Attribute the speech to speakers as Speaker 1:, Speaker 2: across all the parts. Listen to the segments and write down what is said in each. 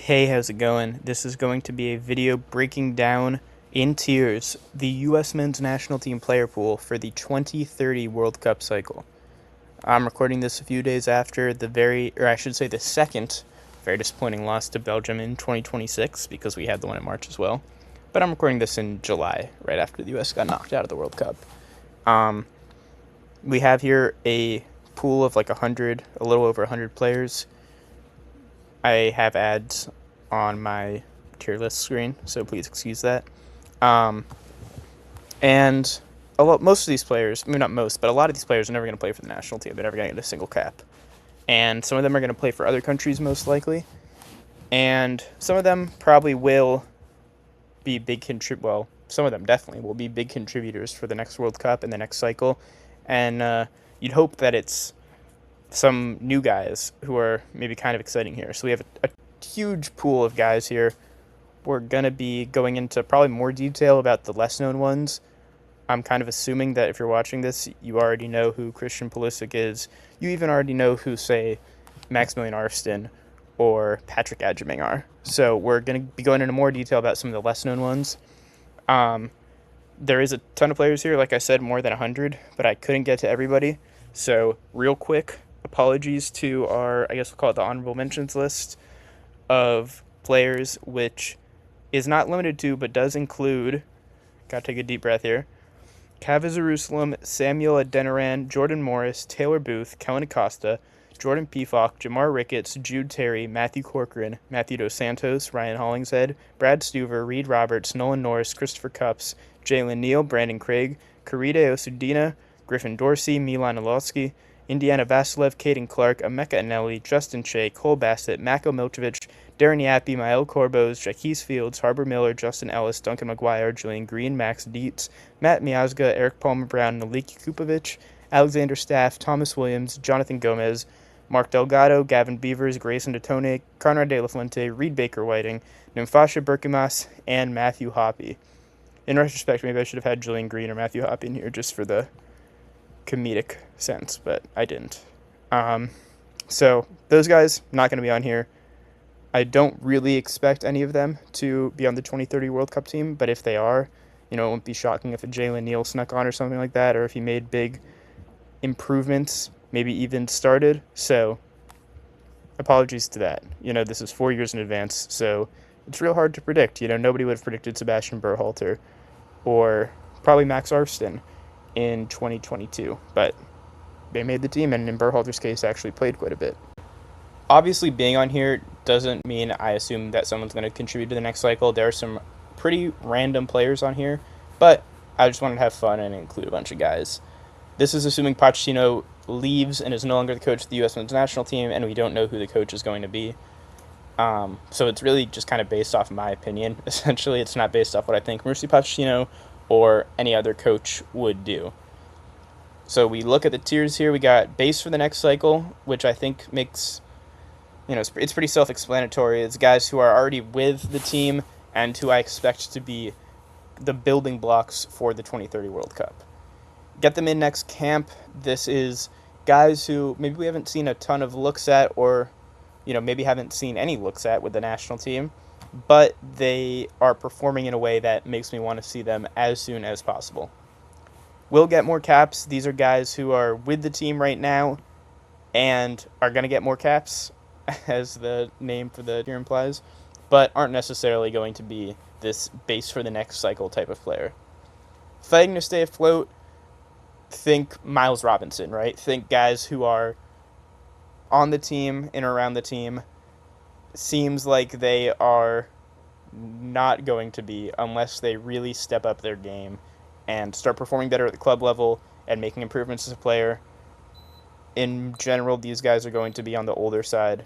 Speaker 1: Hey, how's it going? This is going to be a video breaking down in tiers the US men's national team player pool for the 2030 World Cup cycle. I'm recording this a few days after the second very disappointing loss to Belgium in 2026 because we had the one in March as well. But I'm recording this in July, right after the US got knocked out of the World Cup. We have here a pool of like a little over 100 players. I have ads on my tier list screen, so please excuse that. And most of these players, maybe not most, but a lot of these players are never going to play for the national team. They're never going to get a single cap. And some of them are going to play for other countries most likely. And some of them probably will be some of them definitely will be big contributors for the next World Cup and the next cycle. And you'd hope that it's some new guys who are maybe kind of exciting here. So we have a huge pool of guys here. We're going to be going into probably more detail about the less known ones. I'm kind of assuming that if you're watching this, you already know who Christian Pulisic is. You even already know who, say, Maximilian Arston or Patrick Adjemang are. So we're going to be going into more detail about some of the less known ones. There is a ton of players here, like I said, more than 100, but I couldn't get to everybody. So real quick, apologies to our, I guess we'll call it the honorable mentions list of players, which is not limited to, but does include, gotta take a deep breath here, Kaveh Jerusalem, Samuel Adeniran, Jordan Morris, Taylor Booth, Kellen Acosta, Jordan Pefok, Jamar Ricketts, Jude Terry, Matthew Corcoran, Matthew Dos Santos, Ryan Hollingshead, Brad Stuver, Reed Roberts, Nolan Norris, Christopher Cups, Jalen Neal, Brandon Craig, Karide Osudina, Griffin Dorsey, Milan Ilowski, Indiana Vasilev, Caden Clark, Emeka Anelli, Justin Shea, Cole Bassett, Mako Milcevic, Darren Yappi, Mael Corbos, Jaquez Fields, Harbor Miller, Justin Ellis, Duncan McGuire, Julian Green, Max Dietz, Matt Miazga, Eric Palmer Brown, Nalik Kupovic, Alexander Staff, Thomas Williams, Jonathan Gomez, Mark Delgado, Gavin Beavers, Grayson DeTone, Conrad De La Fuente, Reed Baker Whiting, Nimfasha Berkimas, and Matthew Hoppe. In retrospect, maybe I should have had Julian Green or Matthew Hoppe in here just for the comedic sense, but I didn't. So those guys not going to be on here. I don't really expect any of them to be on the 2030 World Cup team, but if they are, it won't be shocking if a Jalen Neal snuck on or something like that, or if he made big improvements, maybe even started. So apologies to that. This is 4 years in advance, so it's real hard to predict. Nobody would have predicted Sebastian Berhalter or probably Max Arston in 2022, but they made the team, and in Berhalter's case actually played quite a bit. Obviously, being on here doesn't mean I assume that someone's going to contribute to the next cycle. There are some pretty random players on here, but I just wanted to have fun and include a bunch of guys. This is assuming Pochettino leaves and is no longer the coach of the U.S. men's national team, and we don't know who the coach is going to be. So it's really just kind of based off my opinion. Essentially, it's not based off what I think Mauricio Pochettino or any other coach would do. So we look at the tiers here. We got base for the next cycle, which I think makes, it's pretty self-explanatory. It's guys who are already with the team and who I expect to be the building blocks for the 2030 World Cup. Get them in next camp. This is guys who maybe we haven't seen a ton of looks at, or maybe haven't seen any looks at with the national team, but they are performing in a way that makes me want to see them as soon as possible. We'll get more caps. These are guys who are with the team right now and are going to get more caps, as the name for the tier implies, but aren't necessarily going to be this base for the next cycle type of player. Fighting to stay afloat, think Miles Robinson, right? Think guys who are on the team, in or around the team. Seems like they are not going to be unless they really step up their game and start performing better at the club level and making improvements as a player. In general, these guys are going to be on the older side.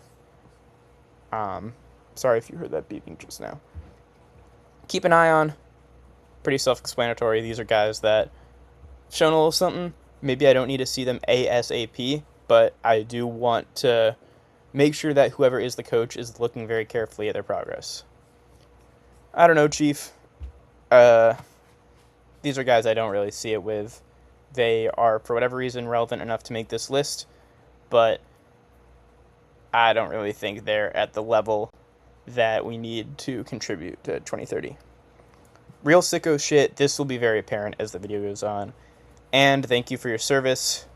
Speaker 1: Sorry if you heard that beeping just now. Keep an eye on. Pretty self-explanatory. These are guys that shown a little something. Maybe I don't need to see them ASAP, but I do want to make sure that whoever is the coach is looking very carefully at their progress. I don't know, Chief. These are guys I don't really see it with. They are, for whatever reason, relevant enough to make this list, but I don't really think they're at the level that we need to contribute to 2030. Real sicko shit, this will be very apparent as the video goes on. And thank you for your service.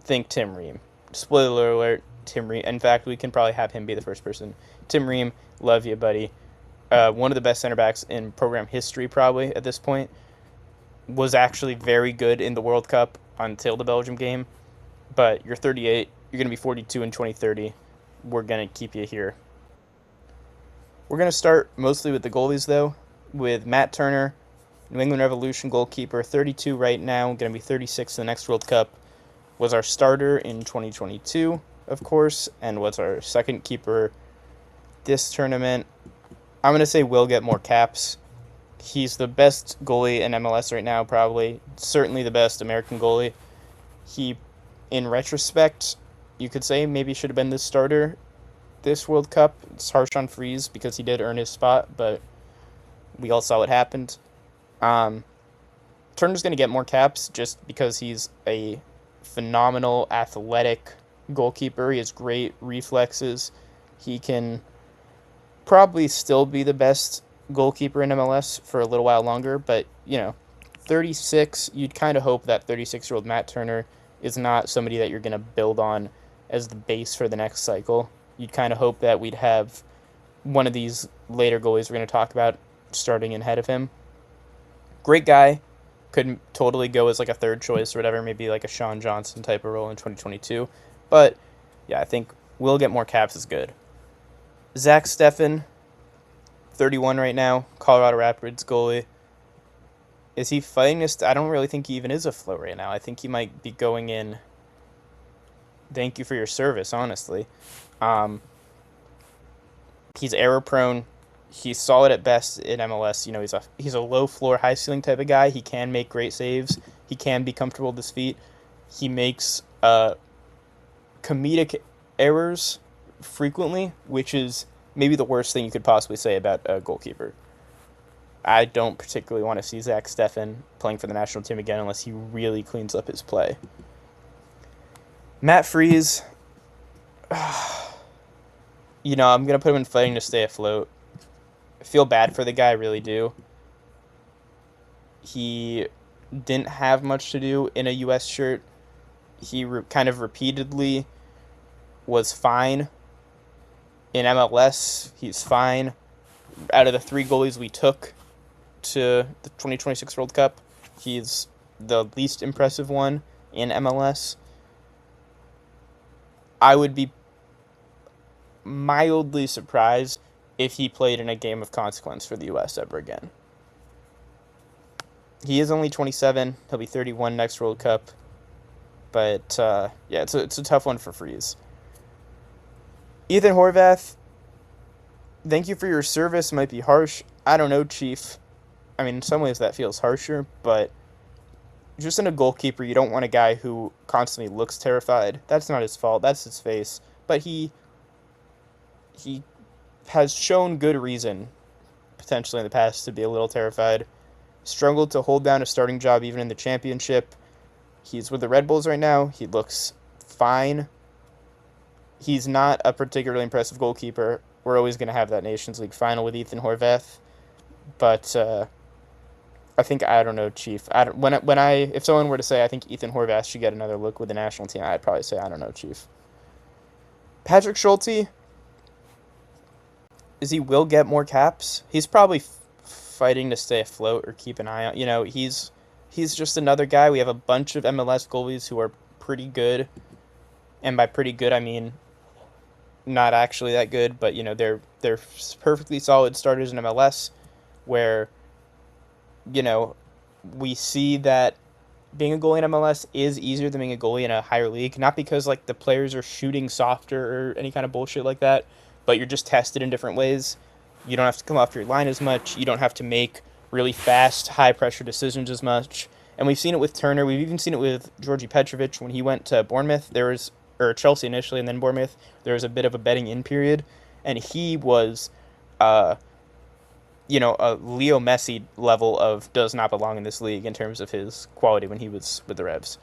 Speaker 1: Think Tim Ream. Spoiler alert, Tim Ream. In fact, we can probably have him be the first person. Tim Ream, love you, buddy. One of the best center backs in program history, probably, at this point. Was actually very good in the World Cup until the Belgium game. But you're 38. You're going to be 42 in 2030. We're going to keep you here. We're going to start mostly with the goalies, though, with Matt Turner, New England Revolution goalkeeper, 32 right now, going to be 36 in the next World Cup. Was our starter in 2022, of course, and was our second keeper this tournament. I'm going to say will get more caps. He's the best goalie in MLS right now, probably. Certainly the best American goalie. He, in retrospect, you could say maybe should have been the starter this World Cup. It's harsh on Freeze because he did earn his spot, but we all saw what happened. Turner's going to get more caps just because he's a phenomenal athletic goalkeeper. He has great reflexes. He can probably still be the best goalkeeper in MLS for a little while longer, but 36, you'd kind of hope that 36-year-old Matt Turner is not somebody that you're going to build on as the base for the next cycle. You'd kind of hope that we'd have one of these later goalies we're going to talk about starting ahead of him. Great guy. Could totally go as like a third choice or whatever, maybe like a Sean Johnson type of role in 2022. But yeah, I think we'll get more caps is good. Zach Steffen, 31 right now, Colorado Rapids goalie. Is he fighting this? I don't really think he even is a float right now. I think he might be going in. Thank you for your service, honestly. He's error prone. He's solid at best in MLS. He's a low floor, high ceiling type of guy. He can make great saves. He can be comfortable with his feet. He makes comedic errors frequently, which is maybe the worst thing you could possibly say about a goalkeeper. I don't particularly want to see Zach Steffen playing for the national team again unless he really cleans up his play. Matt Freeze, I'm going to put him in fighting to stay afloat. I feel bad for the guy, I really do. He didn't have much to do in a U.S. shirt. He kind of repeatedly was fine. In MLS, he's fine. Out of the 3 goalies we took to the 2026 World Cup, he's the least impressive one in MLS. I would be mildly surprised if he played in a game of consequence for the U.S. ever again. He is only 27. He'll be 31 next World Cup. But, it's a tough one for Freeze. Ethan Horvath, thank you for your service. Might be harsh. I don't know, Chief. I mean, in some ways that feels harsher, but just in a goalkeeper, you don't want a guy who constantly looks terrified. That's not his fault. That's his face. But he has shown good reason, potentially in the past, to be a little terrified. Struggled to hold down a starting job even in the championship. He's with the Red Bulls right now. He looks fine. He's not a particularly impressive goalkeeper. We're always going to have that Nations League final with Ethan Horvath. But I don't know, Chief. If someone were to say I think Ethan Horvath should get another look with the national team, I'd probably say I don't know, Chief. Patrick Schulte, he will get more caps. He's probably fighting to stay afloat or keep an eye on. He's just another guy. We have a bunch of MLS goalies who are pretty good, and by pretty good I mean not actually that good, but they're perfectly solid starters in MLS, where we see that being a goalie in MLS is easier than being a goalie in a higher league. Not because the players are shooting softer or any kind of bullshit like that, but you're just tested in different ways. You don't have to come off your line as much. You don't have to make really fast, high-pressure decisions as much. And we've seen it with Turner. We've even seen it with Georgi Petrovic when he went to Bournemouth. Or Chelsea initially and then Bournemouth. There was a bit of a betting-in period. And he was, a Leo Messi level of does not belong in this league in terms of his quality when he was with the Revs.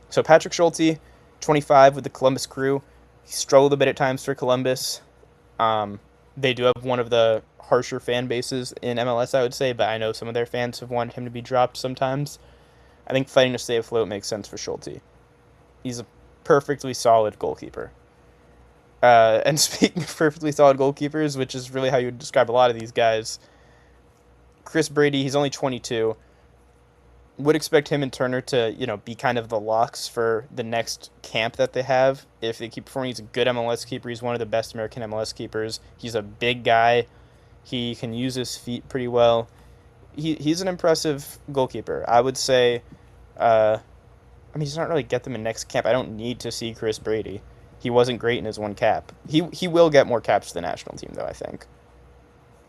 Speaker 1: So Patrick Schulte, 25 with the Columbus Crew. He struggled a bit at times for Columbus. They do have one of the harsher fan bases in MLS, I would say, but I know some of their fans have wanted him to be dropped sometimes. I think fighting to stay afloat makes sense for Schulte. He's a perfectly solid goalkeeper. And speaking of perfectly solid goalkeepers, which is really how you would describe a lot of these guys, Chris Brady, he's only 22. Would expect him and Turner to, be kind of the locks for the next camp that they have. If they keep performing, he's a good MLS keeper. He's one of the best American MLS keepers. He's a big guy. He can use his feet pretty well. He's an impressive goalkeeper. I would say, he's not really get them in next camp. I don't need to see Chris Brady. He wasn't great in his one cap. He will get more caps to the national team, though, I think.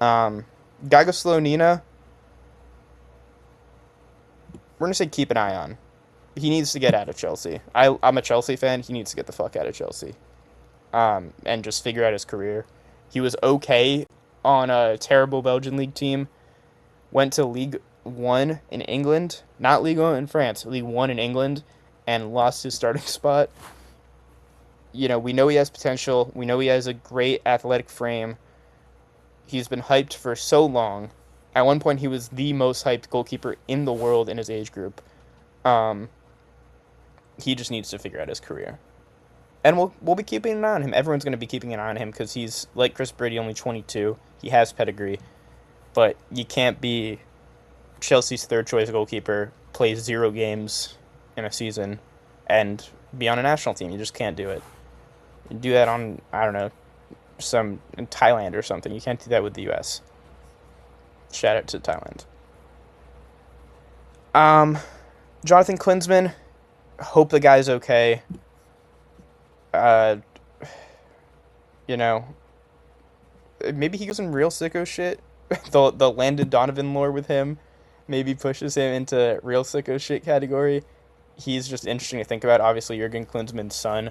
Speaker 1: Gago Slonina, we're going to say keep an eye on. He needs to get out of Chelsea. I'm a Chelsea fan. He needs to get the fuck out of Chelsea. And just figure out his career. He was okay on a terrible Belgian league team. Went to League 1 in England. Not League 1 in France. League 1 in England. And lost his starting spot. We know he has potential. We know he has a great athletic frame. He's been hyped for so long. At one point, he was the most hyped goalkeeper in the world in his age group. He just needs to figure out his career. And we'll be keeping an eye on him. Everyone's going to be keeping an eye on him because he's, like Chris Brady, only 22. He has pedigree. But you can't be Chelsea's third-choice goalkeeper, play 0 games in a season, and be on a national team. You just can't do it. You do that on, I don't know, in Thailand or something. You can't do that with the U.S. Shout out to Thailand. Jonathan Klinsmann, hope the guy's okay. Maybe he goes in real sicko shit. the Landon Donovan lore with him maybe pushes him into real sicko shit category. He's just interesting to think about. Obviously, Jurgen Klinsmann's son.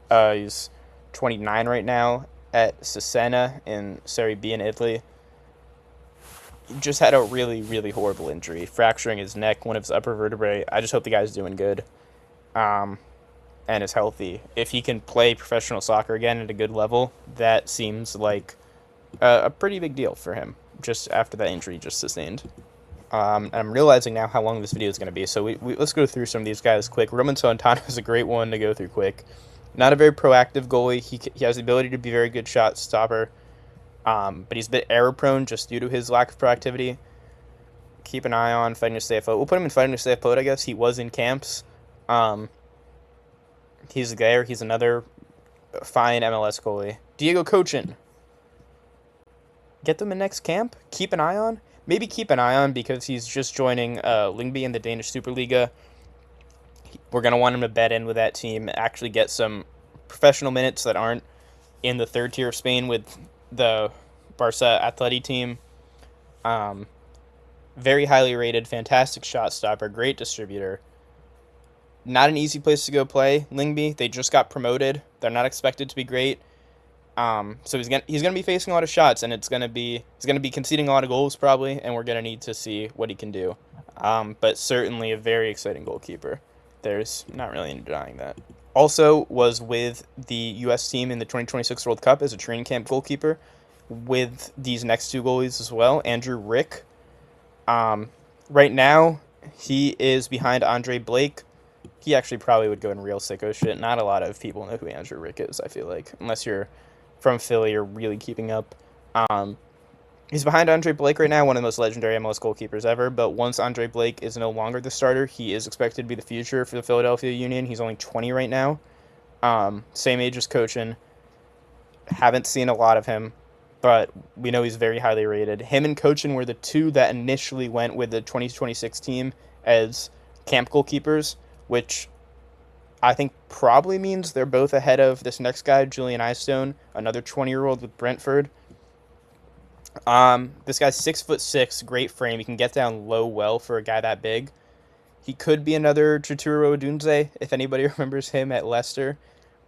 Speaker 1: He's 29 right now at Cesena in Serie B in Italy. He just had a really, really horrible injury, fracturing his neck, one of his upper vertebrae. I just hope the guy's doing good. And is healthy. If he can play professional soccer again at a good level, that seems like a pretty big deal for him, just after that injury he just sustained. And I'm realizing now how long this video is going to be, so let's go through some of these guys quick. Roman Solentano is a great one to go through quick. Not a very proactive goalie. He has the ability to be a very good shot stopper, but he's a bit error-prone just due to his lack of proactivity. Keep an eye on fighting to stay afloat. We'll put him in fighting to stay afloat, I guess. He was in camps. He's there. He's another fine MLS goalie. Diego Cochin. Get them in next camp. Keep an eye on. Maybe keep an eye on because he's just joining Lyngby in the Danish Superliga. We're going to want him to bet in with that team, actually get some professional minutes that aren't in the third tier of Spain with the Barca Atleti team. Very highly rated, fantastic shot stopper, great distributor. Not an easy place to go play, Lyngby. They just got promoted. They're not expected to be great. So he's gonna be facing a lot of shots, and he's gonna be conceding a lot of goals probably, and we're gonna need to see what he can do. But certainly a very exciting goalkeeper. There's not really any denying that. Also was with the U.S. team in the 2026 World Cup as a training camp goalkeeper with these next 2 goalies as well. Andrew Rick. Right now, he is behind Andre Blake. He actually probably would go in real sicko shit. Not a lot of people know who Andrew Rick is, I feel like, unless you're from Philly or really keeping up. He's behind Andre Blake right now, one of the most legendary MLS goalkeepers ever, but once Andre Blake is no longer the starter, he is expected to be the future for the Philadelphia Union. He's only 20 right now. Same age as Cochin. Haven't seen a lot of him, but we know he's very highly rated. Him and Cochin were the 2 that initially went with the 2026 team as camp goalkeepers, which I think probably means they're both ahead of this next guy, Julian Eystone, another 20-year-old with Brentford. This guy's 6'6", great frame. He can get down low well for a guy that big. He could be another Chituro Odunze, if anybody remembers him at Leicester,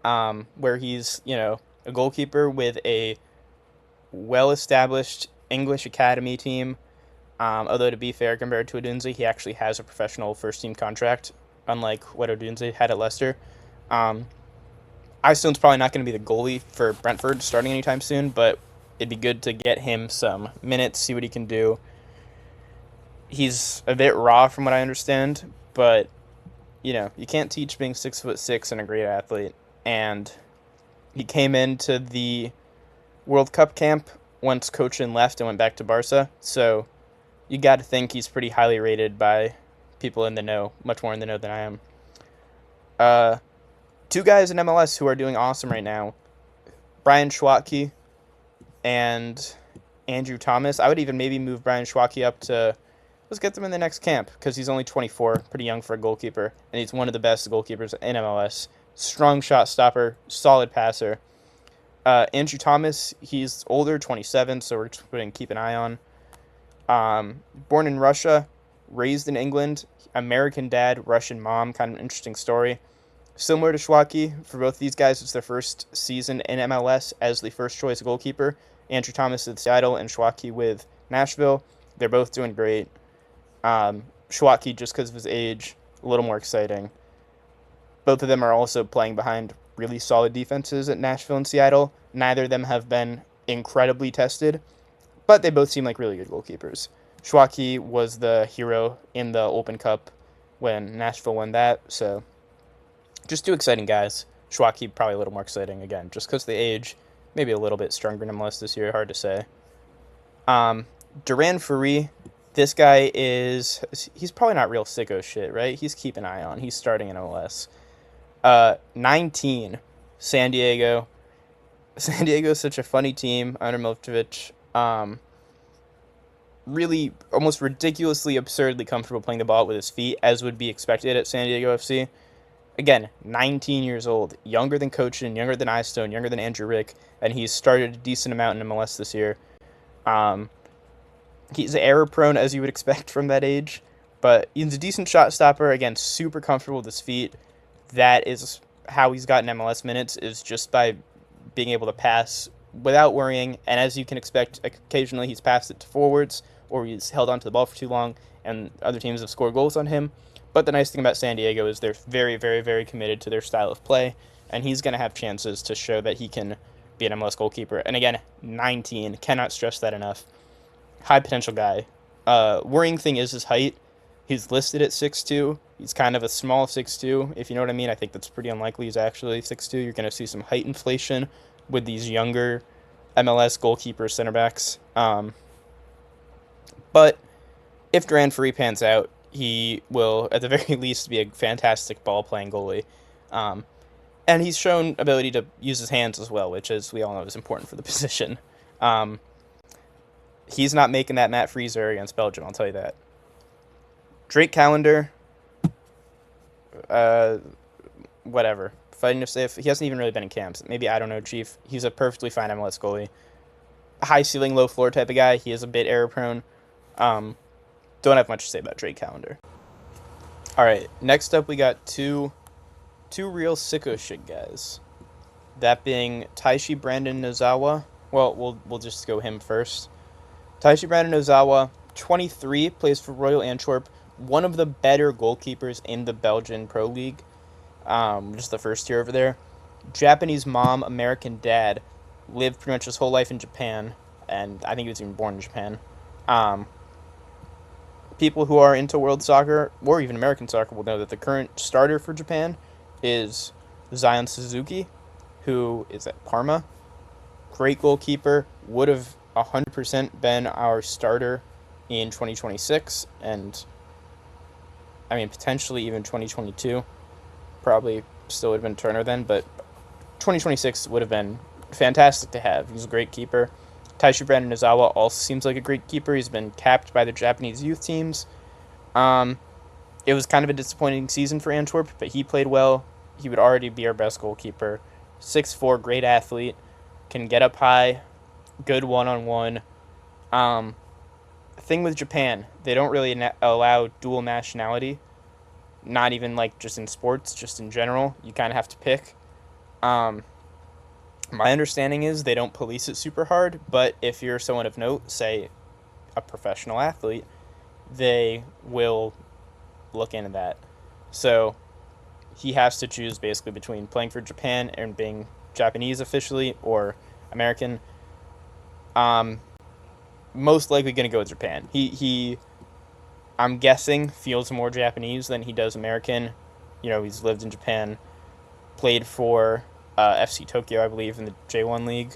Speaker 1: where he's, a goalkeeper with a well-established English academy team. Although, to be fair, compared to Odunze, he actually has a professional first-team contract, unlike what Odunze had at Leicester. Eystone's probably not going to be the goalie for Brentford starting anytime soon, but It'd be good to get him some minutes, see what he can do. He's a bit raw from what I understand, but you can't teach being 6'6" and a great athlete. And he came into the World Cup camp once Cochin left and went back to Barca. So you got to think he's pretty highly rated by people in the know, much more in the know than I am. Two guys in MLS who are doing awesome right now, Brian Schwatke and Andrew Thomas. I would even maybe move Brian Schwatke up to, let's get them in the next camp, because he's only 24, pretty young for a goalkeeper, and he's one of the best goalkeepers in MLS. Strong shot stopper, solid passer. Andrew Thomas, he's older, 27, so we're just going to keep an eye on. Born in Russia, raised in England, American dad, Russian mom, kind of an interesting story. Similar to Schwatke, for both these guys, it's their first season in MLS as the first choice goalkeeper. Andrew Thomas with Seattle and Schwatke with Nashville. They're both doing great. Schwatke, just because of his age, a little more exciting. Both of them are also playing behind really solid defenses at Nashville and Seattle. Neither of them have been incredibly tested, but they both seem like really good goalkeepers. Schwatke was the hero in the Open Cup when Nashville won that, so just two exciting guys. Schwatke probably a little more exciting, again, just because of the age. Maybe a little bit stronger in MLS this year, hard to say. Duran Fari, this guy he's probably not real sicko shit, right? He's keep an eye on. He's starting in MLS. 19, San Diego. San Diego is such a funny team under Milojevic. Really almost ridiculously, absurdly comfortable playing the ball with his feet, as would be expected at San Diego FC. Again, 19 years old, younger than Cochin, younger than Eyestone, younger than Andrew Rick, and he's started a decent amount in MLS this year. He's error-prone, as you would expect from that age, but he's a decent shot stopper. Again, super comfortable with his feet. That is how he's gotten MLS minutes, is just by being able to pass without worrying, and as you can expect, occasionally he's passed it to forwards, or he's held onto the ball for too long, and other teams have scored goals on him. But the nice thing about San Diego is they're very, very, very committed to their style of play, and he's going to have chances to show that he can be an MLS goalkeeper. And again, 19, cannot stress that enough. High potential guy. Worrying thing is his height. He's listed at 6'2". He's kind of a small 6'2", if you know what I mean. I think that's pretty unlikely he's actually 6'2". You're going to see some height inflation with these younger MLS goalkeepers, center backs. But if Duran Fari pans out, he will, at the very least, be a fantastic ball-playing goalie. And he's shown ability to use his hands as well, which, as we all know, is important for the position. He's not making that Matt Freezer against Belgium, I'll tell you that. Drake Callender, whatever. Fighting to safe. He hasn't even really been in camps. Maybe, I don't know, Chief. He's a perfectly fine MLS goalie. High ceiling, low floor type of guy. He is a bit error-prone. Don't have much to say about Drake Callender. All right, next up we got two real sicko shit guys. That being Taishi Brandon Nozawa. Well, we'll just go him first. Taishi Brandon Nozawa, 23, plays for Royal Antwerp. One of the better goalkeepers in the Belgian Pro League. Just the first year over there. Japanese mom, American dad. Lived pretty much his whole life in Japan, and I think he was even born in Japan. People who are into world soccer, or even American soccer, will know that the current starter for Japan is Zion Suzuki, who is at Parma. Great goalkeeper, would have 100% been our starter in 2026, and I mean, potentially even 2022. Probably still would have been Turner then, but 2026 would have been fantastic to have. He's a great keeper. Taishi Brandon Nozawa also seems like a great keeper. He's been capped by the Japanese youth teams. It was kind of a disappointing season for Antwerp, but he played well. He would already be our best goalkeeper. 6'4", great athlete, can get up high, good one-on-one. Thing with Japan, they don't really allow dual nationality. Not even like just in sports, just in general. You kind of have to pick. My understanding is they don't police it super hard, but if you're someone of note, say a professional athlete, they will look into that. So he has to choose basically between playing for Japan and being Japanese officially or American. Most likely going to go with Japan. He I'm guessing feels more Japanese than he does American. He's lived in Japan, played for FC Tokyo, I believe, in the J1 League.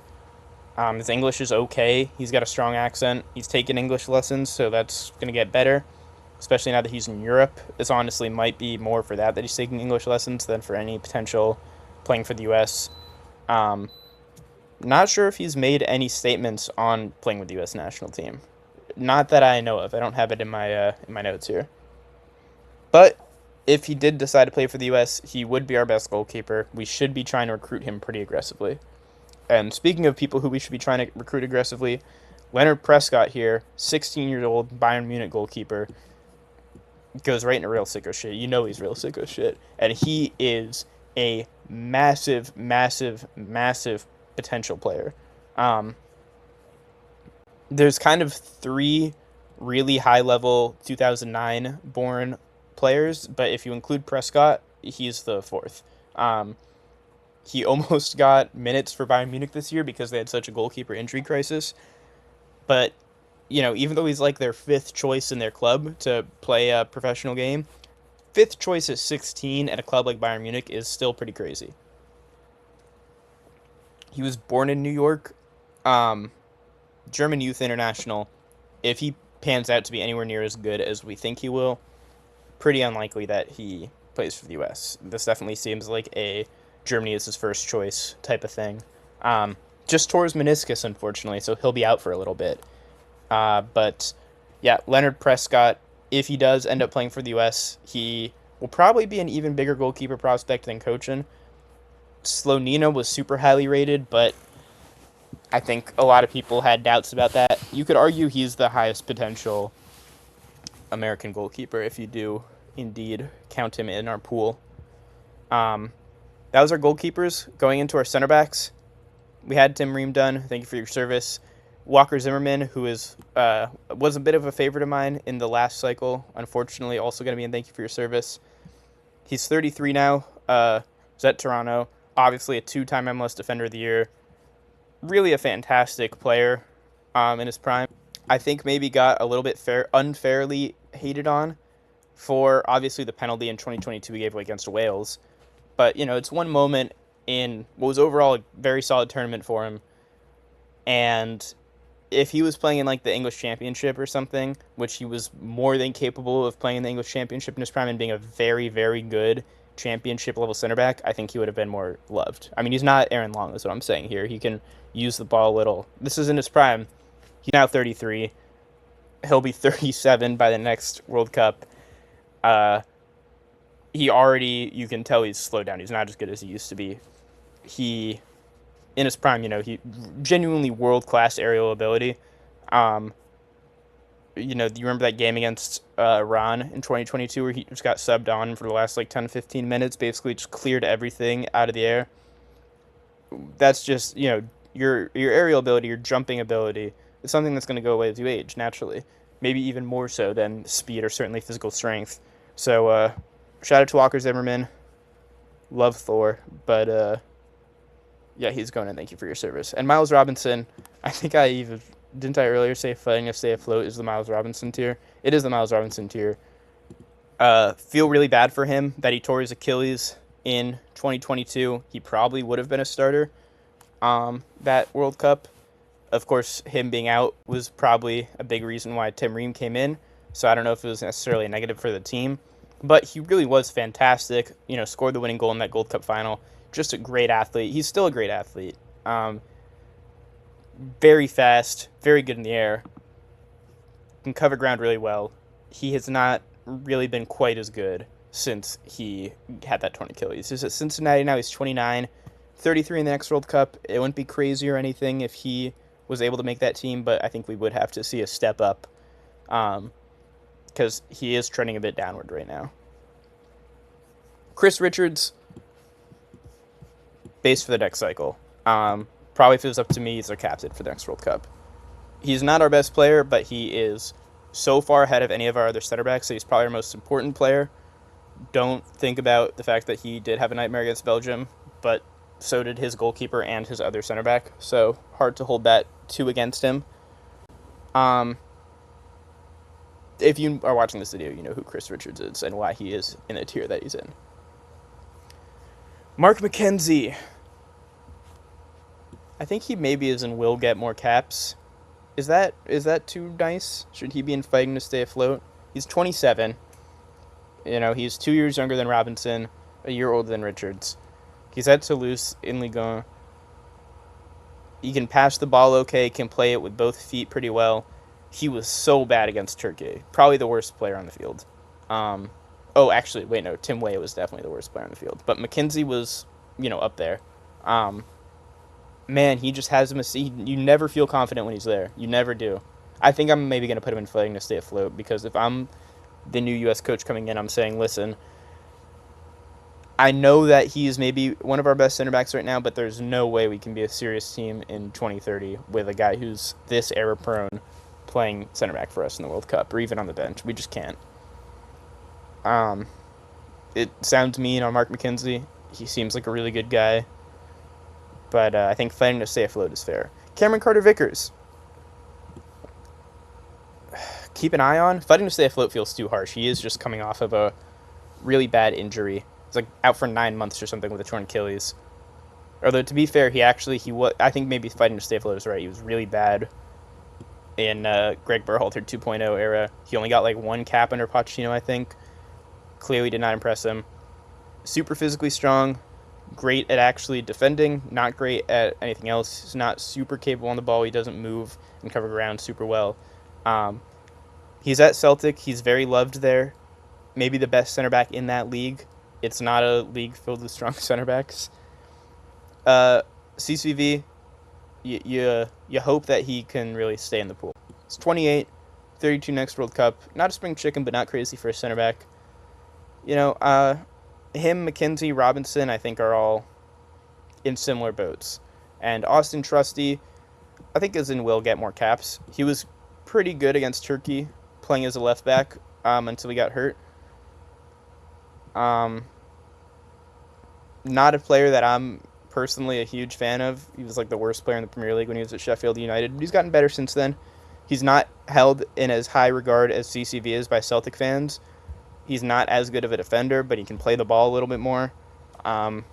Speaker 1: His English is okay. He's got a strong accent. He's taken English lessons, so that's going to get better, especially now that he's in Europe. This honestly might be more for that he's taking English lessons than for any potential playing for the U.S. Not sure if he's made any statements on playing with the U.S. national team. Not that I know of. I don't have it in my notes here. But if he did decide to play for the U.S., he would be our best goalkeeper. We should be trying to recruit him pretty aggressively. And speaking of people who we should be trying to recruit aggressively, Leonard Prescott here, 16-year-old Bayern Munich goalkeeper, goes right into real sicko shit. He's real sicko shit. And he is a massive, massive, massive potential player. There's kind of 3 really high-level 2009 born players, but if you include Prescott, he's the 4th. He almost got minutes for Bayern Munich this year because they had such a goalkeeper injury crisis. But, even though he's like their 5th choice in their club to play a professional game, 5th choice at 16 at a club like Bayern Munich is still pretty crazy. He was born in New York, German youth international. If he pans out to be anywhere near as good as we think he will, pretty unlikely that he plays for the U.S. This definitely seems like a Germany is his first choice type of thing. Just tore his meniscus, unfortunately, so he'll be out for a little bit. But, yeah, Leonard Prescott, if he does end up playing for the U.S., he will probably be an even bigger goalkeeper prospect than Kochin. Slonina was super highly rated, but I think a lot of people had doubts about that. You could argue he's the highest potential American goalkeeper if you do indeed count him in our pool. That was our goalkeepers. Going into our center backs, we had Tim Ream done. Thank you for your service. Walker Zimmerman, who was a bit of a favorite of mine in the last cycle, unfortunately also going to be in thank you for your service. He's 33 now. He's at Toronto. Obviously a 2-time MLS Defender of the Year. Really a fantastic player in his prime. I think maybe got a little bit unfairly hated on for obviously the penalty in 2022 he gave away against Wales. But, it's one moment in what was overall a very solid tournament for him. And if he was playing in, like, the English Championship or something, which he was more than capable of playing in the English Championship in his prime and being a very, very good championship-level center back, I think he would have been more loved. I mean, he's not Aaron Long, is what I'm saying here. He can use the ball a little. This is in his prime. He's now 33. He'll be 37 by the next World Cup. You can tell he's slowed down. He's not as good as he used to be. In his prime, he genuinely world-class aerial ability. Do you remember that game against Iran in 2022 where he just got subbed on for the last, 10, 15 minutes, basically just cleared everything out of the air? That's just, your aerial ability, your jumping ability is something that's going to go away as you age, naturally. Maybe even more so than speed or certainly physical strength. So, shout out to Walker Zimmerman. Love Thor. But, yeah, he's going in. Thank you for your service. And Miles Robinson, I think didn't I earlier say fighting to stay afloat is the Miles Robinson tier? It is the Miles Robinson tier. Feel really bad for him that he tore his Achilles in 2022. He probably would have been a starter that World Cup. Of course, him being out was probably a big reason why Tim Ream came in. So I don't know if it was necessarily a negative for the team. But he really was fantastic. Scored the winning goal in that Gold Cup final. Just a great athlete. He's still a great athlete. Very fast, very good in the air. Can cover ground really well. He has not really been quite as good since he had that torn Achilles. He's at Cincinnati now. He's 29, 33 in the next World Cup. It wouldn't be crazy or anything if he was able to make that team, but I think we would have to see a step up because he is trending a bit downward right now. Chris Richards, base for the next cycle. Probably if it was up to me, he's our captain for the next World Cup. He's not our best player, but he is so far ahead of any of our other center backs, so he's probably our most important player. Don't think about the fact that he did have a nightmare against Belgium, but so did his goalkeeper and his other center back, so hard to hold that 2 against him. If you are watching this video, you know who Chris Richards is and why he is in the tier that he's in. Mark McKenzie. I think he maybe is and will get more caps. Is that too nice? Should he be in fighting to stay afloat? He's 27. You know, he's 2 years younger than Robinson, a year older than Richards. He's at Toulouse in Ligue 1. He can pass the ball okay, can play it with both feet pretty well. He was so bad against Turkey. Probably the worst player on the field. Actually, wait, no. Tim Weah was definitely the worst player on the field. But McKenzie was, up there. Man, he just has you never feel confident when he's there. You never do. I think I'm maybe going to put him in fighting to stay afloat, because if I'm the new U.S. coach coming in, I'm saying, listen, I know that he's maybe one of our best center backs right now, but there's no way we can be a serious team in 2030 with a guy who's this error-prone playing center back for us in the World Cup, or even on the bench. We just can't. It sounds mean on Mark McKenzie. He seems like a really good guy. But I think fighting to stay afloat is fair. Cameron Carter-Vickers. Keep an eye on. Fighting to stay afloat feels too harsh. He is just coming off of a really bad injury. He's like out for 9 months or something with a torn Achilles. Although, to be fair, I think maybe fighting to stay afloat is right. He was really bad in Greg Berhalter 2.0 era. He only got like 1 cap under Pochettino, I think. Clearly did not impress him. Super physically strong. Great at actually defending, not great at anything else. He's not super capable on the ball. He doesn't move and cover ground super well. He's at Celtic. He's very loved there. Maybe the best center back in that league. It's not a league filled with strong center backs. CCV, you hope that he can really stay in the pool. It's 28, 32 next World Cup. Not a spring chicken, but not crazy for a center back. Him, McKenzie, Robinson, I think are all in similar boats. And Austin Trusty, I think will get more caps. He was pretty good against Turkey, playing as a left back until he got hurt. Not a player that I'm personally a huge fan of. He was like the worst player in the Premier League when he was at Sheffield United. He's gotten better since then. He's not held in as high regard as CCV is by Celtic fans. He's not as good of a defender, but he can play the ball a little bit more. But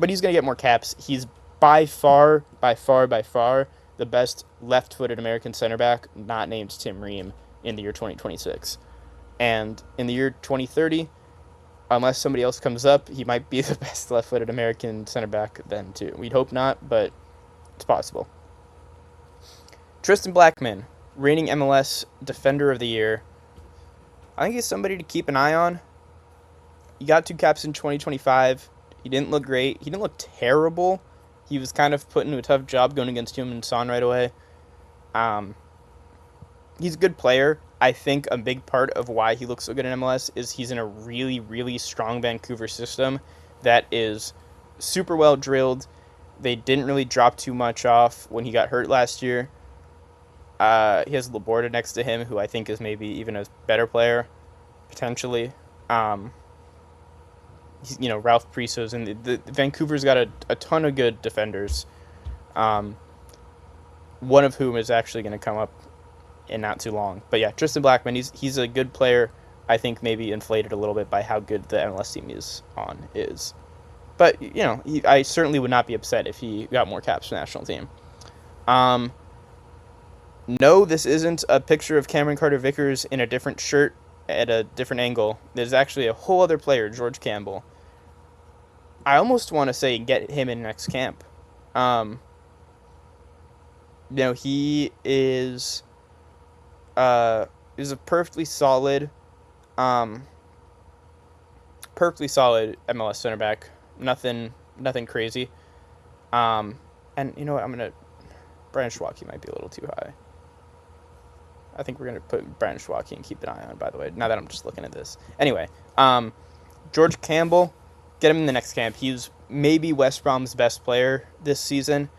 Speaker 1: he's going to get more caps. He's by far, the best left-footed American center back not named Tim Ream in the year 2026. And in the year 2030, unless somebody else comes up, he might be the best left-footed American center back then too. We'd hope not, but it's possible. Tristan Blackman, reigning MLS Defender of the Year. I think he's somebody to keep an eye on. He got 2 caps in 2025. He didn't look great. He didn't look terrible. He was kind of put into a tough job going against Heung-min Son right away. He's a good player. I think a big part of why he looks so good in MLS is he's in a really, really strong Vancouver system that is super well drilled. They didn't really drop too much off when he got hurt last year. He has Laborda next to him, who I think is maybe even a better player, potentially. Ralph Priso's, and the Vancouver's got a ton of good defenders. One of whom is actually going to come up in not too long. But yeah, Tristan Blackman, he's a good player. I think maybe inflated a little bit by how good the MLS team is. But I certainly would not be upset if he got more caps for the national team. No, this isn't a picture of Cameron Carter-Vickers in a different shirt at a different angle. There's actually a whole other player, George Campbell. I almost want to say get him in next camp. He is a perfectly solid MLS center back. Nothing crazy. And you know what? Brian Schwake might be a little too high. I think we're going to put Brian Schwake and keep an eye on, by the way, now that I'm just looking at this. Anyway, George Campbell, get him in the next camp. He's maybe West Brom's best player this season.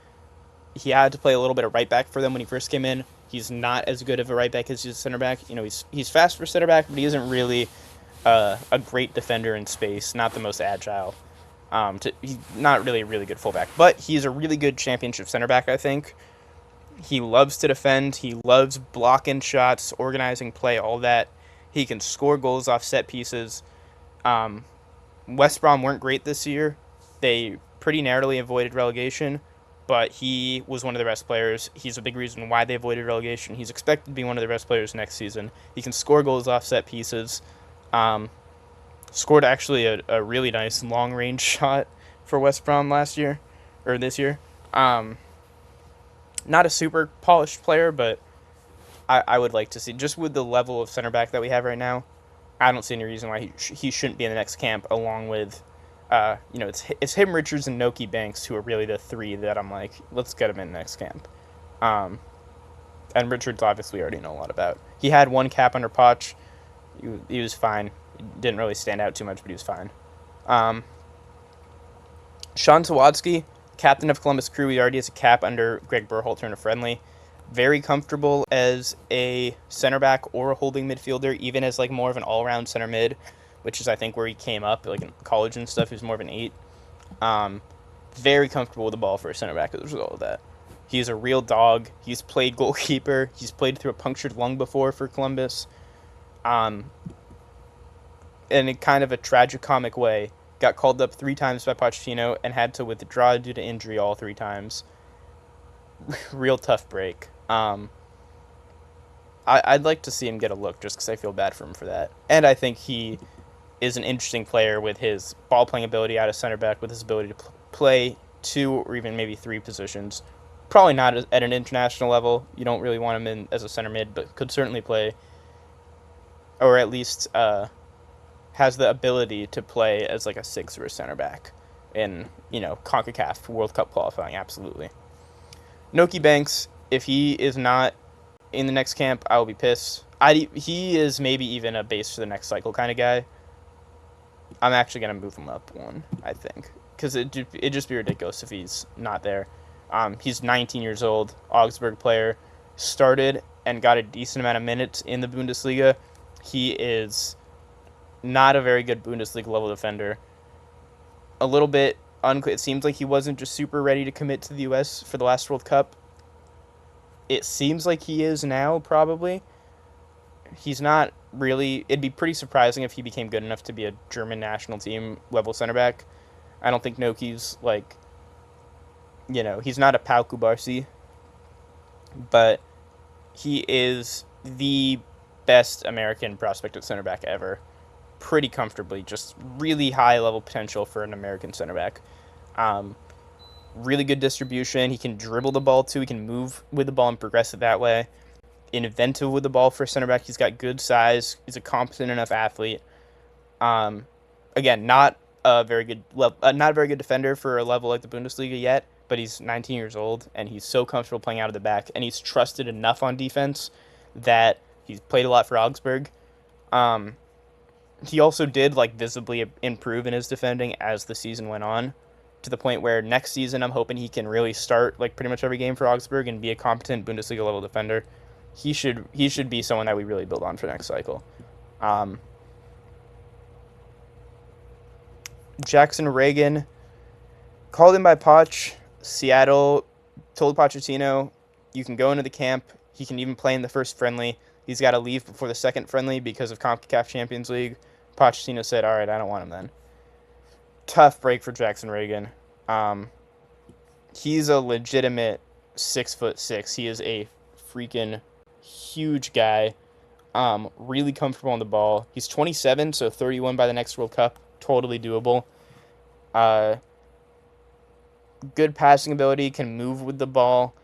Speaker 1: He had to play a little bit of right back for them when he first came in. He's not as good of a right back as he's a center back. He's fast for center back, but he isn't really a great defender in space, not the most agile. He's not really a really good fullback, but he's a really good championship center back, I think. He loves to defend. He loves blocking shots, organizing play, all that. He can score goals off set pieces. Um, West Brom weren't great this year. They pretty narrowly avoided relegation, but he was one of the best players. He's a big reason why they avoided relegation. He's expected to be one of the best players next season. He can score goals off set pieces. Um, Scored actually a really nice long range shot for West Brom last year, or this year. Not a super polished player, but I would like to see, just with the level of center back that we have right now, I don't see any reason why he shouldn't be in the next camp, along with, it's him, Richards, and Noki Banks who are really the three that I'm like, let's get him in the next camp. And Richards, obviously, we already know a lot about. He had one cap under Poch. He was fine. He didn't really stand out too much, but he was fine. Sean Sawatsky, captain of Columbus Crew, he already has a cap under Greg Berhalter in a friendly. Very comfortable as a center back or a holding midfielder, even as like more of an all-around center mid, which is I think where he came up, like in college and stuff. He was more of an 8. Very comfortable with the ball for a center back as a result of that. He's a real dog. He's played goalkeeper. He's played through a punctured lung before for Columbus. In a kind of a tragicomic way, got called up 3 times by Pochettino and had to withdraw due to injury all 3 times. Real tough break. I'd like to see him get a look just because I feel bad for him for that. And I think he is an interesting player with his ball-playing ability out of center back, with his ability to play 2 or even maybe 3 positions. Probably not at an international level. You don't really want him in as a center mid, but could certainly play, or at least has the ability to play as like a 6 or a center back in, CONCACAF World Cup qualifying, absolutely. Noki Banks, if he is not in the next camp, I will be pissed. He is maybe even a base for the next cycle kind of guy. I'm actually going to move him up 1, I think, because it'd just be ridiculous if he's not there. He's 19 years old, Augsburg player, started and got a decent amount of minutes in the Bundesliga. He is not a very good Bundesliga level defender. A little bit unclear. It seems like he wasn't just super ready to commit to the U.S. for the last World Cup. It seems like he is now, probably. He's not really. It'd be pretty surprising if he became good enough to be a German national team level center back. I don't think Noki's like, he's not a Pau Kubarsi, but he is the best American prospect at center back ever. Pretty comfortably, just really high level potential for an American center back. Really good distribution. He can dribble the ball too. He can move with the ball and progress it that way. Inventive with the ball for a center back. He's got good size. He's a competent enough athlete. Again, not a very good defender for a level like the Bundesliga yet, but he's 19 years old and he's so comfortable playing out of the back, and he's trusted enough on defense that he's played a lot for Augsburg. He also did visibly improve in his defending as the season went on, to the point where next season I'm hoping he can really start pretty much every game for Augsburg and be a competent Bundesliga level defender. He should be someone that we really build on for next cycle. Jackson Reagan, called in by Poch. Seattle told Pochettino, you can go into the camp. He can even play in the first friendly. He's got to leave before the second friendly because of CONCACAF Champions League. Pochettino said, all right, I don't want him then. Tough break for Jackson Reagan. He's a legitimate 6'6". He is a freaking huge guy. Really comfortable on the ball. He's 27, so 31 by the next World Cup. Totally doable. Good passing ability, can move with the ball.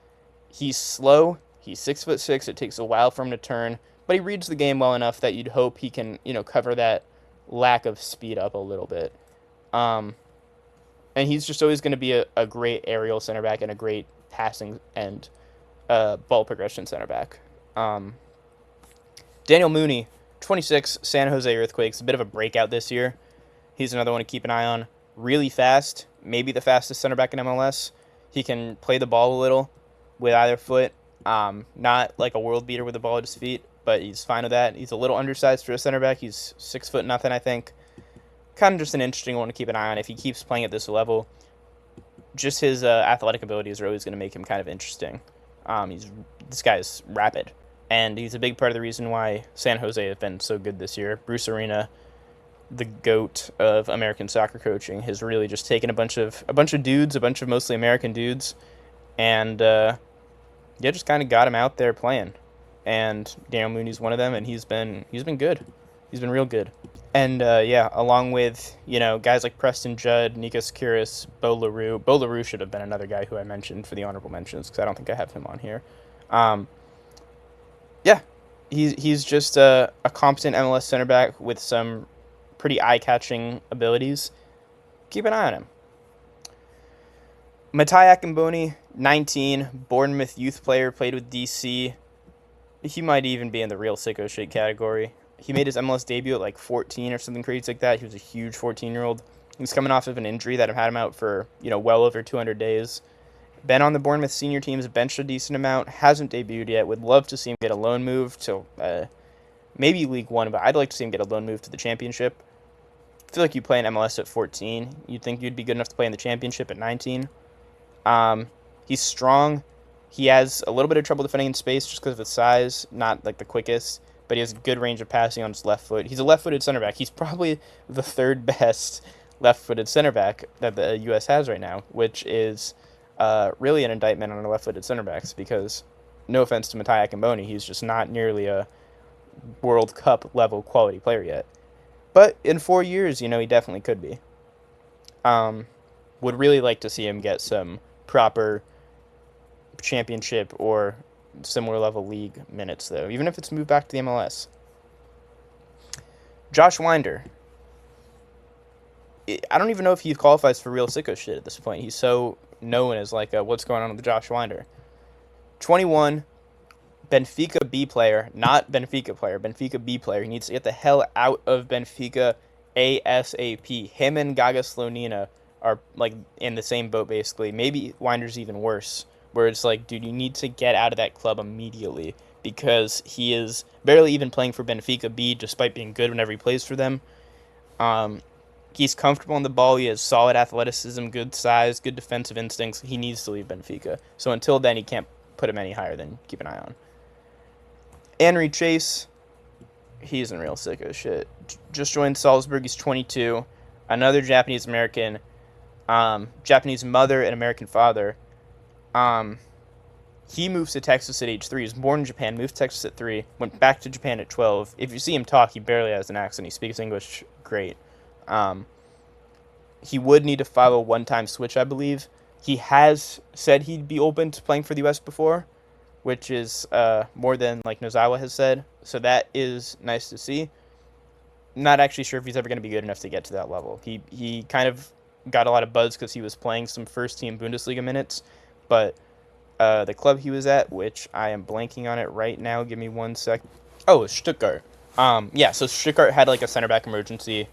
Speaker 1: He's slow. He's 6'6". It takes a while for him to turn, but he reads the game well enough that you'd hope he can, cover that lack of speed up a little bit. And he's just always going to be a great aerial center back and a great passing and ball progression center back. Daniel Mooney, 26, San Jose Earthquakes, a bit of a breakout this year. He's another one to keep an eye on. Really fast, maybe the fastest center back in MLS. He can play the ball a little with either foot. Not like a world beater with the ball at his feet, but he's fine with that. He's a little undersized for a center back. He's 6'0", I think. Kind of just an interesting one to keep an eye on if he keeps playing at this level. Just his athletic abilities are always going to make him kind of interesting. This guy's rapid, and he's a big part of the reason why San Jose have been so good this year. Bruce Arena, the goat of American soccer coaching, has really just taken a bunch of dudes, a bunch of mostly American dudes, and yeah, just kind of got him out there playing. And Daniel Mooney's one of them, and he's been good. He's been real good. And yeah, along with guys like Preston Judd, Nikos Kyrgios, Bo LaRue. Bo LaRue should have been another guy who I mentioned for the honorable mentions because I don't think I have him on here. Yeah, he's just a competent MLS center back with some pretty eye-catching abilities. Keep an eye on him. Matai Akamboni, 19, Bournemouth youth player, played with DC. He might even be in the real sicko shit category. He made his MLS debut at like 14 or something crazy like that. He was a huge 14-year-old. He's coming off of an injury that had him out for, well over 200 days. Been on the Bournemouth senior teams, benched a decent amount, hasn't debuted yet. Would love to see him get a loan move to maybe League One, but I'd like to see him get a loan move to the Championship. I feel like you play in MLS at 14. You'd think you'd be good enough to play in the Championship at 19. He's strong. He has a little bit of trouble defending in space just because of his size, not like the quickest, but he has good range of passing on his left foot. He's a left-footed center back. He's probably the third best left-footed center back that the U.S. has right now, which is really an indictment on our left-footed center backs because, no offense to Matai Akamboni, he's just not nearly a World Cup level quality player yet. But in 4 years, he definitely could be. Would really like to see him get some proper Championship or similar level league minutes, though, even if it's moved back to the MLS. Josh Winder. I don't even know if he qualifies for real sicko shit at this point. He's so known as like what's going on with Josh Winder. 21, Benfica B player, not Benfica player, Benfica B player. He needs to get the hell out of Benfica ASAP. Him and Gaga Slonina are like in the same boat basically. Maybe Winder's even worse, where it's like, dude, you need to get out of that club immediately because he is barely even playing for Benfica B despite being good whenever he plays for them. He's comfortable on the ball. He has solid athleticism, good size, good defensive instincts. He needs to leave Benfica. So until then, he can't put him any higher than keep an eye on. Henry Chase, he's in real sicko shit. Just joined Salzburg. He's 22. Another Japanese American, Japanese mother and American father. He moves to Texas at age 3. He was born in Japan, moved to Texas at 3, went back to Japan at 12. If you see him talk, he barely has an accent. He speaks English great. He would need to file a one-time switch, I believe. He has said he'd be open to playing for the U.S. before, which is more than like Nozawa has said. So that is nice to see. Not actually sure if he's ever going to be good enough to get to that level. He kind of got a lot of buzz because he was playing some first-team Bundesliga minutes, but the club he was at, which I am blanking on it right now. Give me 1 sec. Oh, Stuttgart. Yeah, so Stuttgart had like a center back emergency.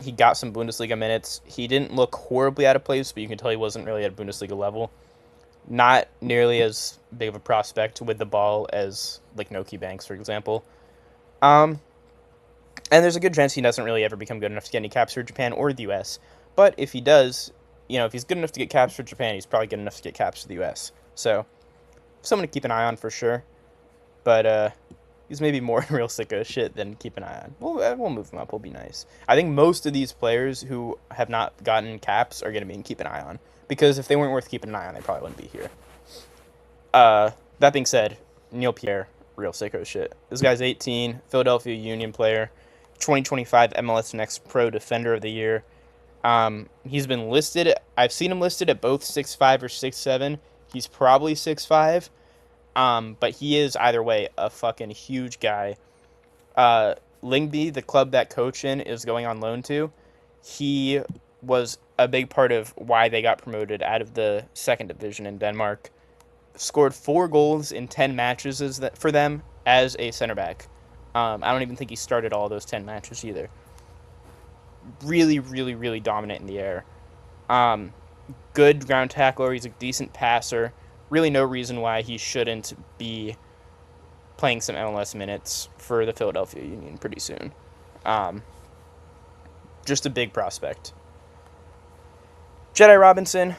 Speaker 1: He got some Bundesliga minutes. He didn't look horribly out of place, but you can tell he wasn't really at Bundesliga level. Not nearly as big of a prospect with the ball as like Noki Banks, for example. And there's a good chance he doesn't really ever become good enough to get any caps for Japan or the U.S. But if he does, if he's good enough to get caps for Japan, he's probably good enough to get caps for the U.S. So, someone to keep an eye on for sure. But he's maybe more real sicko shit than keep an eye on. We'll move him up. We'll be nice. I think most of these players who have not gotten caps are going to be in keep an eye on. Because if they weren't worth keeping an eye on, they probably wouldn't be here. That being said, Neil Pierre, real sicko shit. This guy's 18, Philadelphia Union player, 2025 MLS Next Pro Defender of the Year. He's been listed. I've seen him listed at both 6'5" or 6'7". He's probably 6'5". But he is either way a fucking huge guy. Lyngby, the club that Cochin is going on loan to, he was a big part of why they got promoted out of the second division in Denmark. Scored 4 goals in 10 matches for them as a center back. I don't even think he started all those 10 matches either. Really, really, really dominant in the air. Good ground tackler. He's a decent passer. Really no reason why he shouldn't be playing some MLS minutes for the Philadelphia Union pretty soon. Just a big prospect. Jedi Robinson,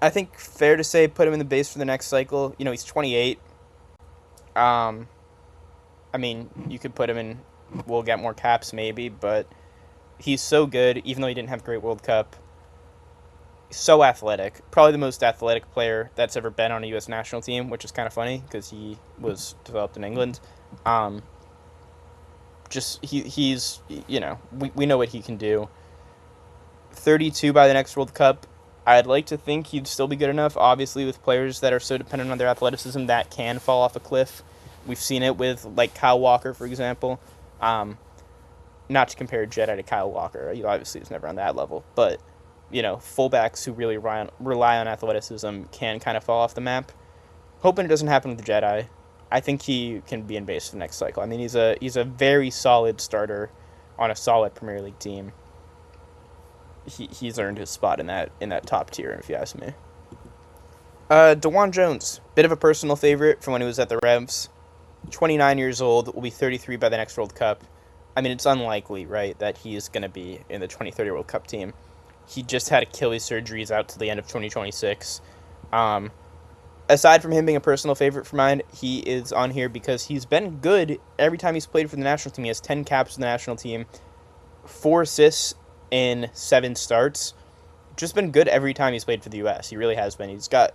Speaker 1: I think fair to say put him in the base for the next cycle. He's 28. Um, I mean, you could put him in. We'll get more caps maybe, but he's so good. Even though he didn't have a great World Cup, so athletic. Probably the most athletic player that's ever been on a U.S. national team, which is kind of funny because he was developed in England. Um, he's we know what he can do. 32 by the next World Cup. I'd like to think he'd still be good enough. Obviously, with players that are so dependent on their athleticism, that can fall off a cliff. We've seen it with like Kyle Walker, for example. Not to compare Jedi to Kyle Walker. Obviously, he's never on that level, but fullbacks who really rely on athleticism can kind of fall off the map. Hoping it doesn't happen with the Jedi. I think he can be in base for the next cycle. I mean, he's a very solid starter on a solid Premier League team. He's earned his spot in that top tier, if you ask me. DeJuan Jones, bit of a personal favorite from when he was at the Revs. 29 years old, will be 33 by the next World Cup. I mean, it's unlikely, right, that he's going to be in the 2030 World Cup team. He just had Achilles surgeries out to the end of 2026. Aside from him being a personal favorite for mine, he is on here because he's been good every time he's played for the national team. He has 10 caps for the national team, 4 assists in 7 starts. Just been good every time he's played for the U.S. He really has been. He's got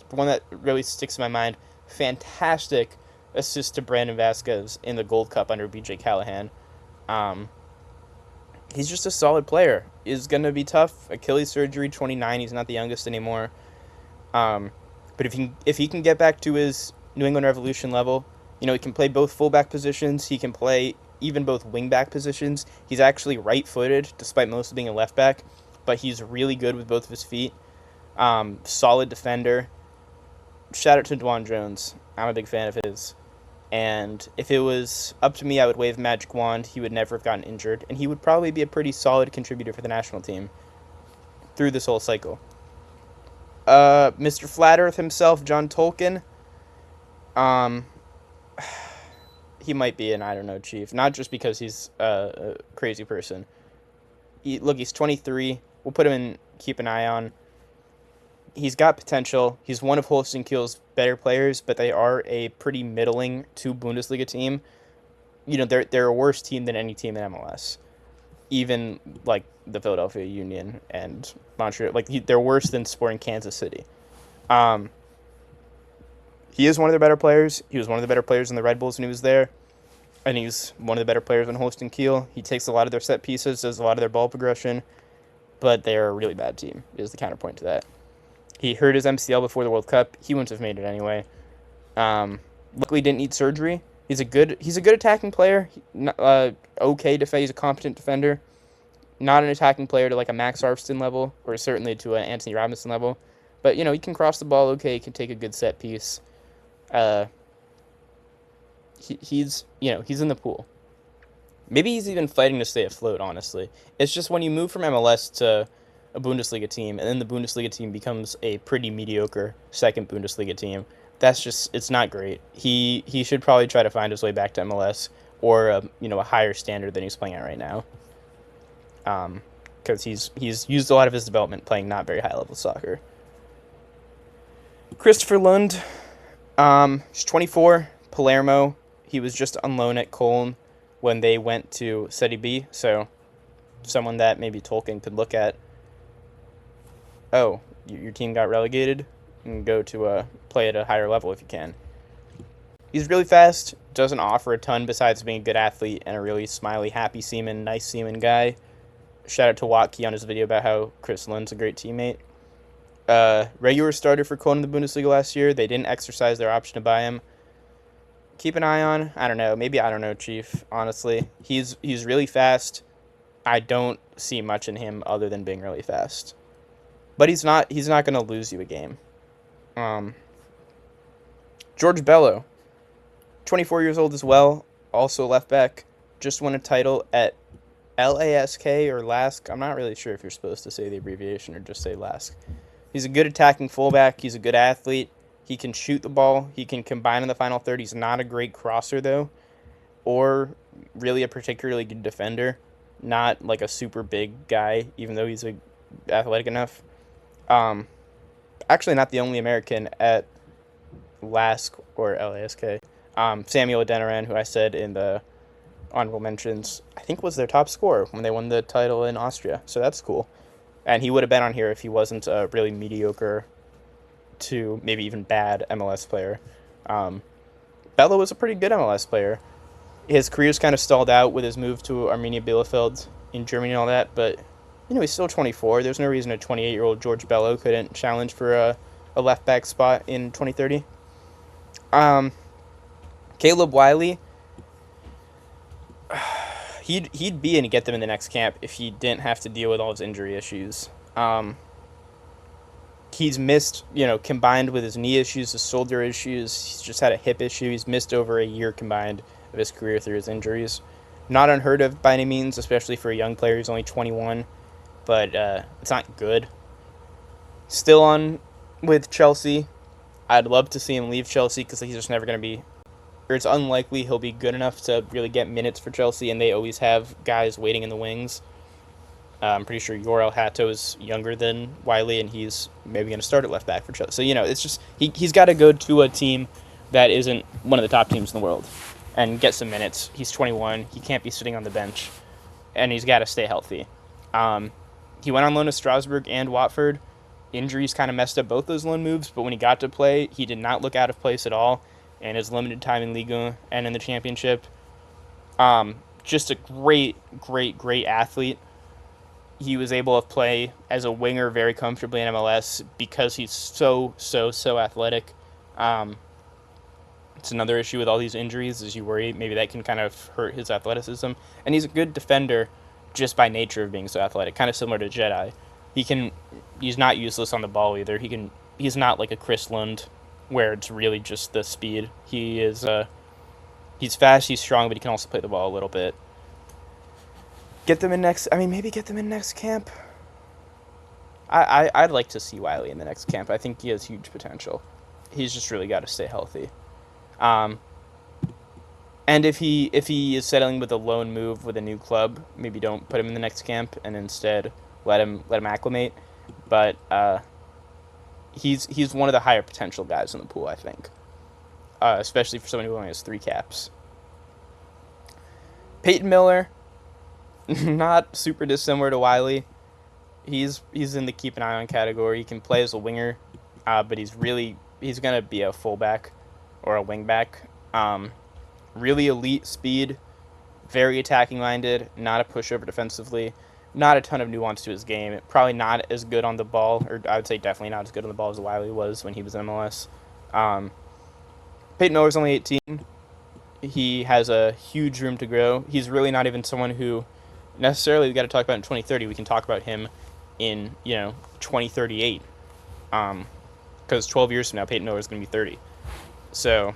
Speaker 1: the one that really sticks in my mind, fantastic assist to Brandon Vasquez in the Gold Cup under B.J. Callahan. He's just a solid player. Is going to be tough. Achilles surgery, 29. He's not the youngest anymore. But if he can get back to his New England Revolution level, he can play both fullback positions. He can play even both wingback positions. He's actually right-footed, despite mostly being a left back, but he's really good with both of his feet. Solid defender. Shout out to DeJuan Jones. I'm a big fan of his. And if it was up to me, I would wave a magic wand. He would never have gotten injured, and he would probably be a pretty solid contributor for the national team through this whole cycle. Mr. Flat Earth himself, John Tolkien. He might be an I don't know chief, not just because he's a crazy person. He's 23. We'll put him in. Keep an eye on. He's got potential. He's one of Holstein Kiel's better players, but they are a pretty middling 2 Bundesliga team. They're a worse team than any team in MLS. Even like the Philadelphia Union and Montreal, they're worse than Sporting Kansas City. He is one of their better players. He was one of the better players in the Red Bulls when he was there, and he's one of the better players on Holstein Kiel. He takes a lot of their set pieces, does a lot of their ball progression, but they're a really bad team, is the counterpoint to that. He hurt his MCL before the World Cup. He wouldn't have made it anyway. Luckily, didn't need surgery. He's a good attacking player. Okay defender. He's a competent defender. Not an attacking player to like a Max Arfston level, or certainly to an Anthony Robinson level. But he can cross the ball okay. He can take a good set piece. He's in the pool. Maybe he's even fighting to stay afloat. Honestly, it's just when you move from MLS to a Bundesliga team, and then the Bundesliga team becomes a pretty mediocre second Bundesliga team. It's not great. He should probably try to find his way back to MLS or a higher standard than he's playing at right now. Because he's used a lot of his development playing not very high level soccer. Christopher Lund, he's 24, Palermo. He was just on loan at Cologne when they went to Serie B, so someone that maybe Tolkien could look at. Oh, your team got relegated? And go to play at a higher level if you can. He's really fast, doesn't offer a ton besides being a good athlete and a really smiley, happy seaman, nice seaman guy. Shout out to Watkey on his video about how Chris Lund's a great teammate. Regular starter for Cologne in the Bundesliga last year. They didn't exercise their option to buy him. Keep an eye on. I don't know. Maybe I don't know, Chief. Honestly, he's really fast. I don't see much in him other than being really fast. But he's not going to lose you a game. George Bello, 24 years old as well, also left back. Just won a title at LASK or LASK. I'm not really sure if you're supposed to say the abbreviation or just say LASK. He's a good attacking fullback. He's a good athlete. He can shoot the ball. He can combine in the final third. He's not a great crosser, though, or really a particularly good defender. Not like a super big guy, even though he's athletic enough. actually not the only American at LASK or LASK. Samuel Adeniran, who I said in the honorable mentions, I think was their top scorer when they won the title in Austria. So that's cool. And he would have been on here if he wasn't a really mediocre to maybe even bad MLS player. Bello was a pretty good MLS player. His career's kind of stalled out with his move to Arminia Bielefeld in Germany and all that, but he's still 24. There's no reason a 28-year-old George Bello couldn't challenge for a left back spot in 2030. Caleb Wiley, he'd be in to get them in the next camp if he didn't have to deal with all his injury issues. He's missed, combined with his knee issues, his shoulder issues. He's just had a hip issue. He's missed over a year combined of his career through his injuries. Not unheard of by any means, especially for a young player. He's only 21, but it's not good. Still on with Chelsea. I'd love to see him leave Chelsea because he's just never going to be, or it's unlikely he'll be good enough to really get minutes for Chelsea, and they always have guys waiting in the wings. I'm pretty sure Yorel Hato is younger than Wiley, and he's maybe going to start at left back for Chelsea. So, it's just he's got to go to a team that isn't one of the top teams in the world and get some minutes. He's 21. He can't be sitting on the bench, and he's got to stay healthy. He went on loan to Strasbourg and Watford. Injuries kind of messed up both those loan moves, but when he got to play, he did not look out of place at all in his limited time in Ligue 1 and in the Championship. Just a great athlete. He was able to play as a winger very comfortably in MLS because he's so athletic. It's another issue with all these injuries is you worry maybe that can kind of hurt his athleticism. And he's a good defender just by nature of being so athletic, kind of similar to Jedi. He's not useless on the ball either. He's not like a Chris Lund where it's really just the speed. He's fast, he's strong, but he can also play the ball a little bit. Maybe get them in next camp. I'd like to see Wiley in the next camp. I think he has huge potential. He's just really got to stay healthy. And if he is settling with a loan move with a new club, maybe don't put him in the next camp and instead let him acclimate. But he's one of the higher potential guys in the pool, I think. Especially for someone who only has 3 caps. Peyton Miller, not super dissimilar to Wiley. He's in the keep an eye on category. He can play as a winger, but he's gonna be a fullback or a wingback. Really elite speed, very attacking minded, not a pushover defensively, not a ton of nuance to his game. Probably not as good on the ball, or I would say definitely not as good on the ball as Wiley was when he was in MLS. Peyton Miller's only 18. He has a huge room to grow. He's really not even someone who necessarily we got to talk about in 2030. We can talk about him in 2038, because 12 years from now Peyton Miller is going to be 30. So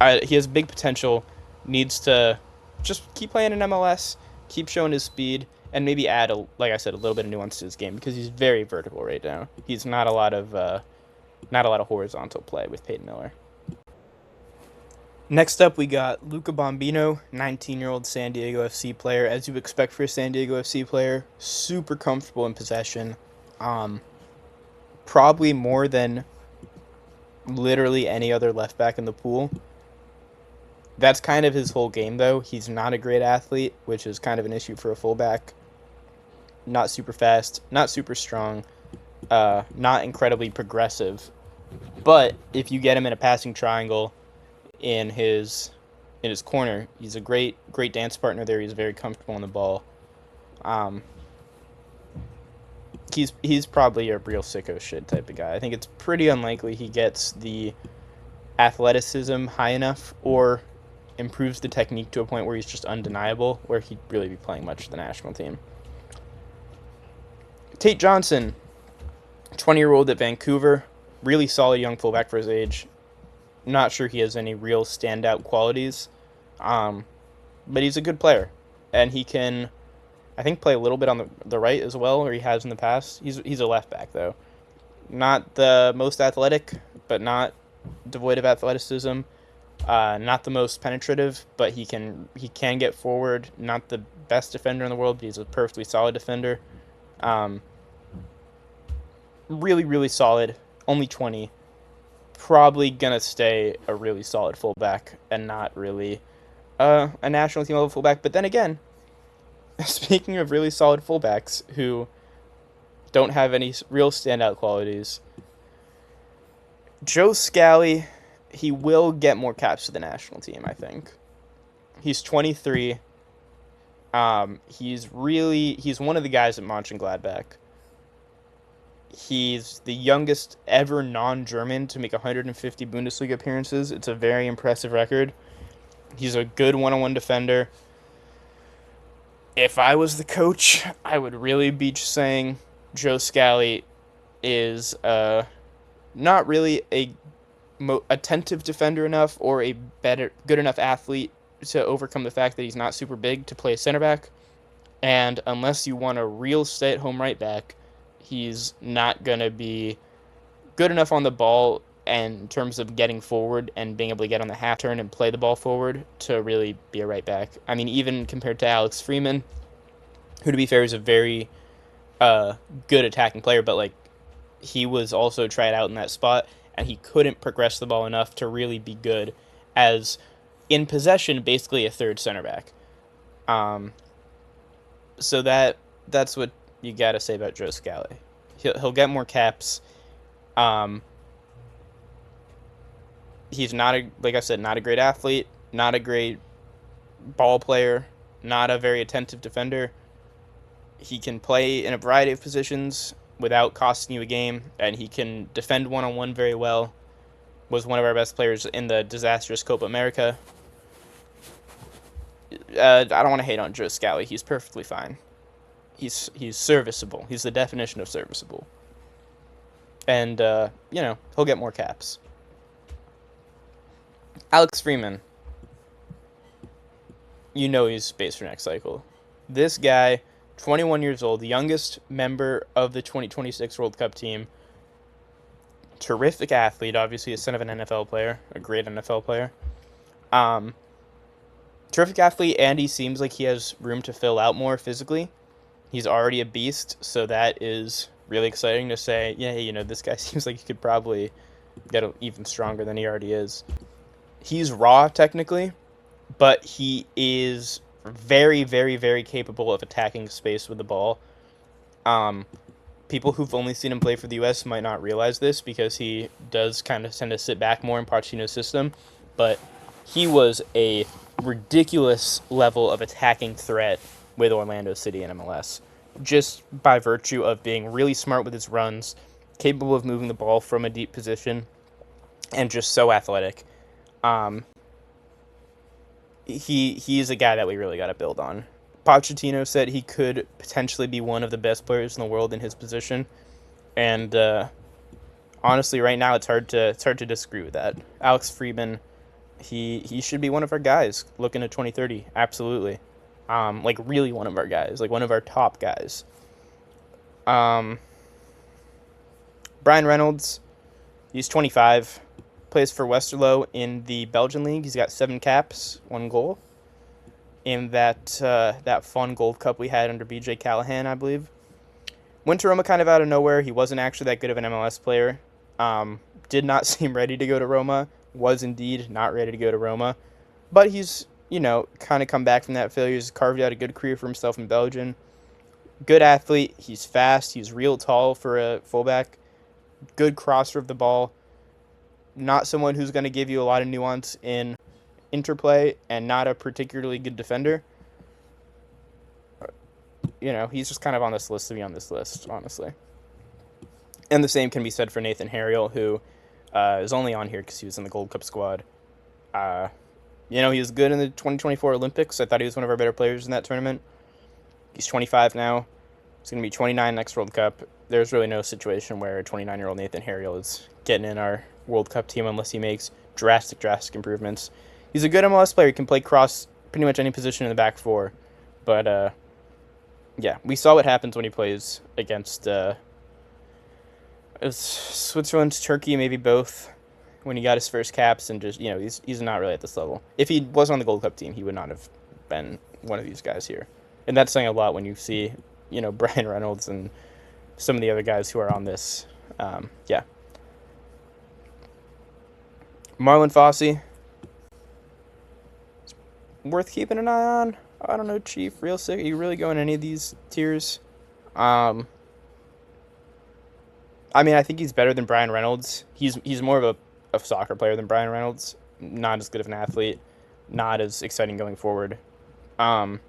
Speaker 1: he has big potential. Needs to just keep playing in MLS, keep showing his speed, and maybe add like I said, a little bit of nuance to his game because he's very vertical right now. He's not a lot of horizontal play with Peyton Miller. Next up, we got Luca Bombino, 19-year-old San Diego FC player. As you expect for a San Diego FC player, super comfortable in possession. Probably more than literally any other left back in the pool. That's kind of his whole game, though. He's not a great athlete, which is kind of an issue for a fullback. Not super fast, not super strong, not incredibly progressive. But if you get him in a passing triangle in his corner, he's a great dance partner there. He's very comfortable on the ball. He's probably a real sicko shit type of guy. I think it's pretty unlikely he gets the athleticism high enough or improves the technique to a point where he's just undeniable, where he'd really be playing much for the national team. Tate Johnson, 20-year-old at Vancouver, really solid young fullback for his age. Not sure he has any real standout qualities, but he's a good player, and he can, I think, play a little bit on the right as well, or he has in the past. He's a left back though, not the most athletic, but not devoid of athleticism. Not the most penetrative, but he can get forward. Not the best defender in the world, but he's a perfectly solid defender. really, really solid, only 20. Probably gonna stay a really solid fullback and not really a national team level fullback. But then again, speaking of really solid fullbacks who don't have any real standout qualities, Joe Scally, he will get more caps for the national team, I think. He's 23. He's one of the guys at Mönchengladbach. He's the youngest ever non-German to make 150 Bundesliga appearances. It's a very impressive record. He's a good one-on-one defender. If I was the coach, I would really be saying Joe Scally is not really a attentive defender enough or a good enough athlete to overcome the fact that he's not super big to play center back. And unless you want a real stay-at-home right back, he's not going to be good enough on the ball and in terms of getting forward and being able to get on the half turn and play the ball forward to really be a right back. I mean, even compared to Alex Freeman, who to be fair is a very good attacking player, but like he was also tried out in that spot and he couldn't progress the ball enough to really be good as in possession basically a third center back. So that's what you got to say about Joe Scally. He'll get more caps. He's not like I said, not a great athlete, not a great ball player, not a very attentive defender. He can play in a variety of positions without costing you a game, and he can defend one-on-one very well. Was one of our best players in the disastrous Copa America. I don't want to hate on Joe Scally. He's perfectly fine. He's serviceable. He's the definition of serviceable. And, he'll get more caps. Alex Freeman. He's spaced for next cycle. This guy, 21 years old, the youngest member of the 2026 World Cup team. Terrific athlete, obviously a son of an NFL player, a great NFL player. Terrific athlete, and he seems like he has room to fill out more physically. He's already a beast, so that is really exciting to say, this guy seems like he could probably get even stronger than he already is. He's raw, technically, but he is very, very, very capable of attacking space with the ball. People who've only seen him play for the U.S. might not realize this because he does kind of tend to sit back more in Pochettino's system, but he was a ridiculous level of attacking threat with Orlando City and MLS, just by virtue of being really smart with his runs, capable of moving the ball from a deep position, and just so athletic. He is a guy that we really got to build on. Pochettino said he could potentially be one of the best players in the world in his position, and honestly, right now it's hard to disagree with that. Alex Freeman, he should be one of our guys looking at 2030. Absolutely. Really one of our guys, like one of our top guys. Brian Reynolds, he's 25, plays for Westerlo in the Belgian league. He's got 7 caps, 1 goal in that fun Gold Cup we had under BJ Callahan, I believe. Went to Roma kind of out of nowhere. He wasn't actually that good of an MLS player. Did not seem ready to go to Roma. Was indeed not ready to go to Roma. But he's kind of come back from that failure. He's carved out a good career for himself in Belgium. Good athlete. He's fast. He's real tall for a fullback. Good crosser of the ball. Not someone who's going to give you a lot of nuance in interplay and not a particularly good defender. He's just kind of on this list to be on this list, honestly. And the same can be said for Nathan Harriel, who is only on here because he was in the Gold Cup squad. He was good in the 2024 Olympics. I thought he was one of our better players in that tournament. He's 25 now. He's going to be 29 next World Cup. There's really no situation where 29-year-old Nathan Harriel is getting in our World Cup team unless he makes drastic improvements. He's a good MLS player. He can play cross pretty much any position in the back four. But, we saw what happens when he plays against Switzerland, Turkey, maybe both, when he got his first caps, and just, he's not really at this level. If he was on the Gold Cup team, he would not have been one of these guys here. And that's saying a lot when you see, Brian Reynolds and some of the other guys who are on this Yeah. Marlon Fossey, worth keeping an eye on. I don't know, Chief. Real sick. Are you really going any of these tiers? Um, I mean, I think he's better than Brian Reynolds. He's more of a soccer player than Brian Reynolds. Not as good of an athlete. Not as exciting going forward. Um,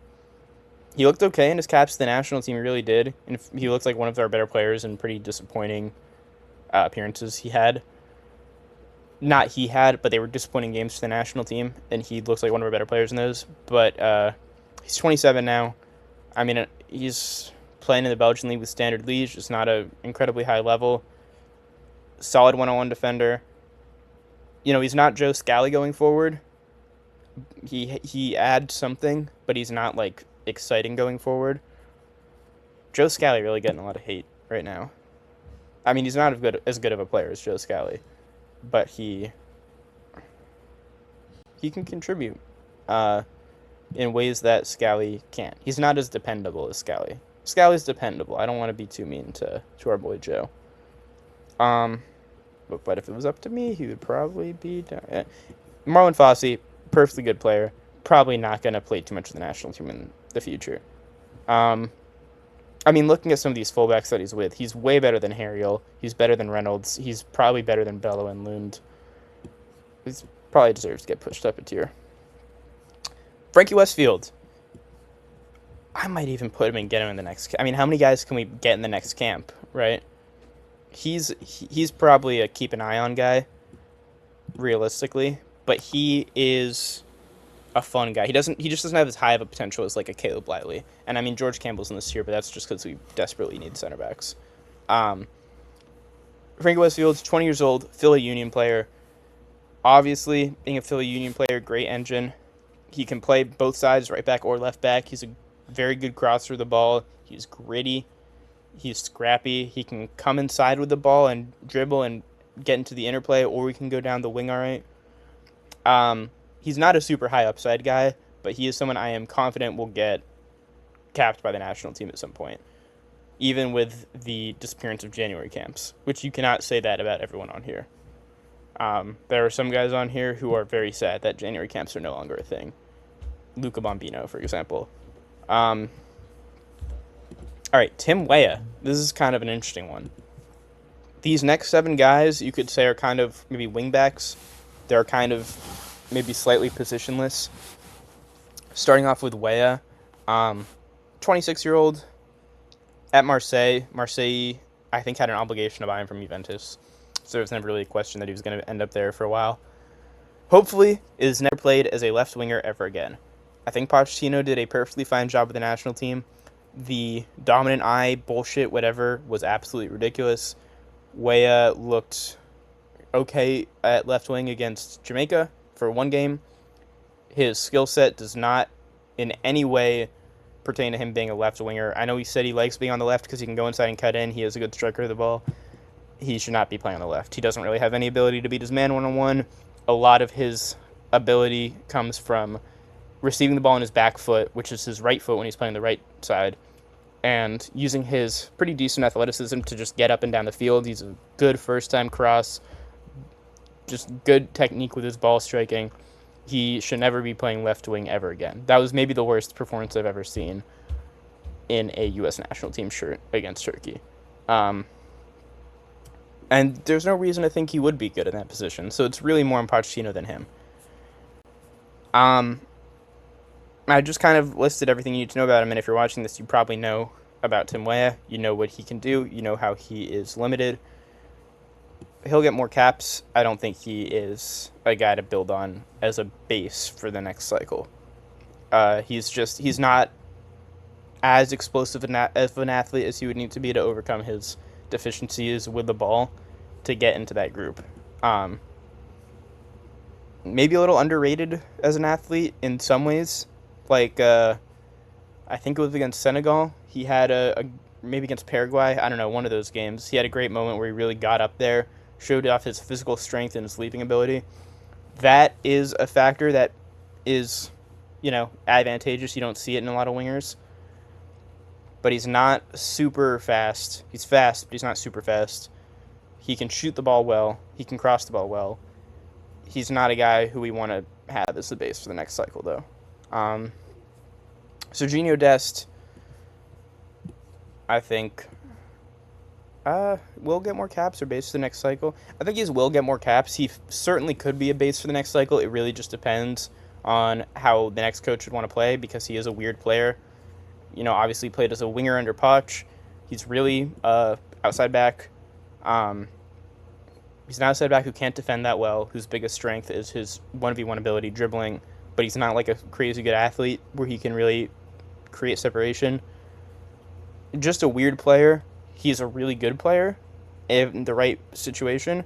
Speaker 1: he looked okay in his caps to the national team. He really did. And he looks like one of our better players in pretty disappointing appearances he had. Not he had, but they were disappointing games for the national team, and he looks like one of our better players in those. But he's 27 now. I mean, he's playing in the Belgian league with Standard Liège. It's not an incredibly high level. Solid one-on-one defender. You know, he's not Joe Scally going forward. He adds something, but he's not like exciting going forward. Joe Scally really getting a lot of hate right now. I mean, he's not as good of a player as Joe Scally, but he can contribute in ways that Scally can't. He's not as dependable as Scally. Scally's dependable. I don't want to be too mean to our boy Joe. But if it was up to me, he would probably be down. Marlon Fossey, perfectly good player. Probably not going to play too much of the national team in the future. I mean, looking at some of these fullbacks that he's with, he's way better than Harriel. He's better than Reynolds. He's probably better than Bello and Lund. He probably deserves to get pushed up a tier. Frankie Westfield. I might even put him and get him in the next. I mean, how many guys can we get in the next camp, right? He's probably a keep an eye on guy, realistically, but he is a fun guy. He just doesn't have as high of a potential as like a Caleb Lively. And I mean, George Campbell's in this tier, but that's just because we desperately need center backs. Frankie Westfield's 20 years old, Philly Union player. Obviously, being a Philly Union player, great engine. He can play both sides, right back or left back. He's a very good crosser of the ball. He's gritty. He's scrappy. He can come inside with the ball and dribble and get into the interplay, or we can go down the wing all right. He's not a super high upside guy, but he is someone I am confident will get capped by the national team at some point, even with the disappearance of January camps, which you cannot say that about everyone on here. There are some guys on here who are very sad that January camps are no longer a thing. Luca Bombino, for example. All right, Tim Weah. This is kind of an interesting one. These next 7 guys, you could say, are kind of maybe wingbacks. They're kind of maybe slightly positionless. Starting off with Weah, 26-year-old at Marseille. Marseille, I think, had an obligation to buy him from Juventus, so it was never really a question that he was going to end up there for a while. Hopefully, is never played as a left winger ever again. I think Pochettino did a perfectly fine job with the national team. The dominant eye bullshit, whatever, was absolutely ridiculous. Weah looked okay at left wing against Jamaica for one game. His skill set does not in any way pertain to him being a left winger. I know he said he likes being on the left because he can go inside and cut in. He is a good striker of the ball. He should not be playing on the left. He doesn't really have any ability to beat his man one-on-one. A lot of his ability comes from receiving the ball on his back foot, which is his right foot when he's playing the right side, and using his pretty decent athleticism to just get up and down the field. He's a good first-time cross, just good technique with his ball striking. He should never be playing left wing ever again. That was maybe the worst performance I've ever seen in a U.S. national team shirt against Turkey. And there's no reason to think he would be good in that position, so it's really more on Pochettino than him. I just kind of listed everything you need to know about him, and if you're watching this, you probably know about Tim Weah. You know what he can do. You know how he is limited. He'll get more caps. I don't think he is a guy to build on as a base for the next cycle. He's not as explosive of an athlete as he would need to be to overcome his deficiencies with the ball to get into that group. Maybe a little underrated as an athlete in some ways. Like, I think it was against Senegal. He had maybe against Paraguay. I don't know, one of those games. He had a great moment where he really got up there, showed off his physical strength and his leaping ability. That is a factor that is, advantageous. You don't see it in a lot of wingers. But he's not super fast. He's fast, but he's not super fast. He can shoot the ball well. He can cross the ball well. He's not a guy who we want to have as the base for the next cycle, though. Serginho Dest, I think, will get more caps or base for the next cycle. I think he will get more caps. He certainly could be a base for the next cycle. It really just depends on how the next coach would want to play, because he is a weird player. Obviously played as a winger under Poch. He's really outside back. He's an outside back who can't defend that well, whose biggest strength is his 1v1 ability, dribbling, but he's not like a crazy good athlete where he can really create separation. Just a weird player. He's a really good player in the right situation.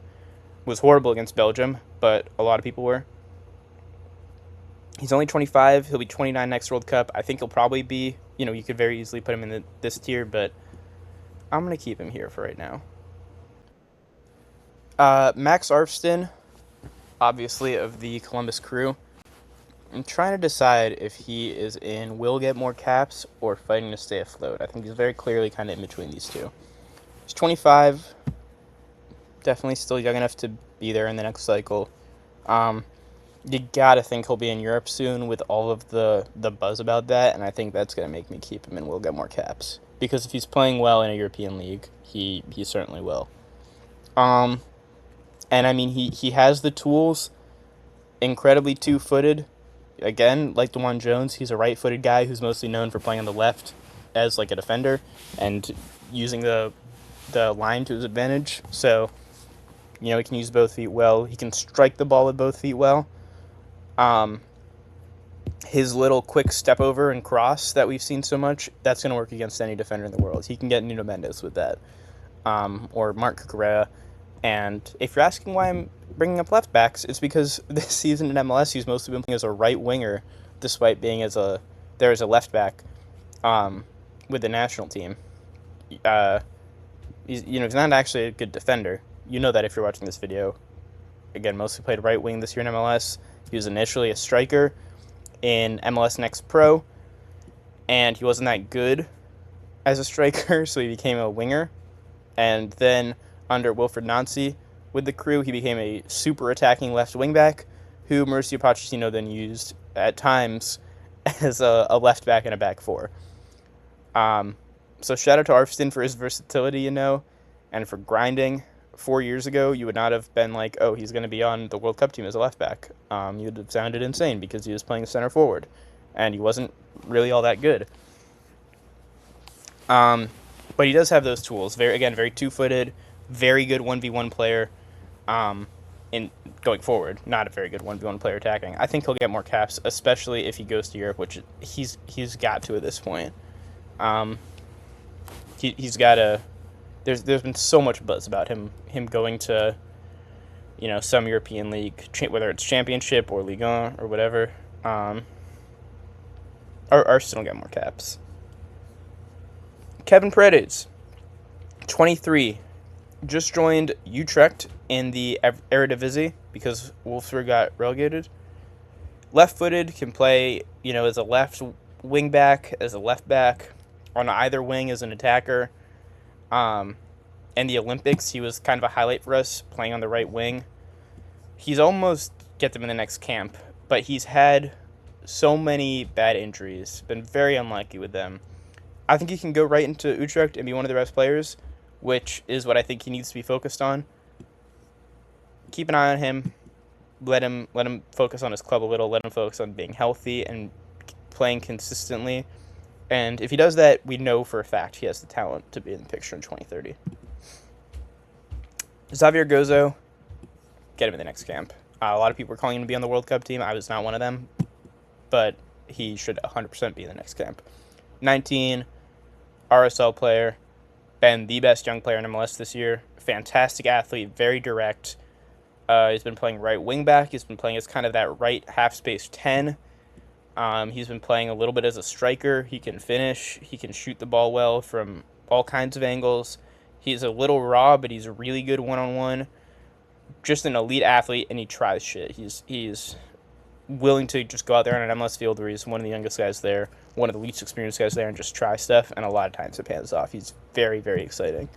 Speaker 1: Was horrible against Belgium, but a lot of people were. He's only 25. He'll be 29 next World Cup. I think he'll probably be, you could very easily put him in this tier, but I'm going to keep him here for right now. Max Arfston, obviously of the Columbus Crew. I'm trying to decide if he is in will get more caps or fighting to stay afloat. I think he's very clearly kind of in between these two. He's 25, definitely still young enough to be there in the next cycle. You gotta think he'll be in Europe soon with all of the buzz about that, and I think that's gonna make me keep him and will get more caps. Because if he's playing well in a European league, he certainly will. And I mean, he has the tools, incredibly two-footed. Again, like DeJuan Jones, he's a right-footed guy who's mostly known for playing on the left as like a defender and using the line to his advantage. So, he can use both feet well. He can strike the ball with both feet well. His little quick step over and cross that we've seen so much, that's going to work against any defender in the world. He can get Nuno Mendes with that, or Marc Cucurella. And if you're asking why I'm bringing up left backs, it's because this season in MLS he's mostly been playing as a right winger, despite being as a left back with the national team. He's not actually a good defender. You know that if you're watching this video. Again, mostly played right wing this year in MLS. He was initially a striker in MLS Next Pro, and he wasn't that good as a striker, so he became a winger. And then under Wilfried Nancy with the Crew, he became a super attacking left wing back, who Mauricio Pochettino then used at times as a left back and a back four. So shout out to Arfston for his versatility, and for grinding. 4 years ago, you would not have been like, oh, he's going to be on the World Cup team as a left back. You'd have sounded insane because he was playing center forward, and he wasn't really all that good. But he does have those tools. Very two-footed, very good 1v1 player in going forward. Not a very good 1v1 player attacking. I think he'll get more caps, especially if he goes to Europe, which he's got to at this point. He's got to... There's been so much buzz about him going to, some European league, whether it's Championship or Ligue 1 or whatever. Arsenal will get more caps. Kevin Paredes, 23, just joined Utrecht in the Eredivisie because Wolfsburg got relegated. Left-footed, can play, as a left wing back, as a left back, on either wing as an attacker. In the Olympics, he was kind of a highlight for us, playing on the right wing. He's almost get them in the next camp, but he's had so many bad injuries, been very unlucky with them. I think he can go right into Utrecht and be one of the best players, which is what I think he needs to be focused on. Keep an eye on him. Let him focus on his club a little. Let him focus on being healthy and playing consistently. And if he does that, we know for a fact he has the talent to be in the picture in 2030. Xavier Gozo, get him in the next camp. A lot of people were calling him to be on the World Cup team. I was not one of them, but he should 100% be in the next camp. 19, RSL player, been the best young player in MLS this year. Fantastic athlete, very direct. He's been playing right wing back. He's been playing as kind of that right half-space 10. He's been playing a little bit as a striker. He can finish. He can shoot the ball well from all kinds of angles. He's a little raw, but he's really good one-on-one. Just an elite athlete, and he tries shit. He's willing to just go out there on an MLS field where he's one of the youngest guys there, one of the least experienced guys there, and just try stuff, and a lot of times it pans off. He's very, very exciting.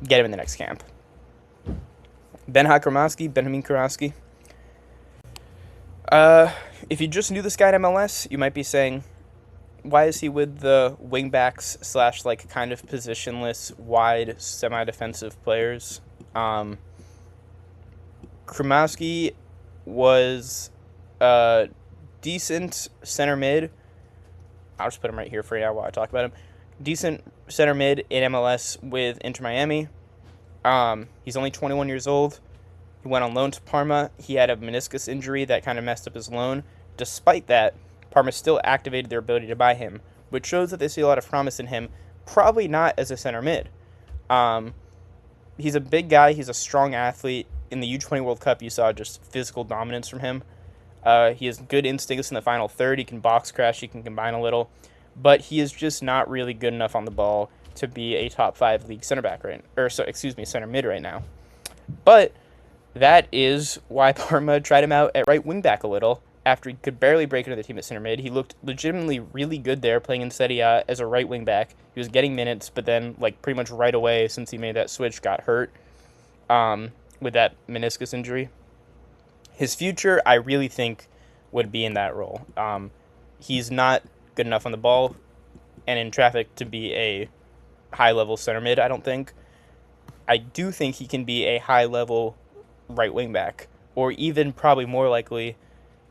Speaker 1: get him in the next camp. Benjamin Kromaski. If you just knew this guy in MLS, you might be saying, why is he with the wingbacks / like kind of positionless, wide, semi-defensive players? Kromaski was a decent center mid. I'll just put him right here for you while I talk about him. Decent center mid in MLS with Inter Miami. He's only 21 years old. He went on loan to Parma. He had a meniscus injury that kind of messed up his loan. Despite that, Parma still activated their ability to buy him, which shows that they see a lot of promise in him, probably not as a center mid. He's a big guy. He's a strong athlete. In the U20 World Cup, you saw just physical dominance from him. He has good instincts in the final third. He can box crash. He can combine a little. But he is just not really good enough on the ball to be a top 5 league center mid right now. But that is why Parma tried him out at right wing back a little. After he could barely break into the team at center mid, he looked legitimately really good there playing in Serie A as a right wing back. He was getting minutes, but then like pretty much right away since he made that switch got hurt with that meniscus injury. His future, I really think, would be in that role. He's not good enough on the ball and in traffic to be a high-level center mid, I don't think. I do think he can be a high-level right wing back, or even probably more likely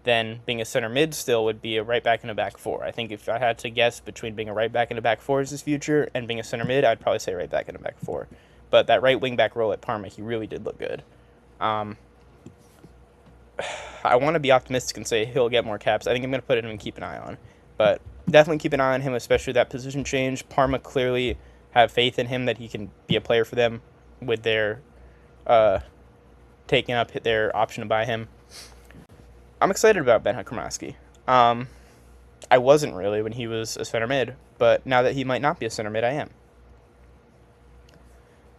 Speaker 1: than being a center mid still would be a right back and a back four. I think if I had to guess between being a right back and a back four is his future and being a center mid, I'd probably say right back and a back four. But that right wing back role at Parma, he really did look good. I want to be optimistic and say he'll get more caps. I think I'm going to put him and keep an eye on. But definitely keep an eye on him, especially that position change. Parma clearly have faith in him that he can be a player for them with their taking up their option to buy him. I'm excited about Benja Kromaski. I wasn't really when he was a center mid, but now that he might not be a center mid, I am.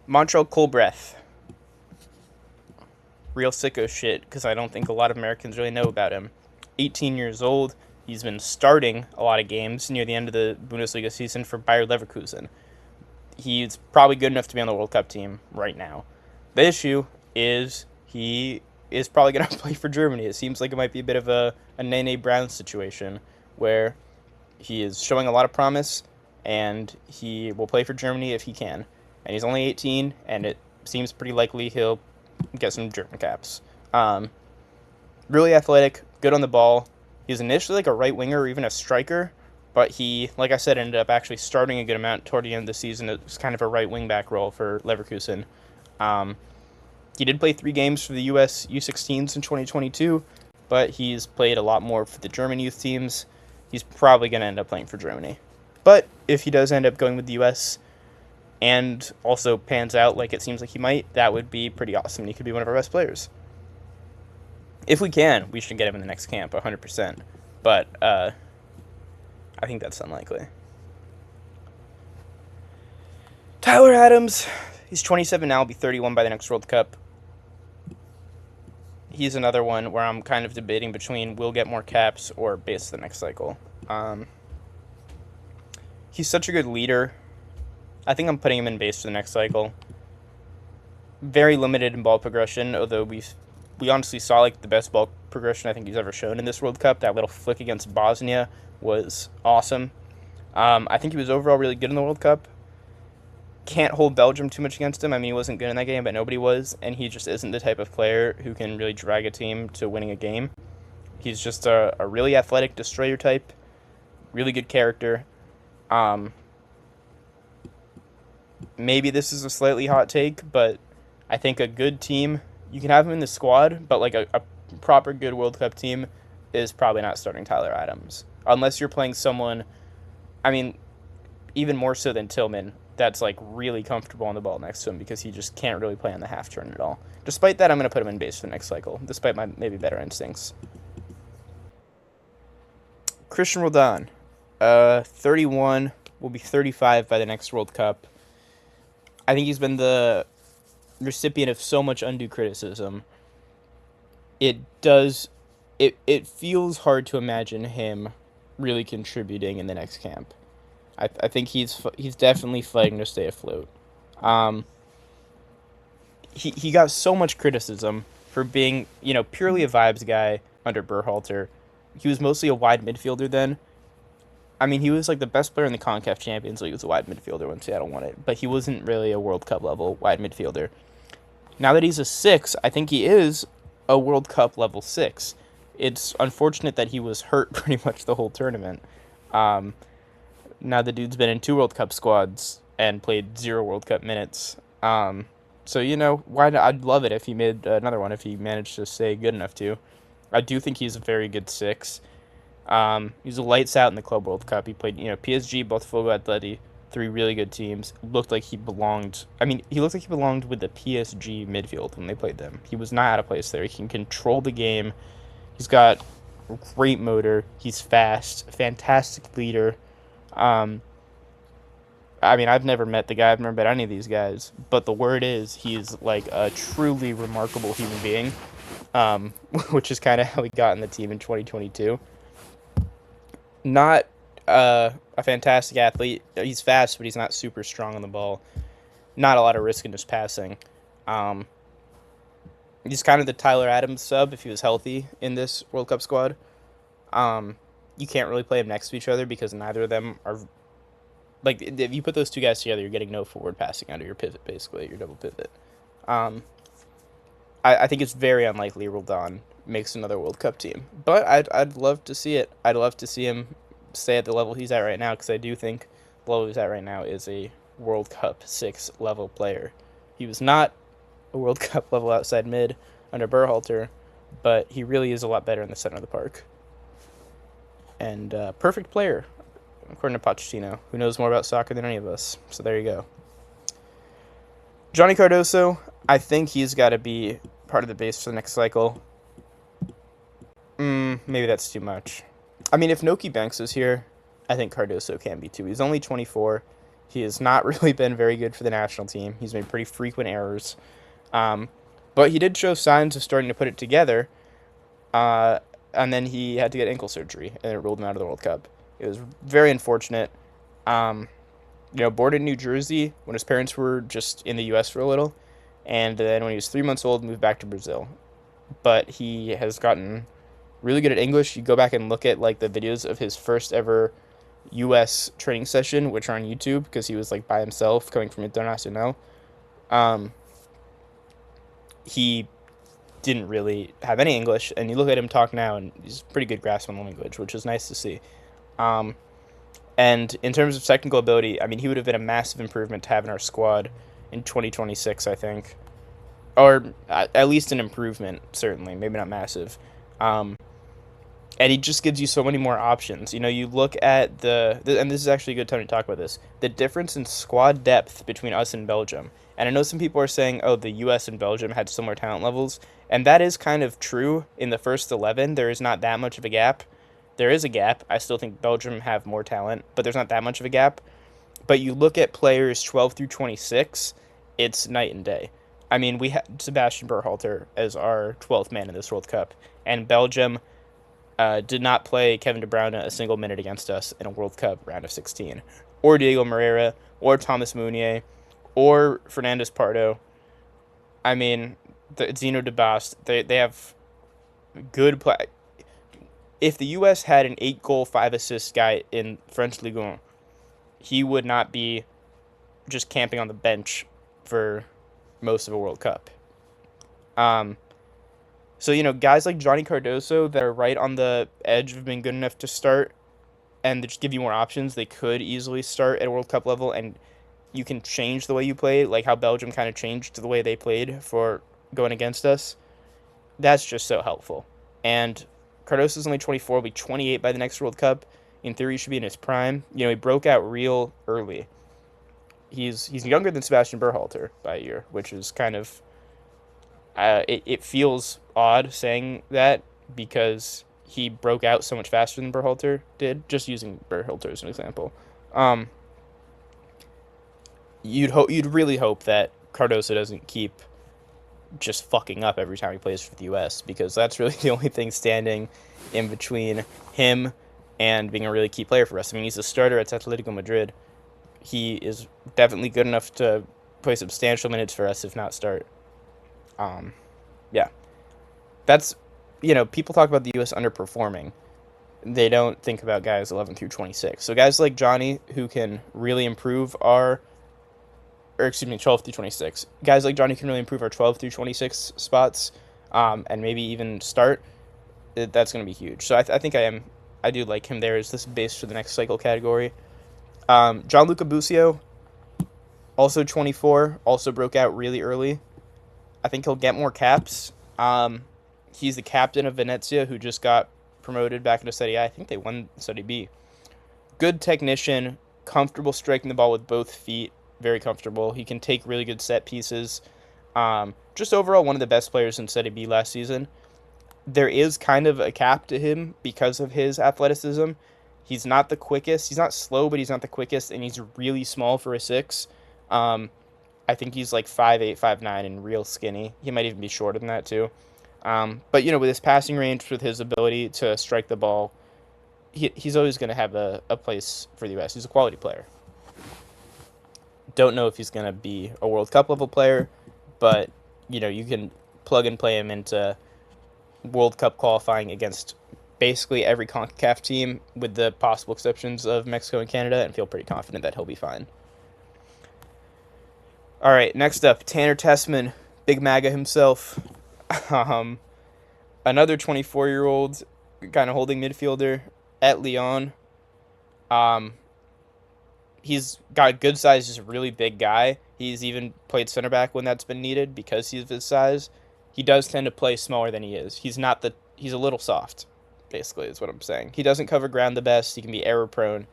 Speaker 1: Montreal Colbreth. Real sicko shit, because I don't think a lot of Americans really know about him. 18 years old. He's been starting a lot of games near the end of the Bundesliga season for Bayer Leverkusen. He's probably good enough to be on the World Cup team right now. The issue is he is probably going to play for Germany. It seems like it might be a bit of a Nene Brown situation where he is showing a lot of promise and he will play for Germany if he can. And he's only 18, and it seems pretty likely he'll get some German caps. Really athletic, good on the ball. He was initially like a right winger or even a striker, but he, like I said, ended up actually starting a good amount toward the end of the season. It was kind of a right wing back role for Leverkusen. He did play 3 games for the US U16s in 2022, but he's played a lot more for the German youth teams. He's probably going to end up playing for Germany. But if he does end up going with the US and also pans out like it seems like he might, that would be pretty awesome. He could be one of our best players. If we can, we should get him in the next camp, 100%. But I think that's unlikely. Tyler Adams, he's 27 now, will be 31 by the next World Cup. He's another one where I'm kind of debating between will get more caps or base the next cycle. He's such a good leader. I think I'm putting him in base for the next cycle. Very limited in ball progression, although we honestly saw like the best ball progression I think he's ever shown in this World Cup. That little flick against Bosnia was awesome. I think he was overall really good in the World Cup. Can't hold Belgium too much against him. I mean, he wasn't good in that game, but nobody was, and he just isn't the type of player who can really drag a team to winning a game. He's just a really athletic destroyer type, really good character. Maybe this is a slightly hot take, but I think a good team, you can have him in the squad, but like a proper good World Cup team is probably not starting Tyler Adams. Unless you're playing someone, I mean, even more so than Tillman, that's like really comfortable on the ball next to him because he just can't really play on the half turn at all. Despite that, I'm going to put him in base for the next cycle, despite my maybe better instincts. Christian Roldan, 31, will be 35 by the next World Cup. I think he's been the recipient of so much undue criticism. It feels hard to imagine him really contributing in the next camp. I think he's definitely fighting to stay afloat. he got so much criticism for being, purely a vibes guy under Berhalter. He was mostly a wide midfielder then. I mean, he was like the best player in the CONCACAF Champions League. He was a wide midfielder when Seattle won it, but he wasn't really a World Cup level wide midfielder. Now that he's a six, I think he is a World Cup level six. It's unfortunate that he was hurt pretty much the whole tournament. Um, Now the dude's been in 2 World Cup squads and played 0 World Cup minutes. So why not? I'd love it if he made another one if he managed to stay good enough to. I do think he's a very good six. He's a lights out in the Club World Cup. He played PSG, Botafogo, Atleti, 3 really good teams. Looked like he belonged. I mean, he looked like he belonged with the PSG midfield when they played them. He was not out of place there. He can control the game. He's got a great motor. He's fast. Fantastic leader. I mean, I've never met the guy. I've never met any of these guys. But the word is he's like a truly remarkable human being, which is kind of how he got in the team in 2022. Not a fantastic athlete. He's fast, but he's not super strong on the ball. Not a lot of risk in his passing. Um, he's kind of the Tyler Adams sub if he was healthy in this World Cup squad. You can't really play them next to each other because neither of them are. Like, if you put those two guys together, you're getting no forward passing out of your pivot, basically, your double pivot. Um, I think it's very unlikely Roldan makes another World Cup team. But I'd love to see it. I'd love to see him stay at the level he's at right now, because I do think the level he's at right now is a World Cup 6 level player. He was not a World Cup level outside mid under Berhalter, but he really is a lot better in the center of the park. And perfect player, according to Pochettino, who knows more about soccer than any of us. So there you go. Johnny Cardoso, I think he's got to be part of the base for the next cycle. Maybe that's too much. I mean, if Noki Banks is here, I think Cardoso can be too. He's only 24. He has not really been very good for the national team. He's made pretty frequent errors. But he did show signs of starting to put it together. And then he had to get ankle surgery, and it ruled him out of the World Cup. It was very unfortunate. Born in New Jersey when his parents were just in the U.S. for a little, and then when he was 3 months old, moved back to Brazil. But he has gotten really good at English. You go back and look at like the videos of his first ever U.S. training session, which are on YouTube, because he was like by himself coming from Internacional. He didn't really have any English, and you look at him talk now, and he's pretty good grasp on the language, which is nice to see. And in terms of technical ability, I mean, he would have been a massive improvement to have in our squad in 2026, I think. Or at least an improvement, certainly. Maybe not massive. And he just gives you so many more options. You look at and this is actually a good time to talk about this, the difference in squad depth between us and Belgium. And I know some people are saying, oh, the U.S. and Belgium had similar talent levels. And that is kind of true. In the first 11, there is not that much of a gap. There is a gap. I still think Belgium have more talent, but there's not that much of a gap. But you look at players 12 through 26, it's night and day. I mean, we had Sebastian Berhalter as our 12th man in this World Cup, and Belgium did not play Kevin De Bruyne a single minute against us in a World Cup round of 16. Or Diego Moreira, or Thomas Meunier, or Fernandes Pardo. I mean, Zeno de Bast, they have good play. If the U.S. had an 8-goal, 5-assist guy in French Ligue 1, he would not be just camping on the bench for most of a World Cup. So, guys like Johnny Cardoso that are right on the edge of being good enough to start and they just give you more options, they could easily start at a World Cup level, and you can change the way you play, like how Belgium kind of changed the way they played for going against us. That's just so helpful. And Cardoso's only 24, will be 28 by the next World Cup. In theory, he should be in his prime. He broke out real early. He's younger than Sebastian Berhalter by a year, which is kind of... it feels odd saying that because he broke out so much faster than Berhalter did, just using Berhalter as an example. You'd really hope that Cardoso doesn't keep just fucking up every time he plays for the U.S., because that's really the only thing standing in between him and being a really key player for us. I mean, he's a starter at Atletico Madrid. He is definitely good enough to play substantial minutes for us, if not start. Yeah, that's, people talk about the U.S. underperforming. They don't think about guys 11 through 26. So guys like Johnny who can really improve our, or excuse me, 12 through 26. Guys like Johnny can really improve our 12 through 26 spots, and maybe even start. That's going to be huge. So I think I do like him there as this base for the next cycle category. Gianluca Busio, also 24, also broke out really early. I think he'll get more caps. He's the captain of Venezia, who just got promoted back into Serie A. I think they won Serie B. Good technician, comfortable striking the ball with both feet, very comfortable. He can take really good set pieces. Just overall, one of the best players in Serie B last season. There is kind of a cap to him because of his athleticism. He's not the quickest. He's not slow, but he's not the quickest, and he's really small for a 6. I think he's like 5'8", 5'9", and real skinny. He might even be shorter than that too. But with his passing range, with his ability to strike the ball, he's always going to have a place for the U.S. He's a quality player. Don't know if he's going to be a World Cup level player, but you can plug and play him into World Cup qualifying against basically every CONCACAF team, with the possible exceptions of Mexico and Canada, and feel pretty confident that he'll be fine. All right, next up, Tanner Tessman, Big MAGA himself. Another 24-year-old kind of holding midfielder at Lyon. He's got a good size, just a really big guy. He's even played center back when that's been needed because he's his size. He does tend to play smaller than he is. He's a little soft, basically, is what I'm saying. He doesn't cover ground the best. He can be error prone.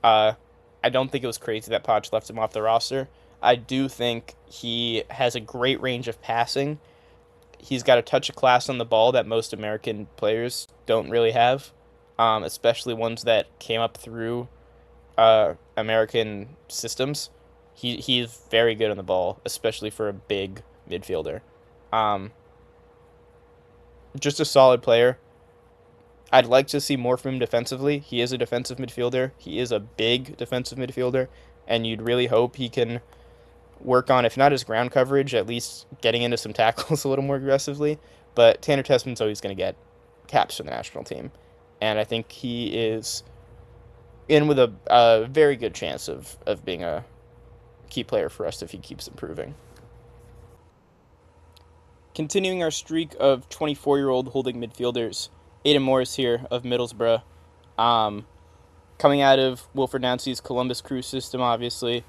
Speaker 1: I don't think it was crazy that Poch left him off the roster. I do think he has a great range of passing. He's got a touch of class on the ball that most American players don't really have, especially ones that came up through American systems. He's very good on the ball, especially for a big midfielder. Just a solid player. I'd like to see more from him defensively. He is a defensive midfielder. He is a big defensive midfielder, and you'd really hope he can work on, if not his ground coverage, at least getting into some tackles a little more aggressively. But Tanner Tessman's always going to get caps for the national team, and I think he is in with a very good chance of being a key player for us if he keeps improving. Continuing our streak of 24-year-old holding midfielders, Aidan Morris here of Middlesbrough. Coming out of Wilfred Nancy's Columbus Crew system, obviously.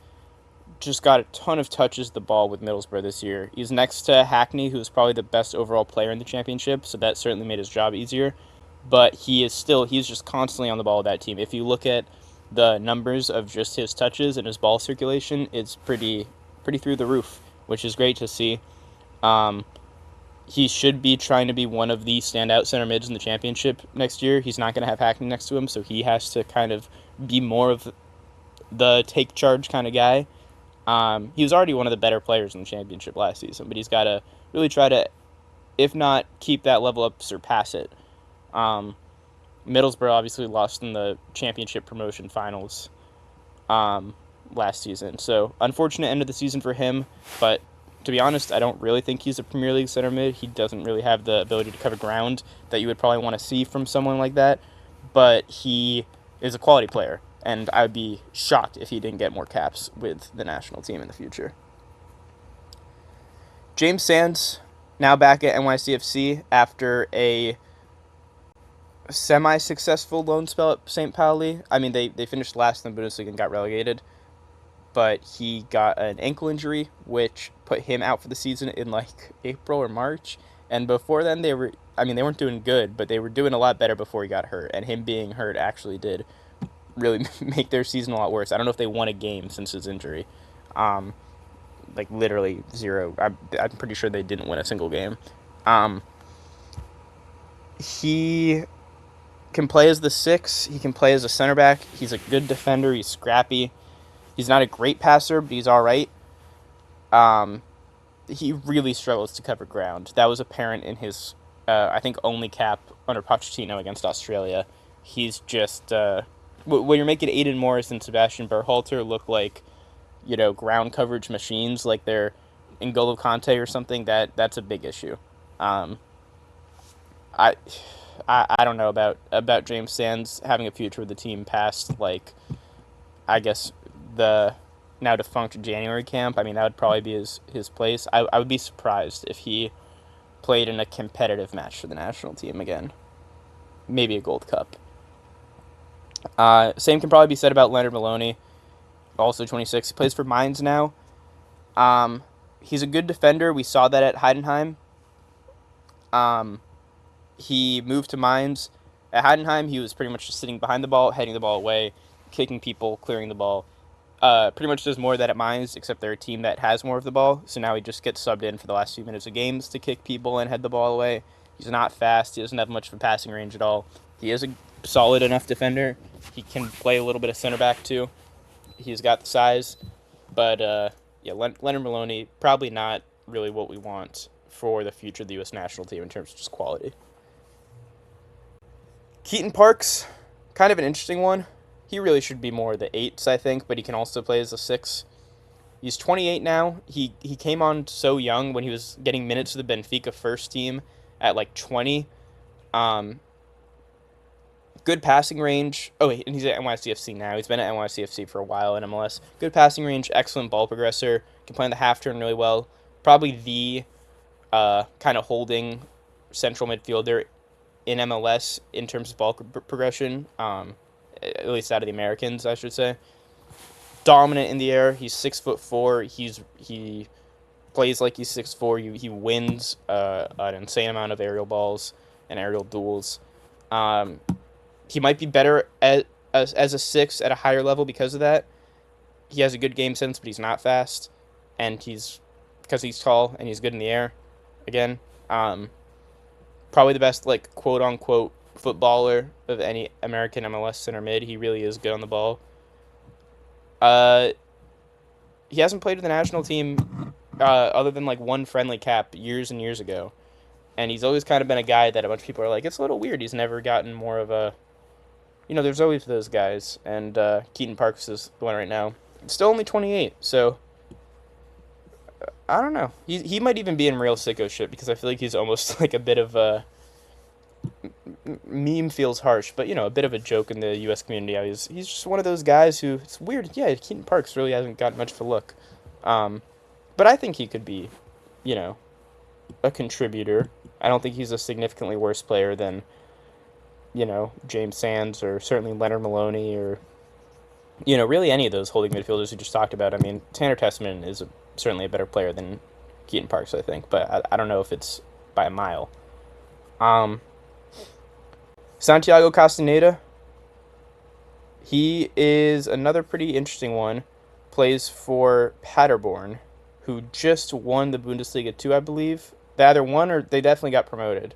Speaker 1: Just got a ton of touches the ball with Middlesbrough this year. He's next to Hackney, who's probably the best overall player in the championship, so that certainly made his job easier. But he's just constantly on the ball with that team. If you look at the numbers of just his touches and his ball circulation, it's pretty through the roof, which is great to see. He should be trying to be one of the standout center mids in the championship next year. He's not going to have Hackney next to him, so he has to kind of be more of the take charge kind of guy. He was already one of the better players in the championship last season, but he's got to really try to, if not keep that level up, surpass it. Middlesbrough obviously lost in the championship promotion finals last season, so unfortunate end of the season for him, but to be honest, I don't really think he's a Premier League center mid. He doesn't really have the ability to cover ground that you would probably want to see from someone like that, but he is a quality player, and I would be shocked if he didn't get more caps with the national team in the future. James Sands, now back at NYCFC after a semi-successful loan spell at St. Pauli. I mean, they finished last in the Bundesliga and got relegated, but he got an ankle injury, which put him out for the season in like April or March. And before then, they weren't doing good, but they were doing a lot better before he got hurt. And him being hurt actually did really make their season a lot worse. I don't know if they won a game since his injury. Like literally zero. I'm pretty sure they didn't win a single game. He can play as the 6. He can play as a center back. He's a good defender. He's scrappy. He's not a great passer, but he's all right. He really struggles to cover ground. That was apparent in his, I think, only cap under Pochettino against Australia. He's just, when you're making Aidan Morris and Sebastian Berhalter look like, ground coverage machines, like they're N'Golo Kante or something, that's a big issue. Um, I, I don't know about James Sands having a future with the team past, like, I guess the now defunct January camp. I mean, that would probably be his place. I would be surprised if he played in a competitive match for the national team again. Maybe a Gold Cup. Same can probably be said about Leonard Maloney, also 26. He plays for Mainz now. He's a good defender. We saw that at Heidenheim. He moved to Mainz. At Heidenheim, he was pretty much just sitting behind the ball, heading the ball away, kicking people, clearing the ball. Pretty much does more of that at Mainz, except they're a team that has more of the ball. So now he just gets subbed in for the last few minutes of games to kick people and head the ball away. He's not fast. He doesn't have much of a passing range at all. He is a solid enough defender. He can play a little bit of center back too. He's got the size. But yeah, Leonard Maloney, probably not really what we want for the future of the U.S. national team in terms of just quality. Keaton Parks, kind of an interesting one. He really should be more the 8s, I think, but he can also play as a 6. He's 28 now. He came on so young when he was getting minutes for the Benfica first team at like 20. Good passing range. Oh, and he's at NYCFC now. He's been at NYCFC for a while in MLS. Good passing range, excellent ball progressor. Can play on the half turn really well. Probably the kind of holding central midfielder in MLS in terms of ball progression. At least out of the Americans, I should say. Dominant in the air. He's 6'4". He plays like he's 6'4". He wins an insane amount of aerial balls and aerial duels. He might be better as a 6 at a higher level because of that. He has a good game sense, but he's not fast, and because he's tall and he's good in the air. Again, probably the best like quote unquote footballer of any American MLS center mid. He really is good on the ball. He hasn't played with the national team other than like one friendly cap years and years ago, and he's always kind of been a guy that a bunch of people are like, it's a little weird. He's never gotten more of a, there's always those guys, and Keaton Parks is the one right now. He's still only 28, so I don't know. He might even be in real sicko shit because I feel like he's almost like a bit of a meme feels harsh, but a bit of a joke in the U.S. community. He's just one of those guys who, it's weird. Yeah, Keaton Parks really hasn't got much of a look, but I think he could be, a contributor. I don't think he's a significantly worse player than, James Sands or certainly Leonard Maloney or, really any of those holding midfielders we just talked about. I mean, Tanner Tessman is certainly a better player than Keaton Parks, I think, but I don't know if it's by a mile. Santiago Castaneda, he is another pretty interesting one. Plays for Paderborn, who just won the Bundesliga 2, I believe. They either won or they definitely got promoted.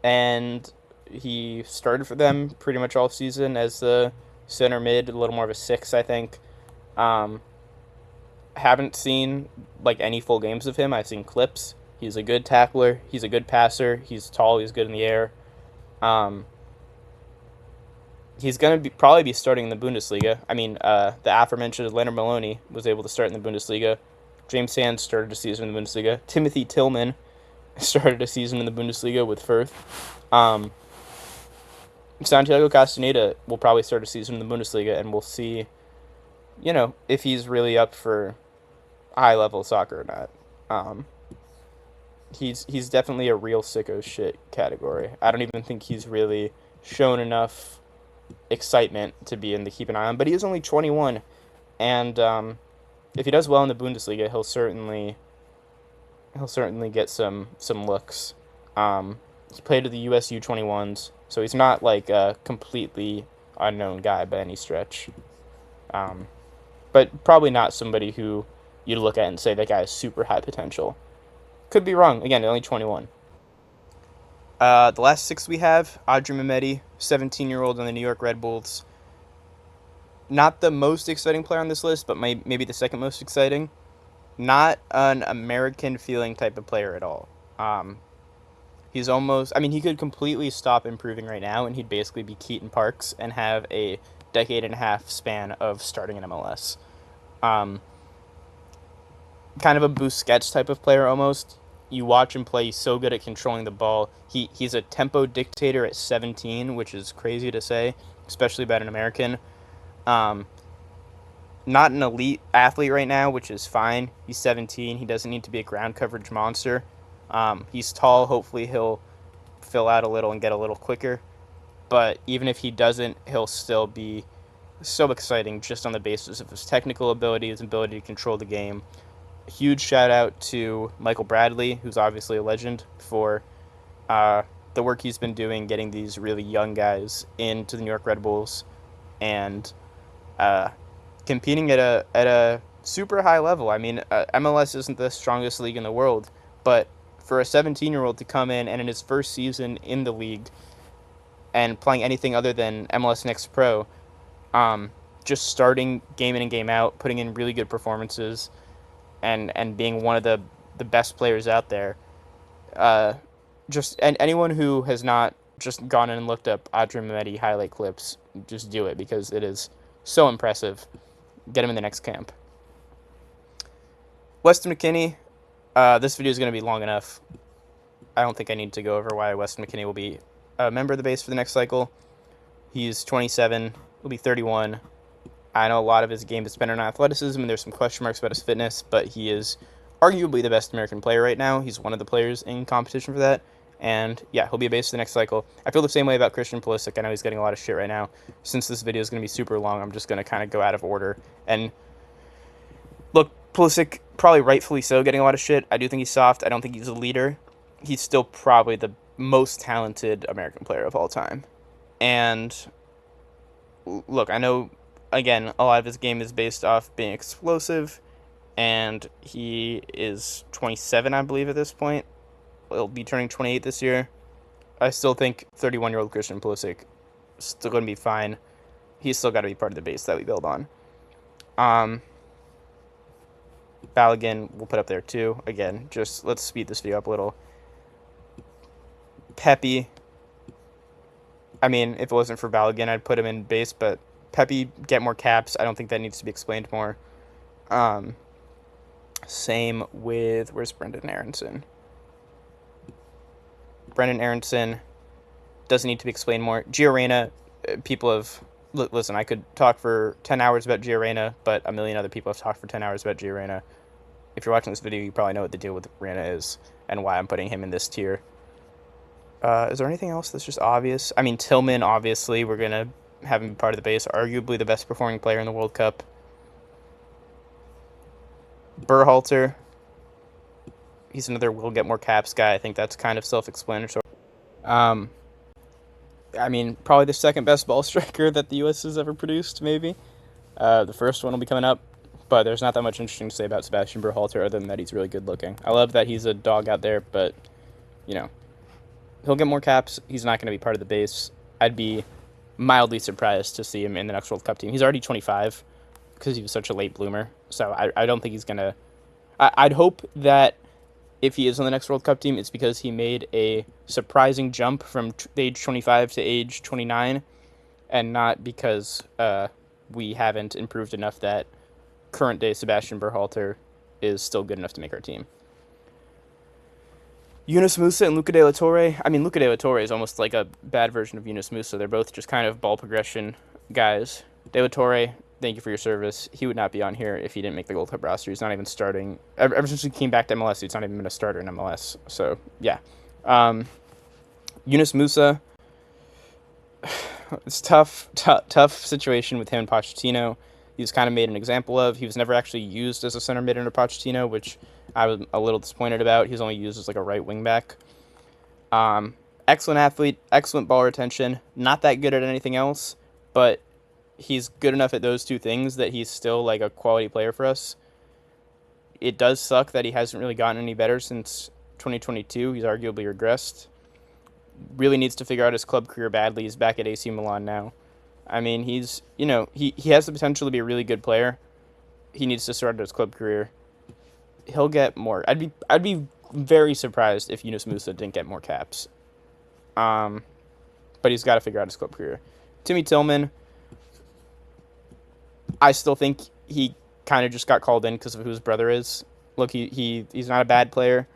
Speaker 1: And he started for them pretty much all season as the center mid, a little more of a 6, I think. Haven't seen like any full games of him. I've seen clips. He's a good tackler. He's a good passer. He's tall. He's good in the air. He's going to probably be starting in the Bundesliga. I mean, the aforementioned Leonard Maloney was able to start in the Bundesliga. James Sands started a season in the Bundesliga. Timothy Tillman started a season in the Bundesliga with Firth. Santiago Castaneda will probably start a season in the Bundesliga, and we'll see, if he's really up for high-level soccer or not. He's definitely a real sicko shit category. I don't even think he's really shown enough excitement to be in the keep an eye on, but he is only 21, and if he does well in the Bundesliga, he'll certainly get some looks. He played at the US U21s, so he's not like a completely unknown guy by any stretch. But probably not somebody who you'd look at and say that guy has super high potential. Could be wrong. Again, only 21. The last 6 we have, Adri Mehmeti, 17-year-old on the New York Red Bulls. Not the most exciting player on this list, but maybe the second most exciting. Not an American-feeling type of player at all. He's almost... he could completely stop improving right now, and he'd basically be Keaton Parks and have a decade and a half span of starting in MLS. kind of a Busquets type of player almost. You watch him play, he's so good at controlling the ball. He's a tempo dictator at 17, which is crazy to say, especially about an American. Um, Not an elite athlete right now, which is fine. He's 17. He doesn't need to be a ground coverage monster. He's tall. Hopefully he'll fill out a little and get a little quicker. But even if he doesn't, he'll still be so exciting just on the basis of his technical ability, his ability to control the game. Huge shout out to Michael Bradley, who's obviously a legend, for the work he's been doing getting these really young guys into the New York Red Bulls and uh, competing at a super high level. I mean, MLS isn't the strongest league in the world, but for a 17-year-old to come in and in his first season in the league and playing anything other than MLS Next Pro, just starting game in and game out, putting in really good performances, and being one of the best players out there. And anyone who has not just gone in and looked up Adrian Mehmeti highlight clips, just do it because it is so impressive. Get him in the next camp. Weston McKennie, this video is going to be long enough. I don't think I need to go over why Weston McKennie will be a member of the base for the next cycle. He's 27, he'll be 31. I know a lot of his game is spent on athleticism, and there's some question marks about his fitness, but he is arguably the best American player right now. He's one of the players in competition for that. And yeah, he'll be a base for the next cycle. I feel the same way about Christian Pulisic. I know he's getting a lot of shit right now. Since this video is going to be super long, I'm just going to kind of go out of order. And look, Pulisic, probably rightfully so, getting a lot of shit. I do think he's soft. I don't think he's a leader. He's still probably the most talented American player of all time. And look, I know, again, a lot of his game is based off being explosive. And he is 27, I believe, at this point. He'll be turning 28 this year. I still think 31-year-old Christian Pulisic is still going to be fine. He's still got to be part of the base that we build on. Balogun we'll put up there too. Again, just let's speed this video up a little. Pepe. I mean, if it wasn't for Balogun, I'd put him in base, but Pepe, get more caps. I don't think that needs to be explained more. Same with, where's Brendan Aronson? Brendan Aronson doesn't need to be explained more. Gio Reyna, people have... Listen, I could talk for 10 hours about Gio Reyna, but a million other people have talked for 10 hours about Gio Reyna. If you're watching this video, you probably know what the deal with Reyna is and why I'm putting him in this tier. Is there anything else that's just obvious? I mean, Tillman, obviously, we're going to have him be part of the base. Arguably the best performing player in the World Cup. Berhalter, he's another will get more caps guy. I think that's kind of self-explanatory. I mean, probably the second best ball striker that the U.S. has ever produced, maybe. The first one will be coming up, but there's not that much interesting to say about Sebastian Berhalter other than that he's really good looking. I love that he's a dog out there, but, you know, he'll get more caps. He's not going to be part of the base. I'd be mildly surprised to see him in the next World Cup team. He's already 25 because he was such a late bloomer, so I don't think he's going to... I'd hope that if he is on the next World Cup team, it's because he made a surprising jump from age 25 to age 29, and not because we haven't improved enough that current-day Sebastian Berhalter is still good enough to make our team. Yunus Musa and Luca De La Torre. I mean, Luca De La Torre is almost like a bad version of Yunus Musa. They're both just kind of ball progression guys. De La Torre, thank you for your service. He would not be on here if he didn't make the Gold Cup roster. He's not even starting. Ever since he came back to MLS, he's not even been a starter in MLS. So, yeah. Yunus Musa, it's tough situation with him and Pochettino. He was kind of made an example of. He was never actually used as a center mid under Pochettino, which I was a little disappointed about. He was only used as like a right wing back. Excellent athlete, excellent ball retention. Not that good at anything else, but he's good enough at those two things that he's still like a quality player for us. It does suck that he hasn't really gotten any better since 2022. He's arguably regressed. Really needs to figure out his club career badly. He's back at AC Milan now. I mean, he's, you know, he has the potential to be a really good player. He needs to start his club career. He'll get more. I'd be very surprised if Yunus Musa didn't get more caps. But he's got to figure out his club career. Timmy Tillman, I still think he kind of just got called in because of who his brother is. Look, he's not a bad player.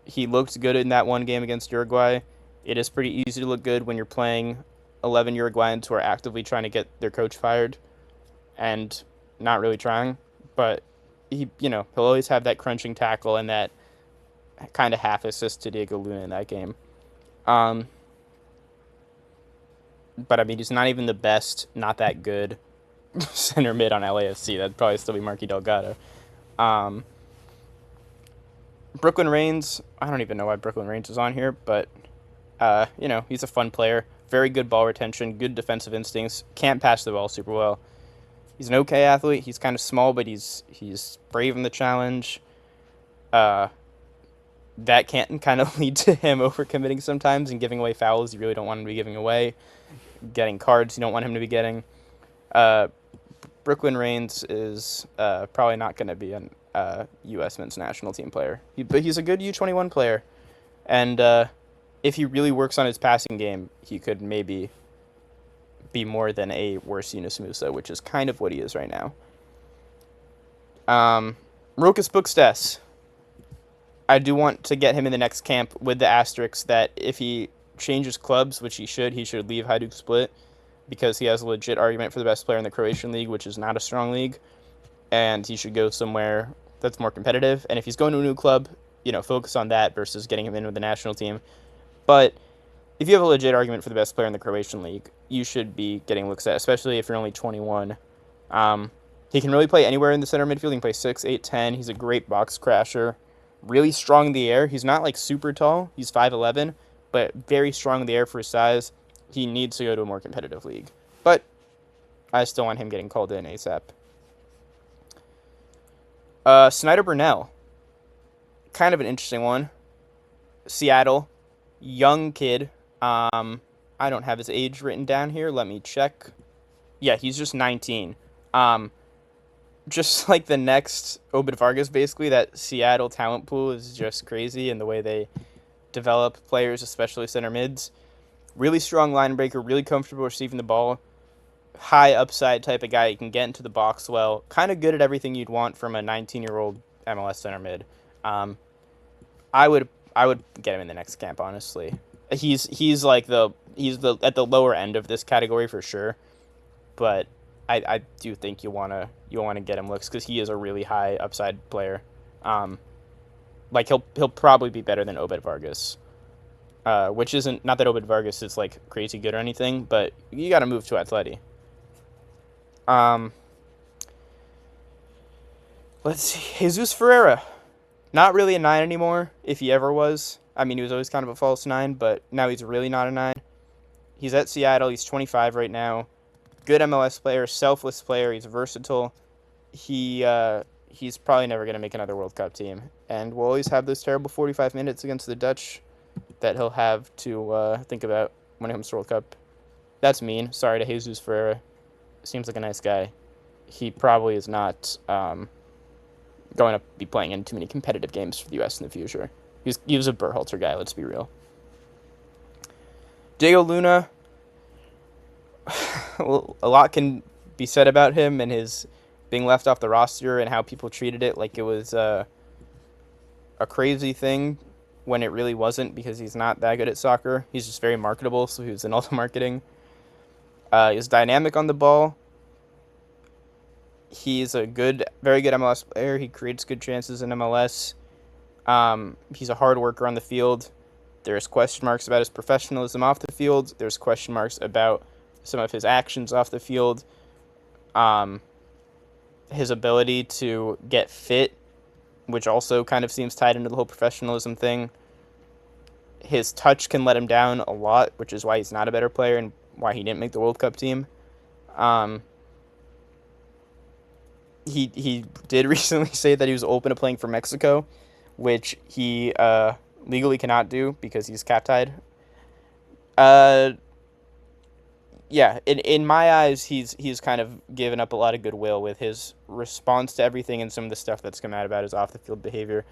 Speaker 1: He looked good in that one game against Uruguay. It is pretty easy to look good when you're playing 11 Uruguayans who are actively trying to get their coach fired and not really trying. But he'll always have that crunching tackle and that kind of half assist to Diego Luna in that game. Um, but I mean, he's not even the best, not that good center mid on LAFC. That'd probably still be Marky Delgado. Um, Brooklyn Reigns, I don't even know why Brooklyn Reigns is on here, but he's a fun player. Very good ball retention, good defensive instincts. Can't pass the ball super well. He's an okay athlete. He's kind of small, but he's brave in the challenge. That can kind of lead to him overcommitting sometimes and giving away fouls you really don't want him to be giving away. Getting cards you don't want him to be getting. Brooklyn Reigns is probably not going to be an U.S. men's national team player. But he's a good U21 player. And if he really works on his passing game, he could maybe be more than a worse Yunus Musa, which is kind of what he is right now. Rokas Buxtes. I do want to get him in the next camp with the asterisk that if he changes clubs, which he should leave Hajduk Split because he has a legit argument for the best player in the Croatian league, which is not a strong league, and he should go somewhere that's more competitive. And if he's going to a new club, focus on that versus getting him in with the national team. But if you have a legit argument for the best player in the Croatian league, you should be getting looks at, especially if you're only 21. He can really play anywhere in the center midfield. He can play 6, 8, 10. He's a great box crasher. Really strong in the air. He's not like super tall. He's 5'11", but very strong in the air for his size. He needs to go to a more competitive league. But I still want him getting called in ASAP. Snyder Burnell. Kind of an interesting one. Seattle. Young kid. I don't have his age written down here. Let me check. Yeah, he's just 19. Just like the next Obed Vargas, basically, that Seattle talent pool is just crazy in the way they develop players, especially center mids. Really strong line breaker, really comfortable receiving the ball. High upside type of guy. He can get into the box well. Kind of good at everything you'd want from a 19-year-old MLS center mid. I would get him in the next camp, honestly. He's at the lower end of this category for sure, but I do think you'll want to get him looks because he is a really high upside player. He'll probably be better than Obed Vargas, which isn't, not that Obed Vargas is like crazy good or anything, but you got to move to Atleti. Let's see, Jesus Ferreira, not really a 9 anymore. If he ever was, I mean, he was always kind of a false 9, but now he's really not a 9. He's at Seattle. He's 25 right now. Good MLS player, selfless player. He's versatile. He's probably never going to make another World Cup team. And we'll always have those terrible 45 minutes against the Dutch that he'll have to think about when it comes to World Cup. That's mean. Sorry to Jesus Ferreira. Seems like a nice guy. He probably is not going to be playing in too many competitive games for the U.S. in the future. He was a Berhalter guy, let's be real. Diego Luna, a lot can be said about him and his being left off the roster and how people treated it like it was a crazy thing when it really wasn't, because he's not that good at soccer. He's just very marketable, so he was in all the marketing. He's dynamic on the ball. He's a very good MLS player. He creates good chances in MLS. He's a hard worker on the field. There's question marks about his professionalism off the field. There's question marks about some of his actions off the field. His ability to get fit, which also kind of seems tied into the whole professionalism thing. His touch can let him down a lot, which is why he's not a better player and why he didn't make the World Cup team. He did recently say that he was open to playing for Mexico, which he legally cannot do because he's cap-tied. Yeah, in my eyes, he's kind of given up a lot of goodwill with his response to everything and some of the stuff that's come out about his off-the-field behavior.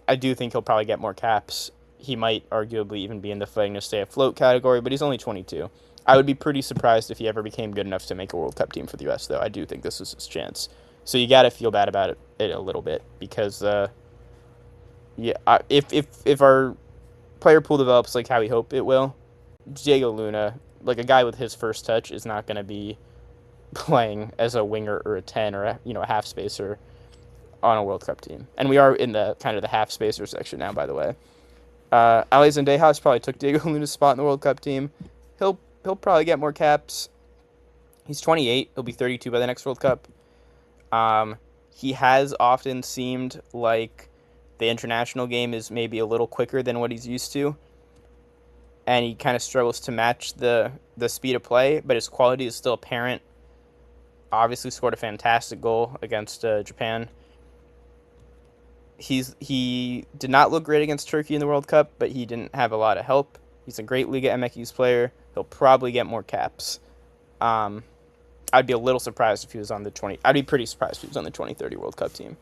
Speaker 1: I do think he'll probably get more caps. He might arguably even be in the fighting to stay afloat category, but he's only 22. I would be pretty surprised if he ever became good enough to make a World Cup team for the U.S., though. I do think this is his chance. So you got to feel bad about it a little bit because, if our player pool develops like how we hope it will, Diego Luna, like a guy with his first touch, is not going to be playing as a winger or a 10 or a half spacer on a World Cup team. And we are in the kind of the half spacer section now, by the way. Ali Zendejas probably took Diego Luna's spot in the World Cup team. He'll probably get more caps. He's 28. He'll be 32 by the next World Cup. He has often seemed like the international game is maybe a little quicker than what he's used to, and he kind of struggles to match the speed of play, but his quality is still apparent. Obviously scored a fantastic goal against Japan. He did not look great against Turkey in the World Cup, but he didn't have a lot of help. He's a great Liga MX player. He'll probably get more caps. I'd be a little surprised if he was on the 20. I'd be pretty surprised if he was on the 2030 World Cup team.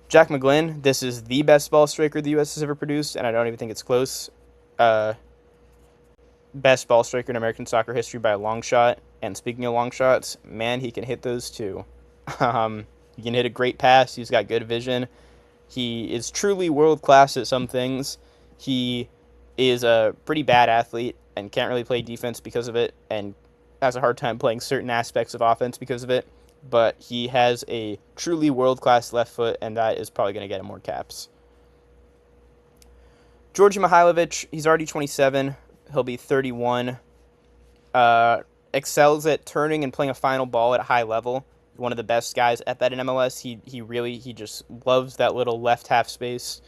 Speaker 1: Jack McGlynn, this is the best ball striker the U.S. has ever produced, and I don't even think it's close. Best ball striker in American soccer history by a long shot. And speaking of long shots, man, he can hit those too. He can hit a great pass. He's got good vision. He is truly world class at some things. He is a pretty bad athlete and can't really play defense because of it, and has a hard time playing certain aspects of offense because of it. But he has a truly world-class left foot, and that is probably going to get him more caps. Georgi Mihailovic, he's already 27. He'll be 31. Excels at turning and playing a final ball at a high level. One of the best guys at that in MLS. He just loves that little left half space.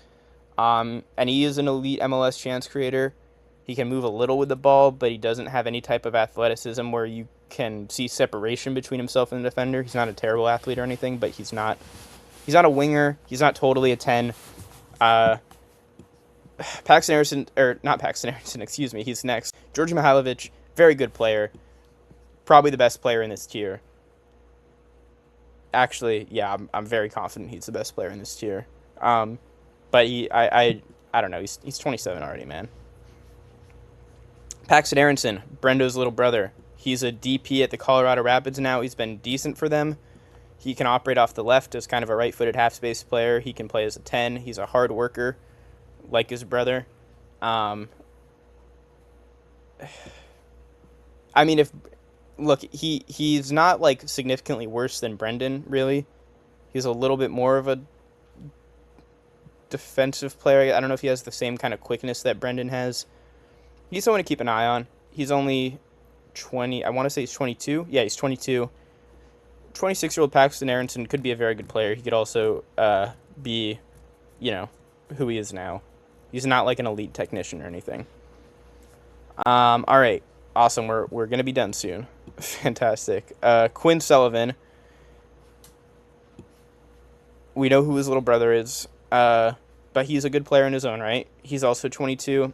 Speaker 1: And he is an elite MLS chance creator. He can move a little with the ball, but he doesn't have any type of athleticism where you can see separation between himself and the defender. He's not a terrible athlete or anything, but he's not a winger. He's not totally a 10. Paxton Aaronson, or not Paxton Aaronson, excuse me, he's next. Georgi Mihailovic, very good player. Probably the best player in this tier. Actually, yeah, I'm very confident he's the best player in this tier. But I don't know, he's 27 already, man. Paxton Aaronson, Brendo's little brother. He's a DP at the Colorado Rapids now. He's been decent for them. He can operate off the left as kind of a right-footed half-space player. He can play as a 10. He's a hard worker, like his brother. I mean, he's not like significantly worse than Brendan, really. He's a little bit more of a defensive player. I don't know if he has the same kind of quickness that Brendan has. He's someone to keep an eye on. He's only 20. I want to say he's 22. Yeah, he's 22. 26-year-old Paxton Aaronson could be a very good player. He could also be, who he is now. He's not like an elite technician or anything. All right. Awesome. We're going to be done soon. Fantastic. Quinn Sullivan. We know who his little brother is, but he's a good player in his own right. He's also 22.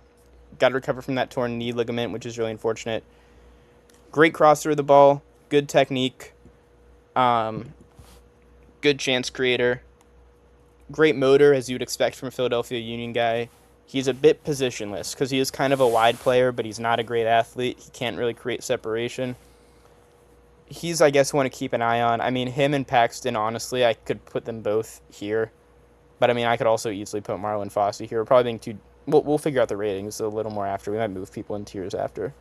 Speaker 1: Got to recover from that torn knee ligament, which is really unfortunate. Great crosser of the ball. Good technique. Good chance creator. Great motor, as you would expect from a Philadelphia Union guy. He's a bit positionless because he is kind of a wide player, but he's not a great athlete. He can't really create separation. He's, I guess, one to keep an eye on. I mean, him and Paxton, honestly, I could put them both here. But, I mean, I could also easily put Marlon Fossey here. We're probably being too... We'll figure out the ratings a little more after. We might move people in tiers after.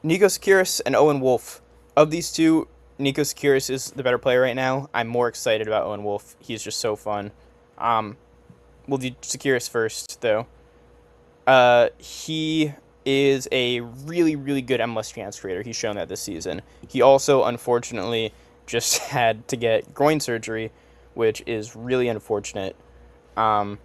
Speaker 1: Nico Sakiris and Owen Wolff. Of these two, Nico Sakiris is the better player right now. I'm more excited about Owen Wolff. He's just so fun. We'll do Sakiris first, though. He is a really, really good MLS chance creator. He's shown that this season. He also, unfortunately, just had to get groin surgery, which is really unfortunate. But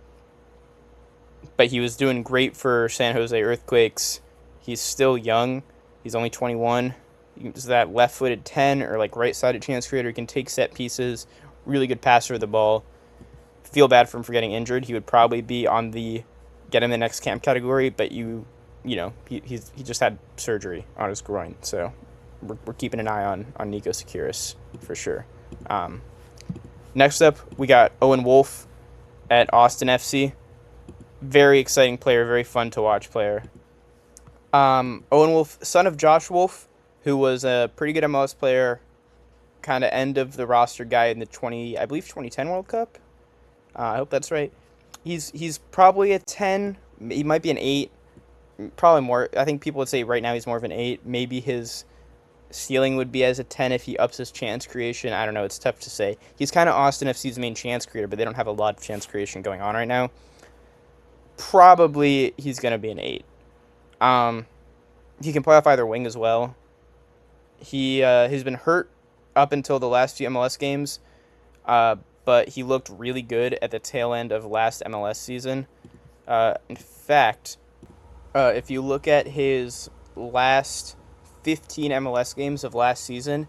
Speaker 1: he was doing great for San Jose Earthquakes. He's still young. He's only 21. He's that left-footed 10 or like right-sided chance creator. He can take set pieces. Really good passer of the ball. Feel bad for him for getting injured. He would probably be on the get him the next camp category, but he just had surgery on his groin, so we're keeping an eye on Nico Sakiris for sure. Next up, we got Owen Wolff at Austin FC. Very exciting player, very fun to watch player. Owen Wolff, son of Josh Wolff, who was a pretty good MLS player, kind of end of the roster guy in the 2010 World Cup. I hope that's right. He's probably a 10. He might be an 8. Probably more. I think people would say right now he's more of an 8. Maybe his ceiling would be as a 10 if he ups his chance creation. I don't know. It's tough to say. He's kind of Austin FC's main chance creator, but they don't have a lot of chance creation going on right now. Probably he's going to be an 8. He can play off either wing as well. He's been hurt up until the last few MLS games, but he looked really good at the tail end of last MLS season. In fact, if you look at his last 15 MLS games of last season,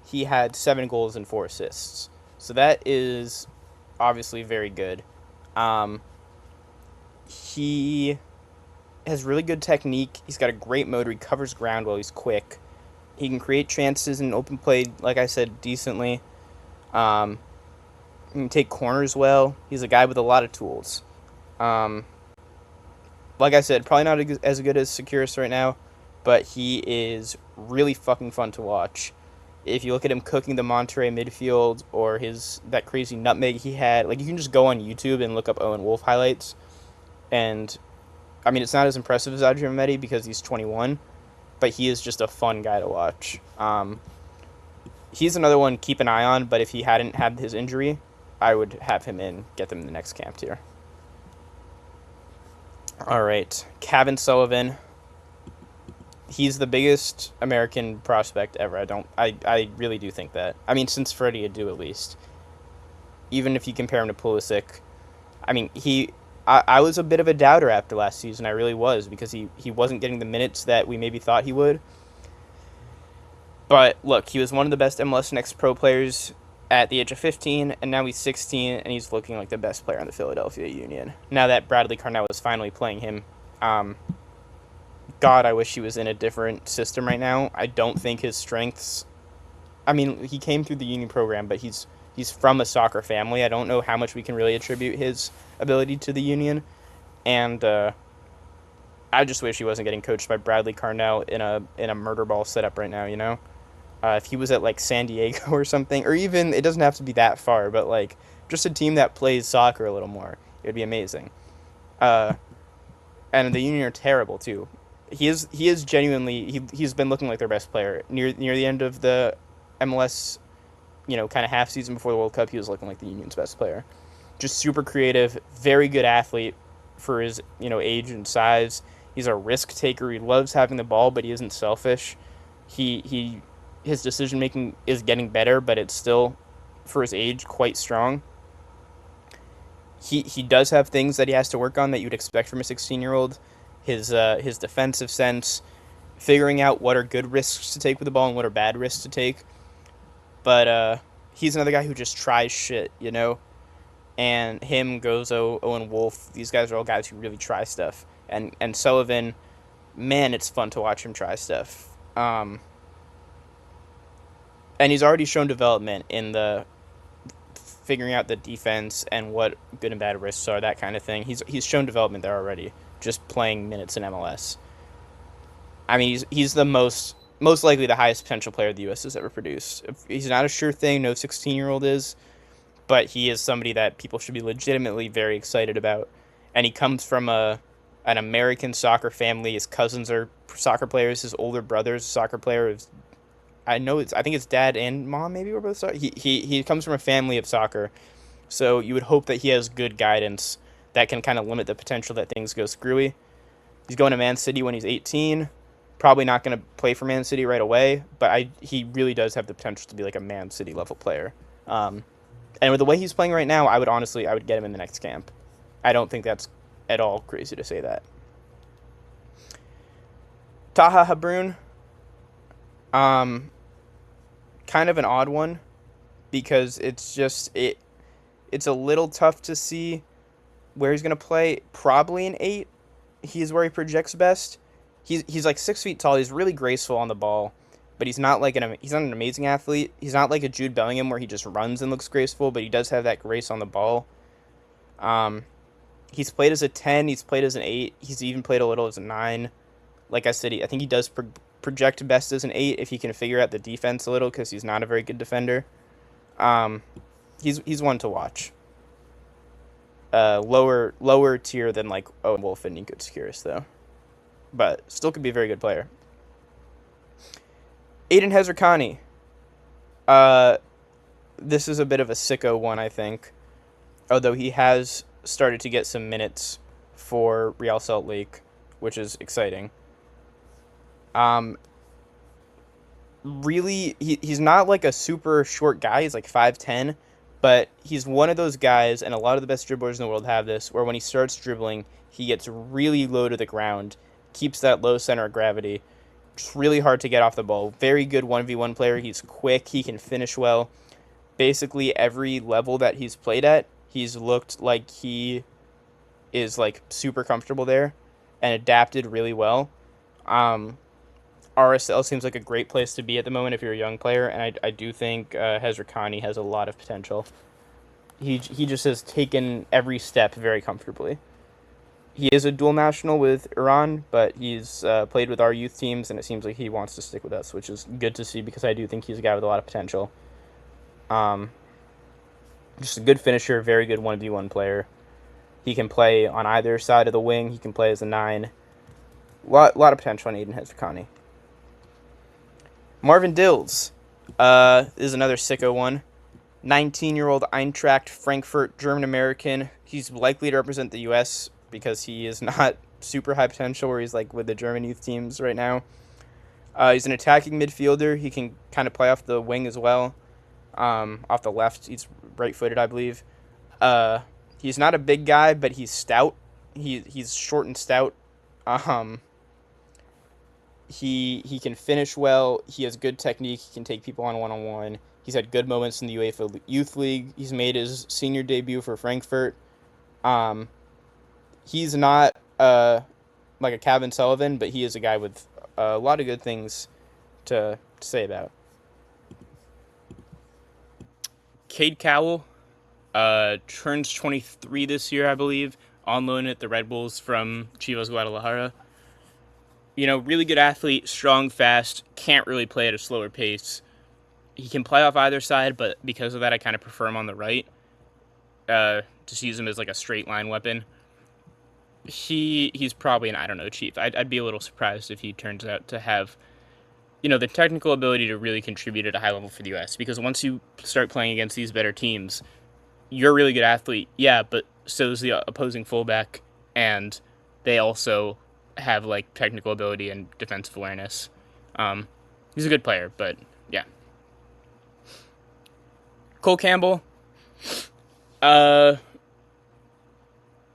Speaker 1: he had 7 goals and 4 assists. So that is obviously very good. He has really good technique. He's got a great motor. He covers ground well. He's quick. He can create chances in open play, like I said, decently. He can take corners well. He's a guy with a lot of tools. Like I said, probably not as good as Securis right now, but he is really fucking fun to watch. If you look at him cooking the Monterrey midfield or that crazy nutmeg he had, like you can just go on YouTube and look up Owen Wolf highlights. And, I mean, it's not as impressive as Adrian Mehdi because he's 21, but he is just a fun guy to watch. He's another one keep an eye on, but if he hadn't had his injury, I would have him get them in the next camp tier. All right, Kevin Sullivan. He's the biggest American prospect ever. I really do think that. I mean, since Freddie Adu at least. Even if you compare him to Pulisic, I mean, I was a bit of a doubter after last season. I really was, because he wasn't getting the minutes that we maybe thought he would. But look, he was one of the best MLS Next Pro players at the age of 15, and now he's 16, and he's looking like the best player on the Philadelphia Union. Now that Bradley Carnell is finally playing him, God, I wish he was in a different system right now. I don't think his strengths... I mean, he came through the Union program, but he's from a soccer family. I don't know how much we can really attribute his ability to the Union. And I just wish he wasn't getting coached by Bradley Carnell in a murder ball setup right now, you know? If he was at, like, San Diego or something, or even, it doesn't have to be that far, but, like, just a team that plays soccer a little more. It would be amazing. And the Union are terrible, too. He is genuinely, he's been looking like their best player. Near the end of the MLS, you know, kind of half season before the World Cup, he was looking like the Union's best player. Just super creative, very good athlete for his, you know, age and size. He's a risk taker. He loves having the ball, but he isn't selfish. His decision making is getting better, but it's still, for his age, quite strong. He does have things that he has to work on that you'd expect from a 16-year-old. His defensive sense, figuring out what are good risks to take with the ball and what are bad risks to take. But he's another guy who just tries shit, you know? And him, Gozo, Owen Wolf, these guys are all guys who really try stuff. And Sullivan, man, it's fun to watch him try stuff. And he's already shown development in the figuring out the defense and what good and bad risks are, that kind of thing. He's shown development there already, just playing minutes in MLS. I mean, he's the most likely the highest potential player the U.S. has ever produced. He's not a sure thing, no 16-year-old is, but he is somebody that people should be legitimately very excited about. And he comes from an American soccer family. His cousins are soccer players. His older brother's a soccer player. I think his dad and mom maybe were both soccer. He comes from a family of soccer, so you would hope that he has good guidance that can kind of limit the potential that things go screwy. He's going to Man City when he's 18. Probably not going to play for Man City right away, but he really does have the potential to be like a Man City level player. And with the way he's playing right now, I would get him in the next camp. I don't think that's at all crazy to say that. Taha Habrun, kind of an odd one, because it's a little tough to see where he's going to play. Probably an 8. He's where he projects best. He's like 6 feet tall. He's really graceful on the ball, but he's not he's not an amazing athlete. He's not like a Jude Bellingham where he just runs and looks graceful, but he does have that grace on the ball. He's played as a 10. He's played as an 8. He's even played a little as a 9. Like I said, I think he does project best as an 8 if he can figure out the defense a little, because he's not a very good defender. He's one to watch. Lower tier than like Owen Wolf and Nico Tsikiris though, but still could be a very good player. Aiden Hezrikani. This is a bit of a sicko one, I think, although he has started to get some minutes for Real Salt Lake, which is exciting. Really, he's not like a super short guy. He's like 5'10", but he's one of those guys, and a lot of the best dribblers in the world have this, where when he starts dribbling, he gets really low to the ground, keeps that low center of gravity. It's really hard to get off the ball. Very good 1v1 player. He's quick. He can finish well. Basically, every level that he's played at, he's looked like he is like super comfortable there and adapted really well. RSL seems like a great place to be at the moment if you're a young player, and I do think Hezrikani has a lot of potential. He just has taken every step very comfortably. He is a dual national with Iran, but he's played with our youth teams, and it seems like he wants to stick with us, which is good to see because I do think he's a guy with a lot of potential. Just a good finisher, very good 1v1 player. He can play on either side of the wing. He can play as a 9. Lot of potential on Aiden Hezrikani. Marvin Dills is another sicko one. 19-year-old Eintracht Frankfurt German-American. He's likely to represent the U.S. because he is not super high potential where he's like with the German youth teams right now. He's an attacking midfielder. He can kind of play off the wing as well. Off the left, he's right-footed, I believe. He's not a big guy, but he's stout. He's short and stout. He can finish well. He has good technique. He can take people on one-on-one. He's had good moments in the UEFA Youth League. He's made his senior debut for Frankfurt. He's not like a Kevin Sullivan, but he is a guy with a lot of good things to say about. Cade Cowell turns 23 this year, I believe, on loan at the Red Bulls from Chivas Guadalajara. You know, really good athlete, strong, fast, can't really play at a slower pace. He can play off either side, but because of that, I kind of prefer him on the right. Just use him as like a straight line weapon. He's probably an, I don't know, chief. I'd be a little surprised if he turns out to have, you know, the technical ability to really contribute at a high level for the U.S. Because once you start playing against these better teams, you're a really good athlete, yeah, but so is the opposing fullback, and they also have like technical ability and defensive awareness. He's a good player, but yeah. Cole Campbell,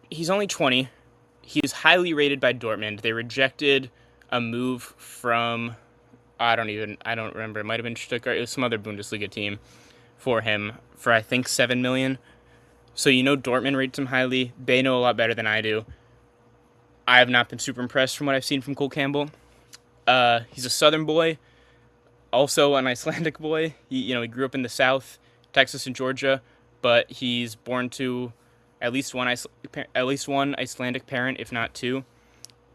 Speaker 1: he's only 20. He's highly rated by Dortmund. They rejected a move from, I don't remember. It might have been Stuttgart. It was some other Bundesliga team for him for, I think, $7 million. So you know Dortmund rates him highly. They know a lot better than I do. I have not been super impressed from what I've seen from Cole Campbell. He's a Southern boy, also an Icelandic boy. He grew up in the South, Texas and Georgia, but he's born to at least one Icelandic parent, if not two,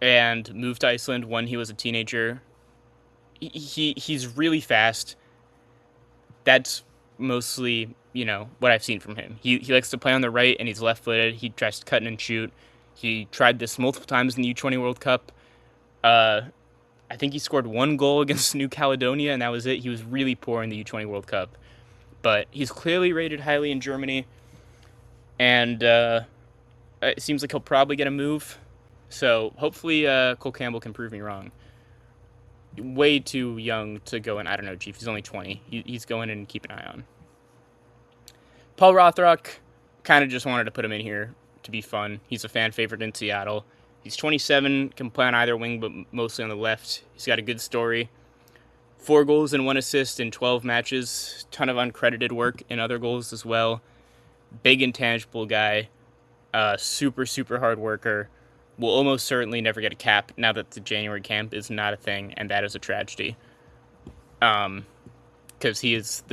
Speaker 1: and moved to Iceland when he was a teenager. He's really fast. That's mostly, what I've seen from him. He likes to play on the right, and he's left-footed. He tries to cut and shoot. He tried this multiple times in the U20 World Cup. I think he scored one goal against New Caledonia, and that was it. He was really poor in the U20 World Cup. But he's clearly rated highly in Germany, and it seems like he'll probably get a move. So hopefully Cole Campbell can prove me wrong. Way too young to go in. I don't know, Chief. He's only 20. He's going in and keep an eye on. Paul Rothrock, kind of just wanted to put him in here to be fun. He's a fan favorite in Seattle. He's 27, can play on either wing, but mostly on the left. He's got a good story. 4 goals and 1 assist in 12 matches. Ton of uncredited work in other goals as well. Big intangible guy. Super, super hard worker. Will almost certainly never get a cap now that the January camp is not a thing, and that is a tragedy. Because he's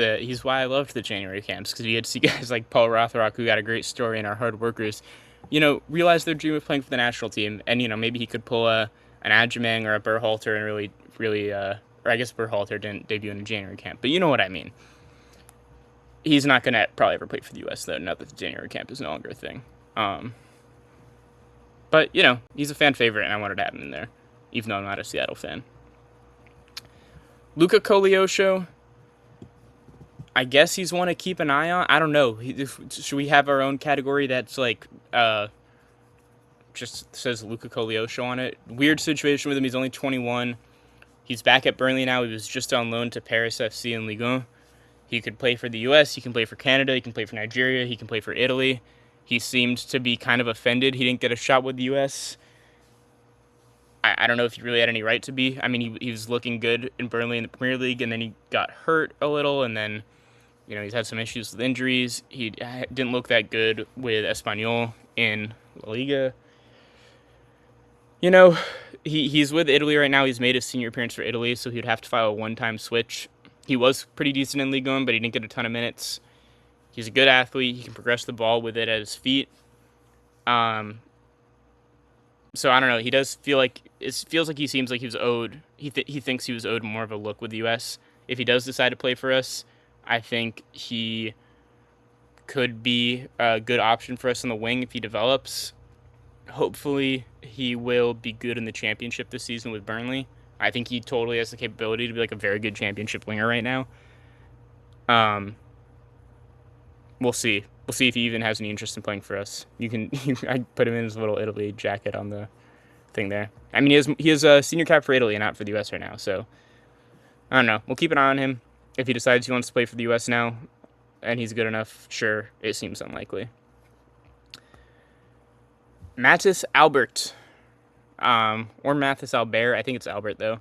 Speaker 1: why I loved the January camps, because you get to see guys like Paul Rothrock, who got a great story and are hard workers, realize their dream of playing for the national team, and maybe he could pull a an Adjumang or a Berhalter and really, or I guess Berhalter didn't debut in a January camp, but you know what I mean. He's not going to probably ever play for the U.S., though, now that the January camp is no longer a thing. But, he's a fan favorite, and I wanted to have him in there, even though I'm not a Seattle fan. Luca Kolyosho, I guess he's one to keep an eye on. I don't know. Should we have our own category that's like, just says Luca Kolyosho on it? Weird situation with him. He's only 21. He's back at Burnley now. He was just on loan to Paris FC in Ligue 1. He could play for the U.S., he can play for Canada, he can play for Nigeria, he can play for Italy. He seemed to be kind of offended he didn't get a shot with the U.S. I don't know if he really had any right to be. I mean, he was looking good in Burnley in the Premier League, and then he got hurt a little, and then, he's had some issues with injuries. He didn't look that good with Espanyol in La Liga. He's with Italy right now. He's made his senior appearance for Italy, so he'd have to file a one-time switch. He was pretty decent in Ligue 1, but he didn't get a ton of minutes. He's a good athlete. He can progress the ball with it at his feet. So I don't know. He does feel like he seems like he was owed. He thinks he was owed more of a look with the U.S. If he does decide to play for us, I think he could be a good option for us on the wing if he develops. Hopefully, he will be good in the championship this season with Burnley. I think he totally has the capability to be like a very good championship winger right now. We'll see. We'll see if he even has any interest in playing for us. I put him in his little Italy jacket on the thing there. I mean, he has a senior cap for Italy and not for the U.S. right now. So I don't know. We'll keep an eye on him. If he decides he wants to play for the U.S. now, and he's good enough, sure. It seems unlikely. Mathis Albert. Or Mathis Albert. I think it's Albert, though.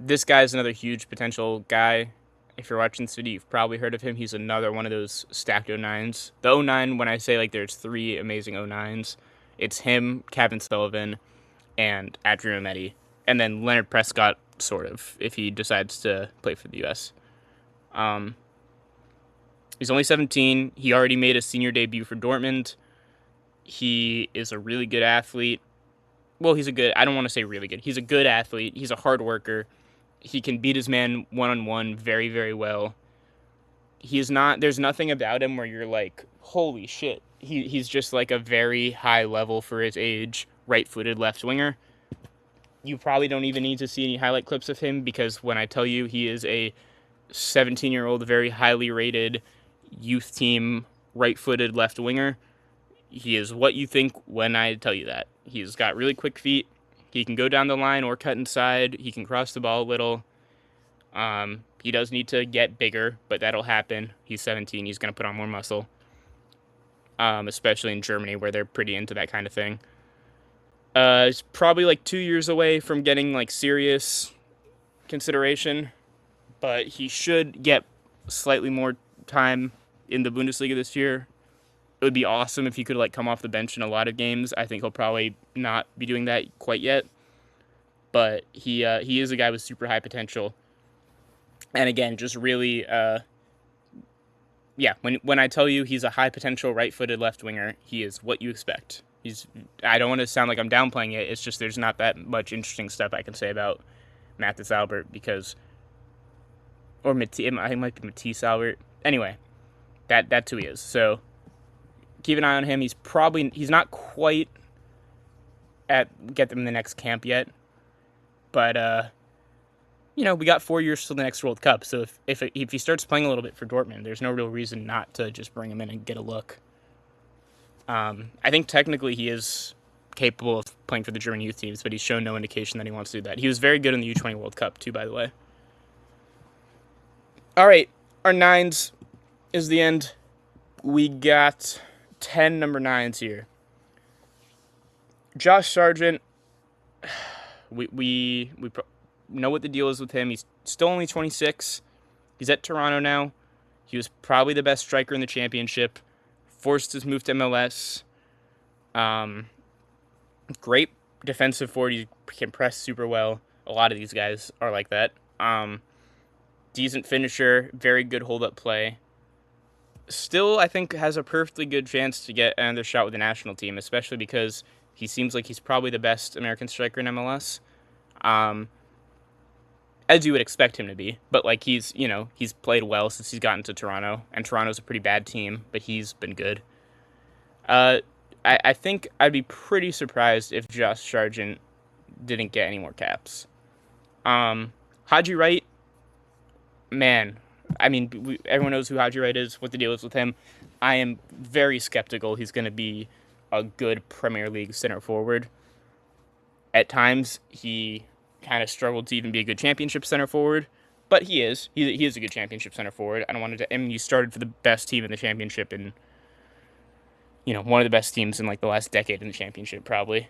Speaker 1: This guy's another huge potential guy. If you're watching this video, you've probably heard of him. He's another one of those stacked 09s. The 09, when I say like there's three amazing 09s, it's him, Kevin Sullivan, and Adrian Mehdi. And then Leonard Prescott, sort of, if he decides to play for the U.S. He's only 17. He already made a senior debut for Dortmund. He is a really good athlete. Well, I don't want to say really good. He's a good athlete. He's a hard worker. He can beat his man one-on-one very, very well. There's nothing about him where you're like, holy shit. He's just like a very high level for his age, right-footed left winger. You probably don't even need to see any highlight clips of him because when I tell you he is a 17-year-old, very highly rated youth team right-footed left winger, he is what you think when I tell you that. He's got really quick feet. He can go down the line or cut inside. He can cross the ball a little. He does need to get bigger, but that'll happen. He's 17. He's going to put on more muscle, especially in Germany where they're pretty into that kind of thing. He's probably like 2 years away from getting like serious consideration, but he should get slightly more time in the Bundesliga this year. It would be awesome if he could like come off the bench in a lot of games. I think he'll probably not be doing that quite yet, but he is a guy with super high potential. And again, just really, when I tell you he's a high potential right-footed left winger, he is what you expect. I don't want to sound like I'm downplaying it. It's just there's not that much interesting stuff I can say about Mathis Albert I think it might be Matisse Albert. Anyway, that's who he is. So keep an eye on him. He's not quite get them in the next camp yet, but we got 4 years till the next World Cup. So if he starts playing a little bit for Dortmund, there's no real reason not to just bring him in and get a look. I think technically he is capable of playing for the German youth teams, but he's shown no indication that he wants to do that. He was very good in the U20 World Cup too, by the way. All right, our nines is the end. We got 10 number 9s here. Josh Sargent, we know what the deal is with him. He's still only 26. He's at Toronto now. He was probably the best striker in the championship. Forced his move to MLS. Great defensive forward. He can press super well. A lot of these guys are like that. Decent finisher. Very good hold-up play. Still, I think, has a perfectly good chance to get another shot with the national team, especially because He seems like he's probably the best American striker in MLS, as you would expect him to be. But like he's played well since he's gotten to Toronto, and Toronto's a pretty bad team, but he's been good. I think I'd be pretty surprised if Josh Sargent didn't get any more caps. Haji Wright, man, I mean, everyone knows who Haji Wright is, what the deal is with him. I am very skeptical he's going to be a good Premier League center forward. At times, he kind of struggled to even be a good championship center forward, but he is. He is a good championship center forward. I don't want to. I mean, he started for the best team in the championship and one of the best teams in like the last decade in the championship, probably.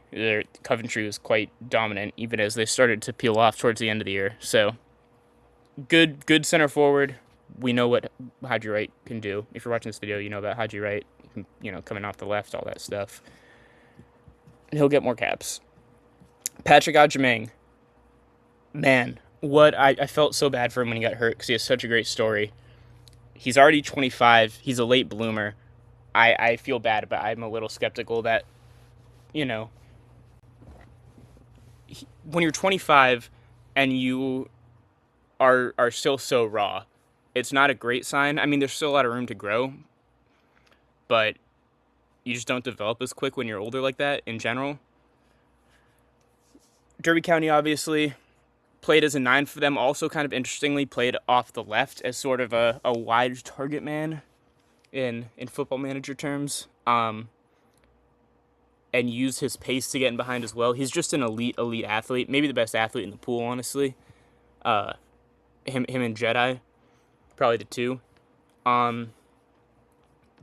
Speaker 1: Coventry was quite dominant, even as they started to peel off towards the end of the year. So, good center forward. We know what Haji Wright can do. If you're watching this video, you know about Haji Wright, coming off the left, all that stuff. And he'll get more caps. Patrick Agyemang, man, I felt so bad for him when he got hurt because he has such a great story. He's already 25. He's a late bloomer. I feel bad, but I'm a little skeptical that, when you're 25 and you are still so raw, it's not a great sign. I mean, there's still a lot of room to grow, but you just don't develop as quick when you're older like that in general. Derby County, obviously, played as a 9 for them. Also, kind of interestingly, played off the left as sort of a wide target man in Football Manager terms, and used his pace to get in behind as well. He's just an elite athlete, maybe the best athlete in the pool, honestly. Him and Jedi, probably the two.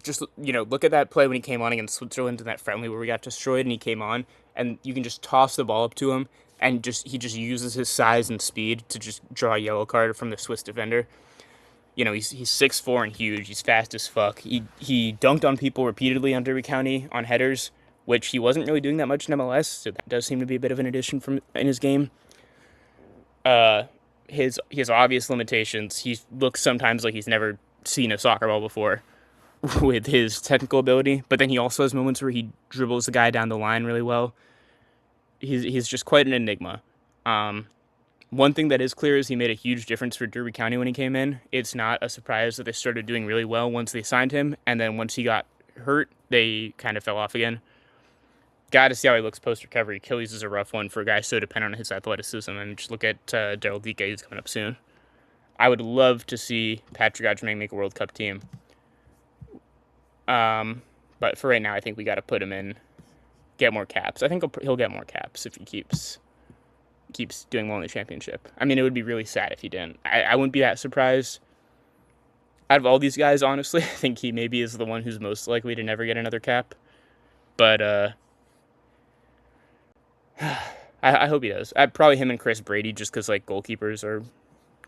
Speaker 1: Just, look at that play when he came on against Switzerland in that friendly where we got destroyed and he came on, and you can just toss the ball up to him, and he just uses his size and speed to just draw a yellow card from the Swiss defender. He's 6'4" and huge. He's fast as fuck. He dunked on people repeatedly on Derby County on headers, which he wasn't really doing that much in MLS, so that does seem to be a bit of an addition in his game. He has obvious limitations. He looks sometimes like he's never seen a soccer ball before with his technical ability, but then he also has moments where he dribbles the guy down the line really well. He's just quite an enigma. One thing that is clear is he made a huge difference for Derby County when he came in. It's not a surprise that they started doing really well once they signed him, and then once he got hurt, they kind of fell off again. Got to see how he looks post-recovery. Achilles is a rough one for a guy so dependent on his athleticism, and just look at Daryl Dike, who's coming up soon. I would love to see Patrick Agyemang make a World Cup team. But for right now, I think we got to put him in, get more caps. I think he'll get more caps if he keeps doing well in the championship. I mean, it would be really sad if he didn't. I wouldn't be that surprised. Out of all these guys, honestly, I think he maybe is the one who's most likely to never get another cap. But I hope he does. Probably him and Chris Brady, just because like goalkeepers are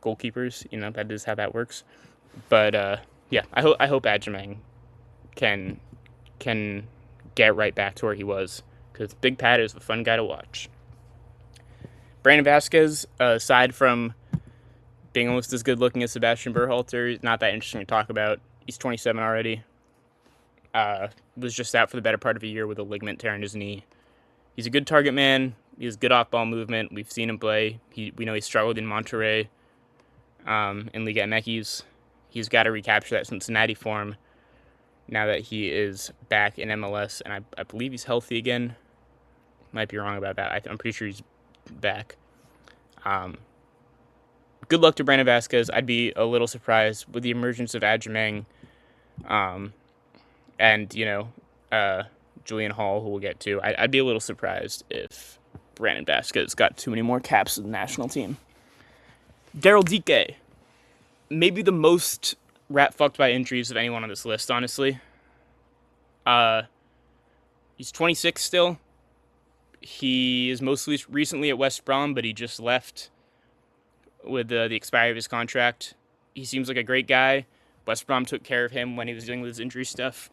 Speaker 1: goalkeepers. That is how that works. But yeah, I hope Agyemang can get right back to where he was, because Big Pat is a fun guy to watch. Brandon Vasquez, aside from being almost as good looking as Sebastian Berhalter, he's not that interesting to talk about. He's 27 already. Was just out for the better part of a year with a ligament tear in his knee. He's a good target man. He has good off-ball movement. We've seen him play. We know he struggled in Monterrey, in Liga MX. He's got to recapture that Cincinnati form now that he is back in MLS, and I believe he's healthy again. Might be wrong about that. I'm pretty sure he's back. Good luck to Brandon Vasquez. I'd be a little surprised with the emergence of Agyemang, and Julian Hall, who we'll get to. I'd be a little surprised if Brandon Vasquez got too many more caps with the national team. Daryl Dike, maybe the most rat fucked by injuries of anyone on this list, honestly. He's 26 still. He is most recently at West Brom, but he just left with the expiry of his contract. He seems like a great guy. West Brom took care of him when he was dealing with his injury stuff.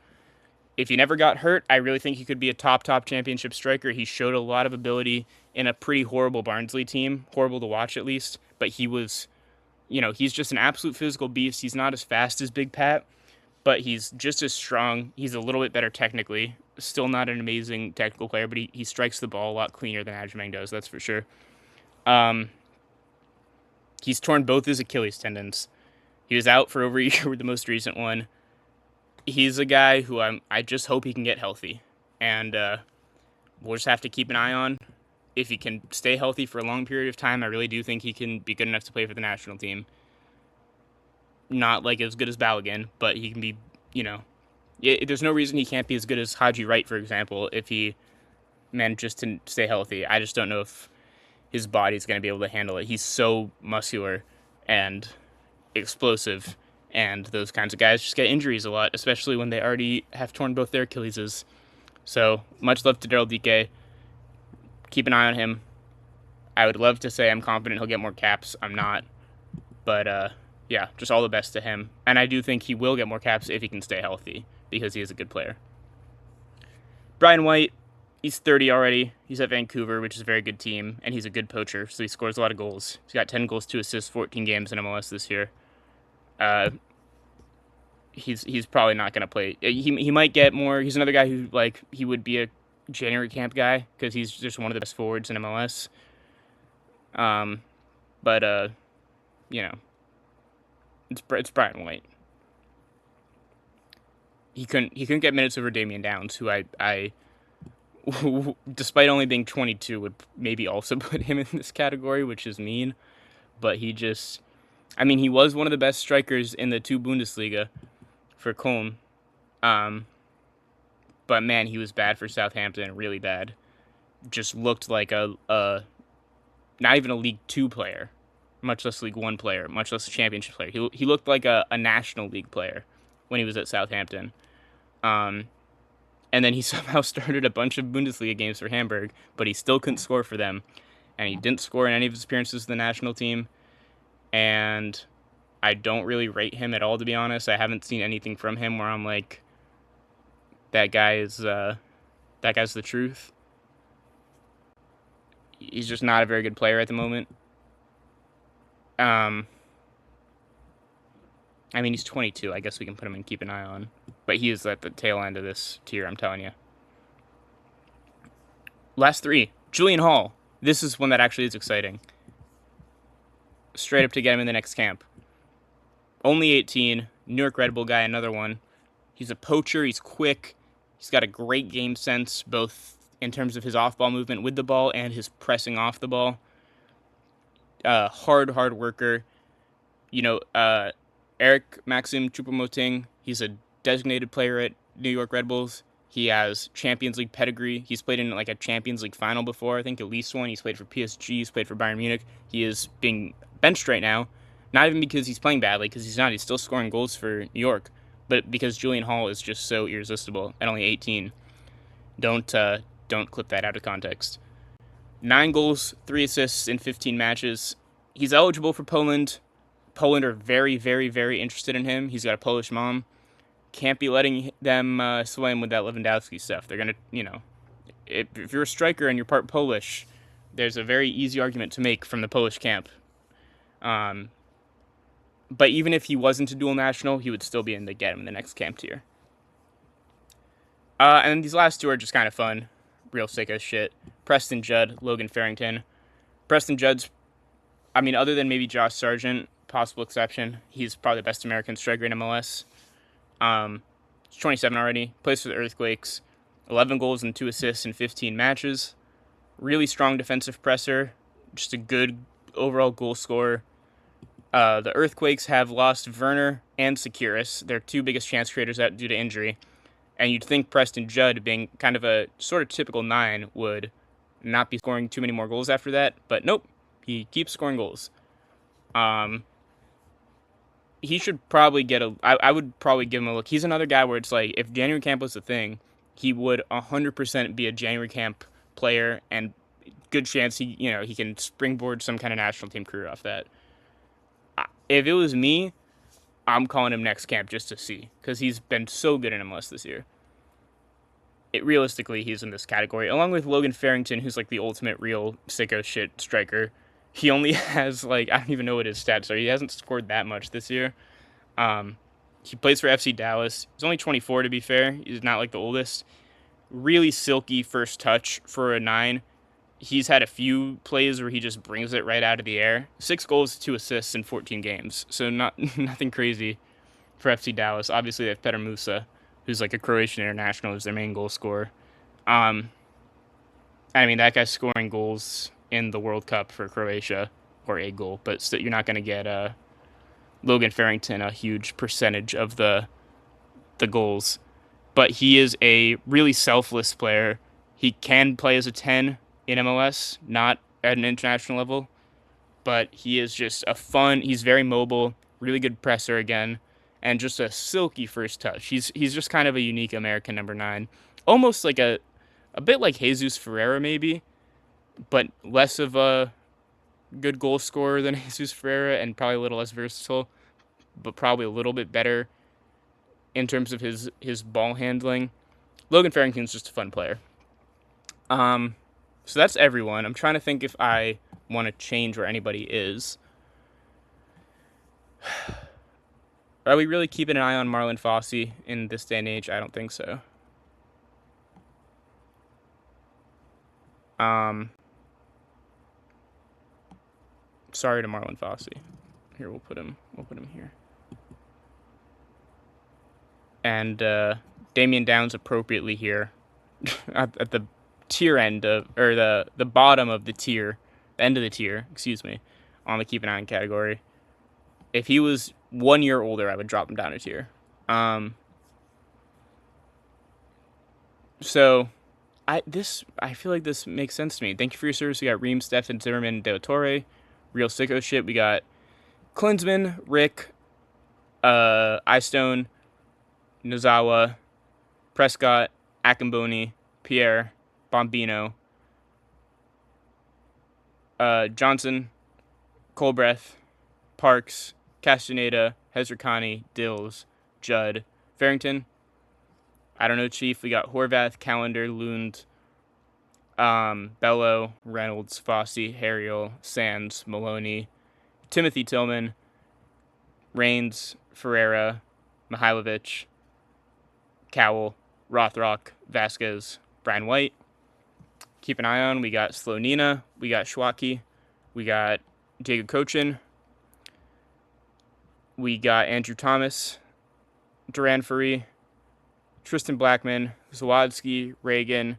Speaker 1: If he never got hurt, I really think he could be a top championship striker. He showed a lot of ability in a pretty horrible Barnsley team. Horrible to watch, at least. But he was, he's just an absolute physical beast. He's not as fast as Big Pat, but he's just as strong. He's a little bit better technically. Still not an amazing technical player, but he strikes the ball a lot cleaner than Agyemang does, that's for sure. He's torn both his Achilles tendons. He was out for over a year with the most recent one. He's a guy who I just hope he can get healthy. And we'll just have to keep an eye on. If he can stay healthy for a long period of time, I really do think he can be good enough to play for the national team. Not like as good as Balogun, but he can be, there's no reason he can't be as good as Haji Wright, for example, if he manages to stay healthy. I just don't know if his body's going to be able to handle it. He's so muscular and explosive, and those kinds of guys just get injuries a lot, especially when they already have torn both their Achilleses. So, much love to Daryl Dike. Keep an eye on him. I would love to say I'm confident he'll get more caps. I'm not. But, yeah, just all the best to him. And I do think he will get more caps if he can stay healthy, because he is a good player. Brian White, he's 30 already. He's at Vancouver, which is a very good team, and he's a good poacher, so he scores a lot of goals. He's got 10 goals, 2 assists, 14 games in MLS this year. He's probably not going to play. He might get more. He's another guy who, he would be a January camp guy, because he's just one of the best forwards in MLS. But it's Brian White. He couldn't get minutes over Damian Downs, who I despite only being 22, would maybe also put him in this category, which is mean. But he was one of the best strikers in the 2 Bundesliga for Köln. But man, he was bad for Southampton, really bad. Just looked like a not even a League 2 player, much less League 1 player, much less a championship player. He looked like a National League player when he was at Southampton. And then he somehow started a bunch of Bundesliga games for Hamburg, but he still couldn't score for them. And he didn't score in any of his appearances with the national team. And I don't really rate him at all, to be honest. I haven't seen anything from him where I'm like, that guy's the truth. He's just not a very good player at the moment. He's 22. I guess we can put him in keep an eye on. But he is at the tail end of this tier, I'm telling you. Last 3. Julian Hall. This is one that actually is exciting. Straight up to get him in the next camp. Only 18. New York Red Bull guy, another one. He's a poacher. He's quick. He's got a great game sense, both in terms of his off-ball movement with the ball and his pressing off the ball. Hard worker. Eric Maxim Choupo-Moting, he's a designated player at New York Red Bulls. He has Champions League pedigree. He's played in a Champions League final before, I think at least one. He's played for PSG. He's played for Bayern Munich. He is being benched right now, not even because he's playing badly, because he's not. He's still scoring goals for New York, but because Julian Hall is just so irresistible at only 18. Don't clip that out of context. 9 goals, 3 assists in 15 matches. He's eligible for Poland. Poland are very, very, very interested in him. He's got a Polish mom. Can't be letting them sway him with that Lewandowski stuff. They're going to, if you're a striker and you're part Polish, there's a very easy argument to make from the Polish camp. But even if he wasn't a dual national, he would still be in the get him in the next camp tier. And these last 2 are just kind of fun. Real sick as shit. Preston Judd, Logan Farrington. Preston Judd's, other than maybe Josh Sargent, possible exception, he's probably the best American striker in MLS. He's 27 already, plays for the Earthquakes, 11 goals and 2 assists in 15 matches. Really strong defensive presser, just a good overall goal scorer. The Earthquakes have lost Werner and Sekiris, their 2 biggest chance creators out due to injury. And you'd think Preston Judd, being kind of a sort of typical 9, would not be scoring too many more goals after that, but nope, he keeps scoring goals. He should probably get I would probably give him a look. He's another guy where it's like, if January camp was a thing, he would 100% be a January camp player, and good chance he can springboard some kind of national team career off that. If it was me, I'm calling him next camp just to see, because he's been so good in MLS this year. Realistically, he's in this category, along with Logan Farrington, who's the ultimate real sicko shit striker. He only has, I don't even know what his stats are. He hasn't scored that much this year. He plays for FC Dallas. He's only 24, to be fair. He's not, the oldest. really silky first touch for a 9. He's had a few plays where he just brings it right out of the air. 6 goals, 2 assists in 14 games. So not nothing crazy for FC Dallas. Obviously, they have Petar Musa, who's like a Croatian international, who's their main goal scorer. I mean, that guy's scoring goals in the World Cup for Croatia, or a goal, but still, you're not going to get Logan Farrington a huge percentage of the goals. But he is a really selfless player. He can play as a 10 in MLS, not at an international level, but he is just he's very mobile, really good presser again, and just a silky first touch. He's just kind of a unique American number 9. Almost like a bit like Jesus Ferreira maybe, but less of a good goal scorer than Jesus Ferreira and probably a little less versatile, but probably a little bit better in terms of his ball handling. Logan Farrington's just a fun player. So that's everyone. I'm trying to think if I want to change where anybody is. Are we really keeping an eye on Marlon Fossey in this day and age? I don't think so. Sorry to Marlon Fossey. Here, we'll put him here. And Damian Downs appropriately here at the tier end of, or the bottom of the tier, the end of the tier, excuse me, on the keep an eye on category. If he was 1 year older, I would drop him down a tier. So I feel like this makes sense to me. Thank you for your service. We got Ream, Stefan, Zimmerman, Del Torre, Real Sicko Shit. We got Klinsman, Rick, Istone, Nozawa, Prescott, Akamboni, Pierre, Bombino, Johnson, Colbreth, Parks, Castaneda, Hezrakani, Dills, Judd, Farrington. I don't know, Chief. We got Horvath, Calendar, Lund, Bello, Reynolds, Fossey, Harriel, Sands, Maloney, Timothy Tillman, Rains, Ferreira, Mihailovic, Cowell, Rothrock, Vasquez, Brian White. Keep an eye on. We got Slonina, we got Schwacke, we got Diego Cochin, we got Andrew Thomas, Duran Ferry, Tristan Blackman, Zawadzki, Reagan,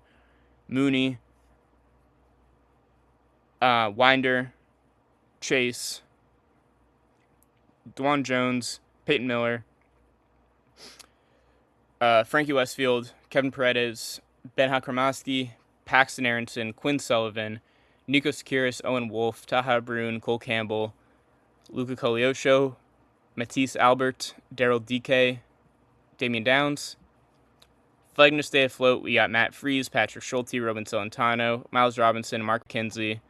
Speaker 1: Mooney, Winder, Chase, Dwan Jones, Peyton Miller, Frankie Westfield, Kevin Paredes, Ben Hakramoski, Paxton Aronson, Quinn Sullivan, Nico Sekiris, Owen Wolf, Taha Brune, Cole Campbell, Luca Cogliosho, Matisse Albert, Daryl DK, Damian Downs. Fighting to stay afloat, we got Matt Freese, Patrick Schulte, Robin Celentano, Miles Robinson, Mark Kinsley,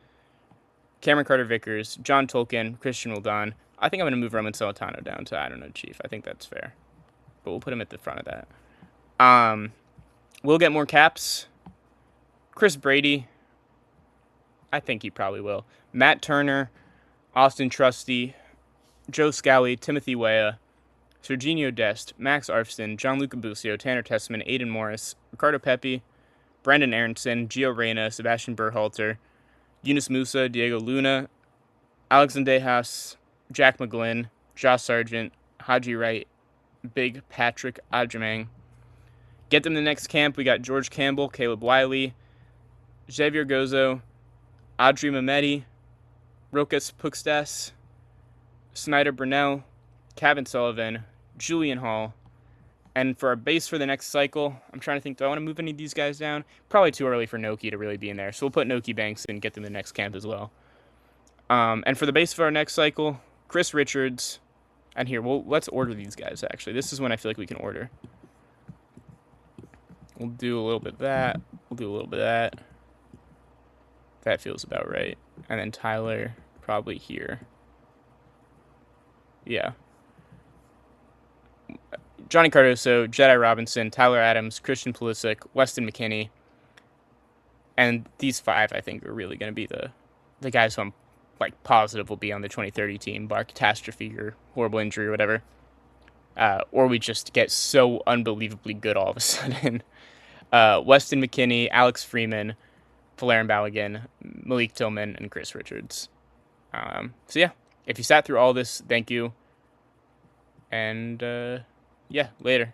Speaker 1: Cameron Carter-Vickers, John Tolkien, Christian Wildon. I think I'm going to move Roman Celentano down to, I don't know, Chief. I think that's fair. But we'll put him at the front of that. We'll get more caps. Chris Brady. I think he probably will. Matt Turner, Austin Trusty, Joe Scally, Timothy Weah, Serginho Dest, Max Arfston, Gianluca Busio, Tanner Tessman, Aiden Morris, Ricardo Pepe, Brandon Aronson, Gio Reyna, Sebastian Berhalter, Yunus Musa, Diego Luna, Alex Ndejas, Jack McGlynn, Josh Sargent, Haji Wright, Big Patrick Adjamang. Get them to the next camp. We got George Campbell, Caleb Wiley, Xavier Gozo, Audrey Mamedi, Rokas Pukstas, Snyder Brunel, Kevin Sullivan, Julian Hall. And for our base for the next cycle, I'm trying to think, do I want to move any of these guys down? Probably too early for Noki to really be in there. So we'll put Noki Banks in and get them to the next camp as well. And for the base of our next cycle, Chris Richards. And here, let's order these guys, actually. This is when I feel like we can order. We'll do a little bit of that. We'll do a little bit of that. That feels about right. And then Tyler, probably here. Yeah. Johnny Cardoso, Jedi Robinson, Tyler Adams, Christian Pulisic, Weston McKinney. And these 5, I think, are really going to be the guys who I'm like positive will be on the 2030 team, bar catastrophe or horrible injury or whatever. Or we just get so unbelievably good all of a sudden. Weston McKinney, Alex Freeman, Falarin Balogun, Malik Tillman, and Chris Richards. So yeah, if you sat through all this, thank you. And yeah, later.